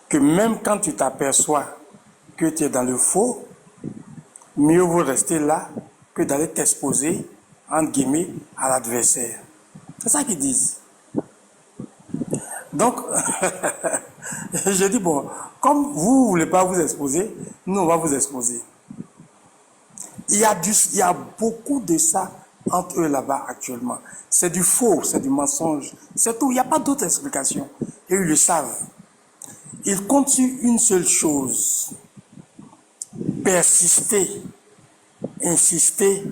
que même quand tu t'aperçois que tu es dans le faux, mieux vaut rester là que d'aller t'exposer, entre guillemets, à l'adversaire. C'est ça qu'ils disent. Donc, je dis, bon, comme vous ne voulez pas vous exposer, nous, on va vous exposer. Il y a beaucoup de ça entre eux là-bas actuellement. C'est du faux, c'est du mensonge. C'est tout, il n'y a pas d'autre explication. Et ils le savent. Ils comptent sur une seule chose. Persister, insister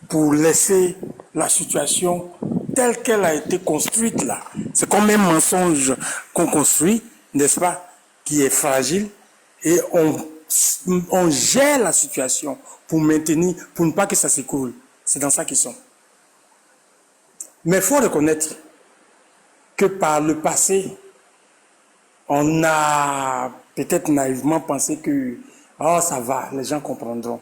pour laisser la situation telle qu'elle a été construite là. C'est comme un mensonge qu'on construit, n'est-ce pas, qui est fragile, et on gère la situation pour maintenir, pour ne pas que ça s'écoule. C'est dans ça qu'ils sont. Mais il faut reconnaître que par le passé, on a peut-être naïvement pensé que oh, ça va, les gens comprendront.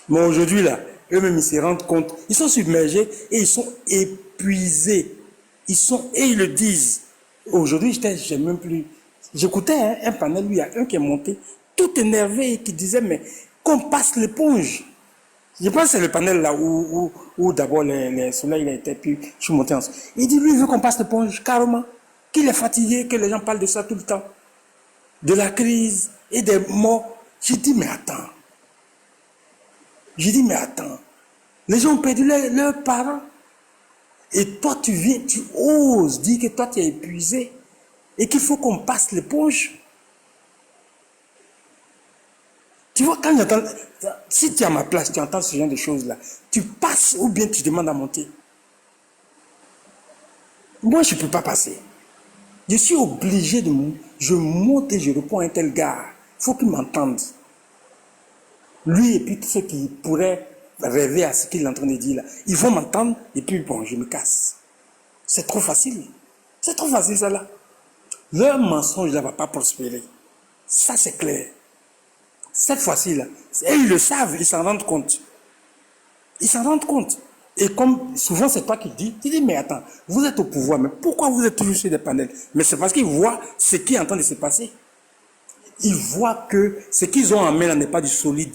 Mais aujourd'hui, là, eux-mêmes, ils se rendent compte, ils sont submergés et ils sont épuisés. Et ils le disent. Aujourd'hui, j'ai même plus... J'écoutais un panel, lui, il y a un qui est monté, tout énervé, et qui disait, mais qu'on passe l'éponge. Je pense que c'est le panel là où d'abord les soleils il a été, puis je suis monté ensemble. Il dit, lui, il veut qu'on passe l'éponge, carrément. Qu'il est fatigué, que les gens parlent de ça tout le temps. De la crise et des morts. J'ai dit, mais attends. Les gens ont perdu leurs parents. Et toi, tu oses dire que toi, tu es épuisé et qu'il faut qu'on passe l'éponge. Tu vois, quand j'entends... Si tu es à ma place, tu entends ce genre de choses-là, tu passes ou bien tu demandes à monter. Moi, je ne peux pas passer. Je suis obligé de monter. Je monte et je réponds à un tel gars. Il faut qu'il m'entende. Lui et puis tous ceux qui pourraient rêver à ce qu'il est en train de dire là, ils vont m'entendre et puis bon, je me casse. C'est trop facile. C'est trop facile, ça là. Leur mensonge ne va pas prospérer. Ça, c'est clair. Cette fois-ci, là, et ils le savent, ils s'en rendent compte. Ils s'en rendent compte. Et comme souvent c'est toi qui dis, tu dis, mais attends, vous êtes au pouvoir, mais pourquoi vous êtes toujours sur des panels? Mais c'est parce qu'ils voient ce qui est en train de se passer. Ils voient que ce qu'ils ont en main là n'est pas du solide.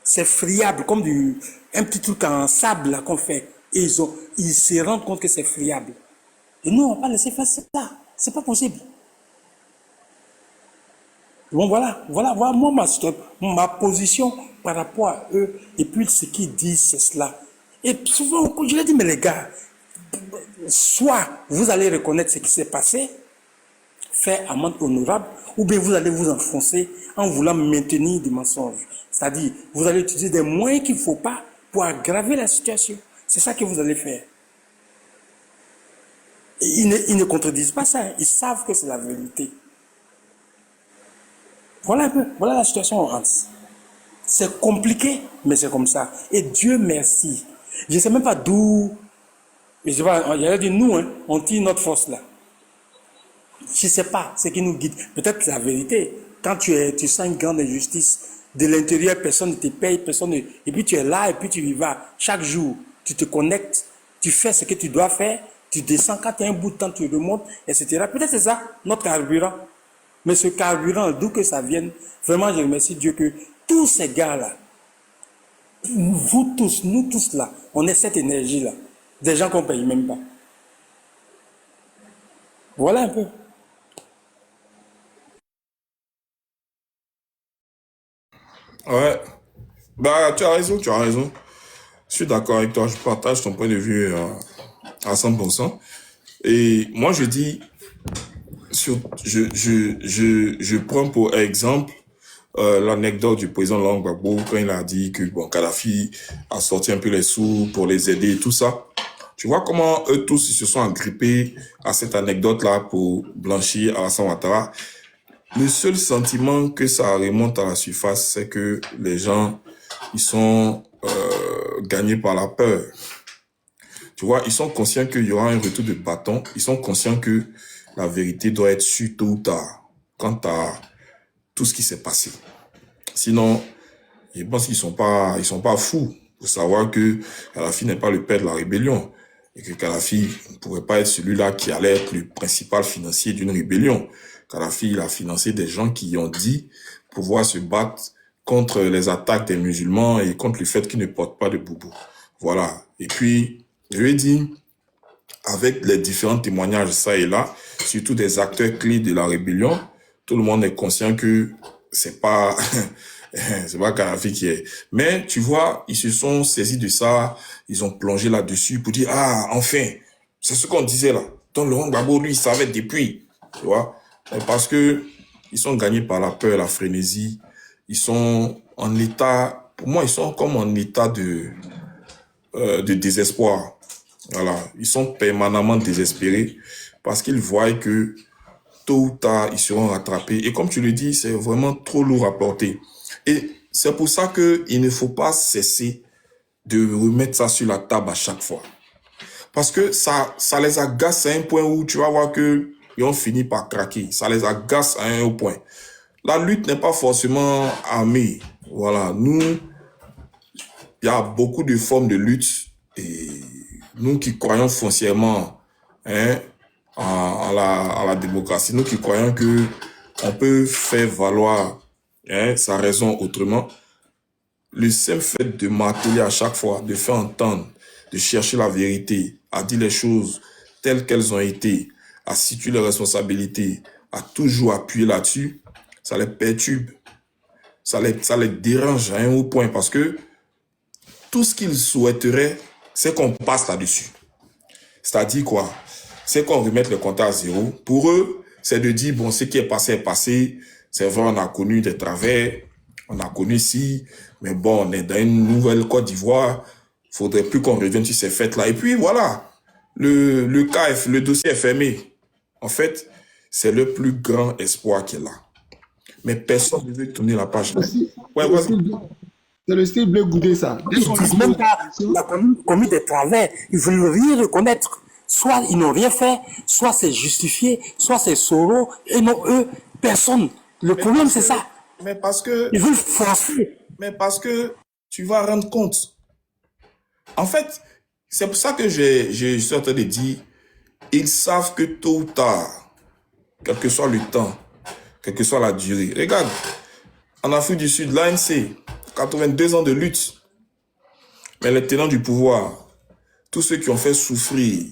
C'est friable, comme un petit truc en sable là qu'on fait. Et ils se rendent compte que c'est friable. Et nous, on va pas laisser faire ça. C'est pas possible. Bon, voilà moi ma position par rapport à eux, et puis ce qu'ils disent, c'est cela. Et souvent, je leur dis, mais les gars, soit vous allez reconnaître ce qui s'est passé, faire amende honorable, ou bien vous allez vous enfoncer en voulant maintenir des mensonges. C'est-à-dire, vous allez utiliser des moyens qu'il ne faut pas pour aggraver la situation. C'est ça que vous allez faire. Et ils ne contredisent pas ça, ils savent que c'est la vérité. Voilà un peu, voilà la situation en France. C'est compliqué, mais c'est comme ça. Et Dieu merci. Je ne sais même pas d'où. Je sais pas, il a dit nous, hein, on tire notre force là. Je ne sais pas ce qui nous guide. Peut-être la vérité. Quand tu sens une grande injustice, de l'intérieur, personne ne te paye, et puis tu es là, et puis tu y vas. Chaque jour, tu te connectes, tu fais ce que tu dois faire, tu descends, quand tu as un bout de temps, tu remontes, etc. Peut-être c'est ça, notre carburant. Mais ce carburant, d'où que ça vienne, vraiment, je remercie Dieu que tous ces gars-là, vous tous, nous tous là, on est cette énergie-là. Des gens qu'on ne paye même pas. Voilà un peu. Ouais. Bah, tu as raison, tu as raison. Je suis d'accord avec toi, je partage ton point de vue à 100%. Et moi, je dis, je prends pour exemple l'anecdote du président Laurent Gbagbo quand il a dit que bon, Kadhafi a sorti un peu les sous pour les aider et tout ça. Tu vois comment eux tous ils se sont agrippés à cette anecdote-là pour blanchir Alassane Ouattara. Le seul sentiment que ça remonte à la surface, c'est que les gens, ils sont gagnés par la peur. Tu vois, ils sont conscients qu'il y aura un retour de bâton. Ils sont conscients que la vérité doit être sûre tôt ou tard quant à tout ce qui s'est passé. Sinon, je pense qu'ils sont pas fous pour savoir que Kadhafi n'est pas le père de la rébellion et que Kadhafi ne pourrait pas être celui-là qui allait être le principal financier d'une rébellion. Kadhafi, il a financé des gens qui ont dit pouvoir se battre contre les attaques des musulmans et contre le fait qu'ils ne portent pas de boubou. Voilà. Et puis, je lui ai dit, avec les différents témoignages ça et là, surtout des acteurs clés de la rébellion, tout le monde est conscient que c'est pas c'est pas Kadhafi qui est. Mais tu vois, ils se sont saisis de ça, ils ont plongé là-dessus pour dire ah enfin, c'est ce qu'on disait là. Donc Laurent Gbagbo lui il savait depuis, tu vois, parce que ils sont gagnés par la peur, la frénésie, ils sont en état, pour moi ils sont comme en état de désespoir. Voilà, ils sont permanemment désespérés parce qu'ils voient que tôt ou tard, ils seront rattrapés. Et comme tu le dis, c'est vraiment trop lourd à porter. Et c'est pour ça qu'il ne faut pas cesser de remettre ça sur la table à chaque fois. Parce que ça les agace à un point où tu vas voir qu'ils ont fini par craquer. Ça les agace à un haut point. La lutte n'est pas forcément armée. Voilà, nous, il y a beaucoup de formes de lutte et nous qui croyons foncièrement à la démocratie, nous qui croyons que on peut faire valoir sa raison autrement, le simple fait de marteler à chaque fois, de faire entendre, de chercher la vérité, à dire les choses telles qu'elles ont été, à situer les responsabilités, à toujours appuyer là-dessus, ça les perturbe, ça les dérange à un haut point parce que tout ce qu'ils souhaiteraient, c'est qu'on passe là-dessus. C'est-à-dire quoi? C'est qu'on remette le compte à zéro. Pour eux, c'est de dire, bon, ce qui est passé. C'est vrai, on a connu des travers, on a connu ci, mais bon, on est dans une nouvelle Côte d'Ivoire. Faudrait plus qu'on revienne sur ces fêtes-là. Et puis, voilà. Le dossier est fermé. En fait, c'est le plus grand espoir qu'il a. Mais personne ne veut tourner la page. Ouais, vas-y. C'est le style Blé Goudé, ça. Ils ne disent même pas qu'il a commis des travers. Ils ne veulent rien reconnaître. Soit ils n'ont rien fait, soit c'est justifié, soit c'est Soro, et non eux, personne. Le problème, c'est ça. Mais parce que... Ils veulent forcer. Mais parce que tu vas rendre compte. En fait, c'est pour ça que je suis en train de dire, ils savent que tôt ou tard, quel que soit le temps, quelle que soit la durée. Regarde, en Afrique du Sud, l'ANC, 82 ans de lutte. Mais les tenants du pouvoir, tous ceux qui ont fait souffrir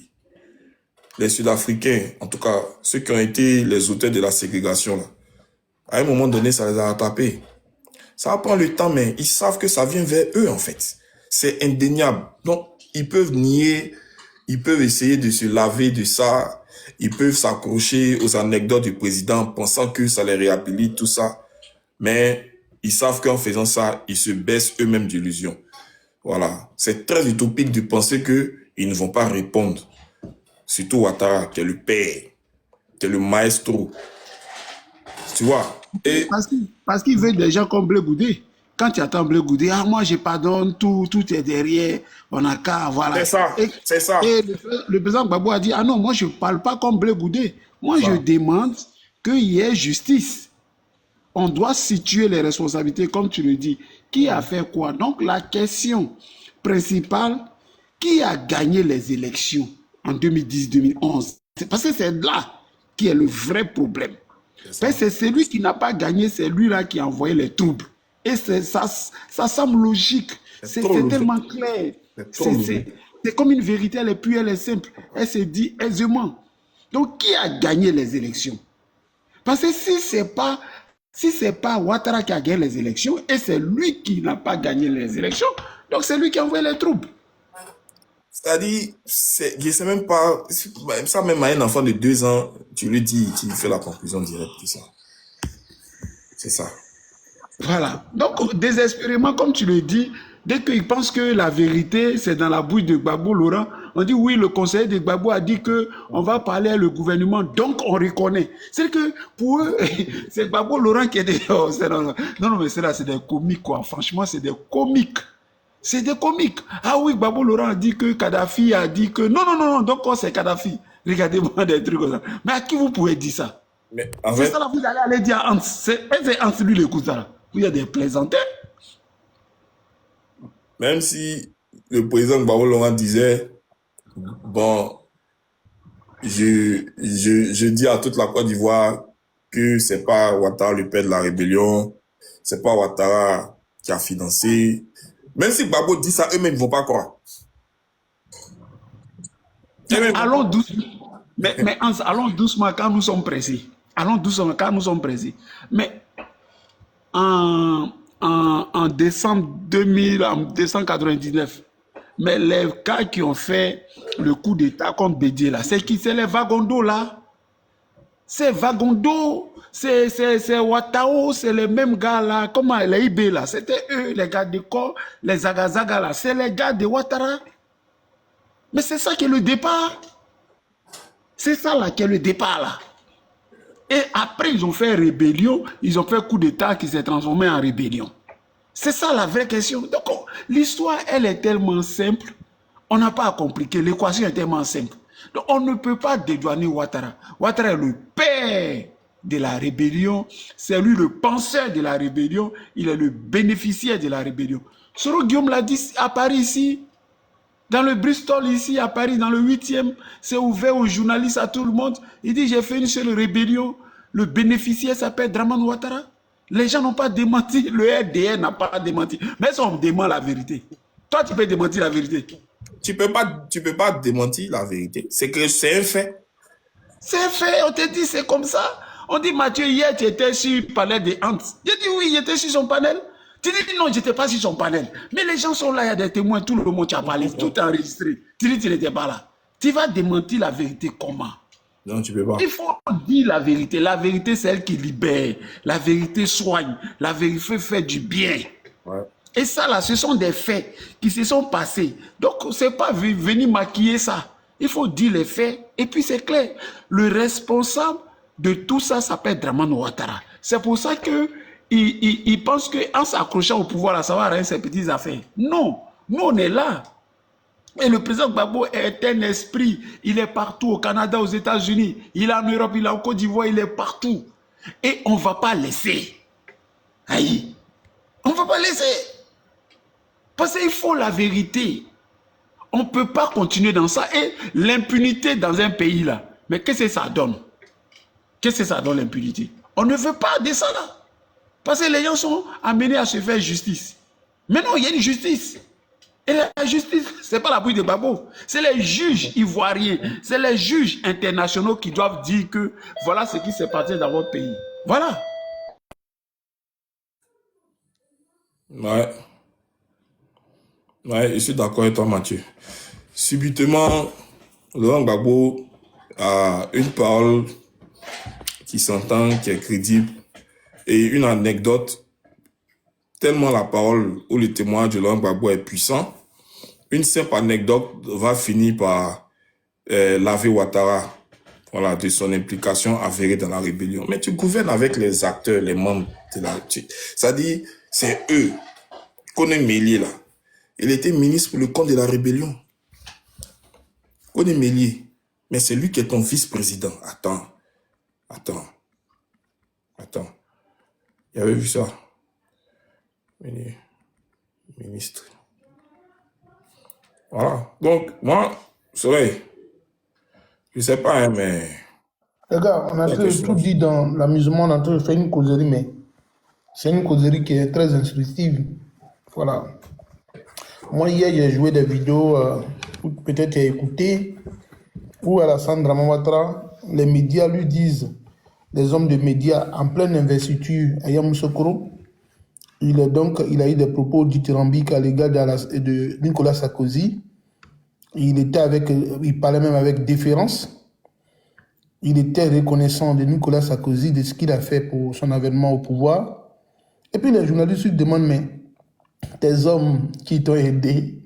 les Sud-Africains, en tout cas ceux qui ont été les auteurs de la ségrégation, là, à un moment donné, ça les a rattrapés. Ça va prendre le temps, mais ils savent que ça vient vers eux, en fait. C'est indéniable. Donc, ils peuvent nier, ils peuvent essayer de se laver de ça, ils peuvent s'accrocher aux anecdotes du président, pensant que ça les réhabilite, tout ça. Mais ils savent qu'en faisant ça, ils se baissent eux-mêmes d'illusions. Voilà. C'est très utopique de penser qu'ils ne vont pas répondre. Surtout Ouattara, qui est le père, qui est le maestro. Tu vois? Et Parce qu'il veut des gens comme Blé Goudé. Quand tu attends Blé Goudé, ah, moi je pardonne, tout est derrière, on n'a qu'à, voilà. c'est ça, c'est ça. Et le président Gbagbo a dit, ah non, moi je ne parle pas comme Blé Goudé. Moi je demande qu'il y ait justice. On doit situer les responsabilités, comme tu le dis. Qui a fait quoi? Donc la question principale, qui a gagné les élections en 2010-2011? Parce que c'est là qui est le vrai problème. C'est celui qui n'a pas gagné, c'est lui-là qui a envoyé les troubles. Et ça semble logique. C'est tellement clair. C'est comme une vérité, elle est pure, elle est simple. Elle se dit aisément. Donc, qui a gagné les élections? Parce que si c'est pas Ouattara qui a gagné les élections, et c'est lui qui n'a pas gagné les élections, donc c'est lui qui a envoyé les troubles. C'est-à-dire, je sais même pas, ça même à un enfant de 2 ans, tu lui dis, tu lui fais la conclusion directe, c'est ça. C'est ça. Voilà. Donc, désespérément, comme tu le dis, dès qu'ils pensent que la vérité, c'est dans la bouche de Gbagbo Laurent, on dit oui, le conseiller de Gbagbo a dit qu'on va parler à le gouvernement, donc on reconnaît. C'est que pour eux, c'est Gbagbo Laurent qui est des... Oh, non, mais c'est des comiques, quoi. Franchement, c'est des comiques. C'est des comiques. Ah oui, Gbagbo Laurent a dit que Kadhafi a dit que... Non, donc c'est Kadhafi. Regardez-moi des trucs comme ça. Mais à qui vous pouvez dire ça? Mais en C'est fait, ça, là, vous allez aller dire à Hans. C'est Hans, lui, le cousin, là. Il y a des plaisantins. même si le président Gbagbo Laurent disait, bon, je dis à toute la Côte d'Ivoire que c'est pas Ouattara le père de la rébellion, c'est pas Ouattara qui a financé. Même si Gbagbo dit ça, eux-mêmes ne vont pas croire. Allons doucement. Mais Hans, allons doucement quand nous sommes pressés. Allons doucement quand nous sommes pressés. Mais en décembre 2000, en décembre 99, mais les gars qui ont fait le coup d'État contre Bédié, là, c'est qui? C'est les wagons là. C'est Vagondo, c'est Ouattao, c'est les mêmes gars là, comment les IB là, c'était eux, les gars de corps, les Zagazaga là, c'est les gars de Ouattara. Mais c'est ça qui est le départ. C'est ça là qui est le départ là. Et après, ils ont fait rébellion, ils ont fait coup d'État qui s'est transformé en rébellion. C'est ça la vraie question. Donc, l'histoire, elle est tellement simple, on n'a pas à compliquer, l'équation est tellement simple. Donc, on ne peut pas dédouaner Ouattara. Ouattara est le père de la rébellion, c'est lui le penseur de la rébellion, il est le bénéficiaire de la rébellion. Soro Guillaume l'a dit à Paris ici, dans le Bristol ici, à Paris, dans le 8e, c'est ouvert aux journalistes, à tout le monde. Il dit, j'ai fait une seule rébellion. Le bénéficiaire s'appelle Dramane Ouattara. Les gens n'ont pas démenti, le RDR n'a pas démenti. Mais ça, on dément la vérité. Toi, tu peux démentir la vérité. Tu peux pas démentir la vérité. C'est que c'est un fait. C'est un fait, on te dit, c'est comme ça. On dit, Mathieu, hier, tu étais sur le panel de Hans. J'ai dit, oui, j'étais sur son panel. Tu dis non, je n'étais pas sur son panel. Mais les gens sont là, il y a des témoins, tout le monde qui a parlé, tout est enregistré. Tu dis tu n'étais pas là. Tu vas démentir la vérité comment? Non, tu peux pas. Il faut dire la vérité. La vérité, c'est elle qui libère. La vérité soigne. La vérité fait du bien. Ouais. Et ça, là, ce sont des faits qui se sont passés. Donc, ce n'est pas venir maquiller ça. Il faut dire les faits. Et puis, c'est clair. Le responsable de tout ça s'appelle Dramane Ouattara. C'est pour ça que il pense qu'en s'accrochant au pouvoir, ça va rien ses petites affaires. Non, nous on est là. Et le président Gbagbo est un esprit. Il est partout au Canada, aux États-Unis. Il est en Europe, il est en Côte d'Ivoire, il est partout. Et on ne va pas laisser. Aïe. On ne va pas laisser. Parce qu'il faut la vérité. On ne peut pas continuer dans ça. Et l'impunité dans un pays là, mais qu'est-ce que ça donne? Qu'est-ce que ça donne l'impunité? On ne veut pas de ça là. Parce que les gens sont amenés à se faire justice. Mais non, il y a une justice. Et la justice, ce n'est pas la bouille de Gbagbo. C'est les juges ivoiriens, c'est les juges internationaux qui doivent dire que voilà ce qui s'est passé dans votre pays. Voilà. Ouais. Ouais, je suis d'accord avec toi, Mathieu. Subitement, Laurent Gbagbo a une parole qui s'entend, qui est crédible, et une anecdote, tellement la parole ou le témoignage de Laurent Gbagbo est puissant, une simple anecdote va finir par laver Ouattara, voilà, de son implication avérée dans la rébellion. Mais tu gouvernes avec les acteurs, les membres de la... C'est-à-dire, c'est eux qu'on est mêlés là. Il était ministre pour le compte de la rébellion. On est mêlé. Mais c'est lui qui est ton vice-président. Attends. Il avait vu ça. Ministre. Voilà. Donc, moi, Soleil, je sais pas, hein, mais... Les gars, on a tout dit dans l'amusement, on a tout fait une causerie, mais c'est une causerie qui est très instructive. Voilà. Moi, hier, j'ai joué des vidéos, peut-être écouté, où Alassane Dramane Ouattara, les médias lui disent, les hommes de médias en pleine investiture à Yamoussoukro, il a eu des propos dithyrambiques à l'égard de Nicolas Sarkozy. Il parlait même avec déférence. Il était reconnaissant de Nicolas Sarkozy, de ce qu'il a fait pour son avènement au pouvoir. Et puis les journalistes lui demandent, mais tes hommes qui t'ont aidé,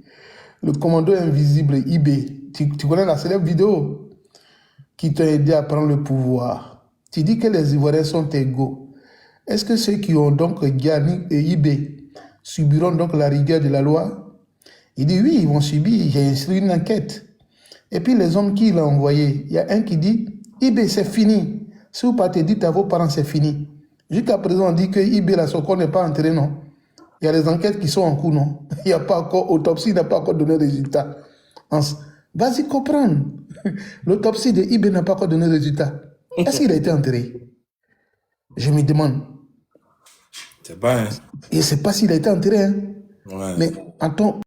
le commando invisible IB, tu connais la célèbre vidéo, qui t'ont aidé à prendre le pouvoir. Tu dis que les Ivoiriens sont égaux. Est-ce que ceux qui ont donc Gianni et IB subiront donc la rigueur de la loi? Il dit oui, ils vont subir, j'ai instruit une enquête. Et puis les hommes qu'il a envoyés, il y a un qui dit, IB c'est fini. Si vous partez, dites à vos parents c'est fini. Jusqu'à présent on dit que IB la Sokone n'est pas entré, non. Il y a des enquêtes qui sont en cours, non. Il n'y a pas encore, autopsie n'a pas encore donné résultat. Vas-y comprendre. L'autopsie de IB n'a pas encore donné résultat. Est-ce qu'il a été enterré? Je me demande. C'est pas, hein. Et je ne sais pas s'il a été enterré. Hein. Ouais. Mais attends.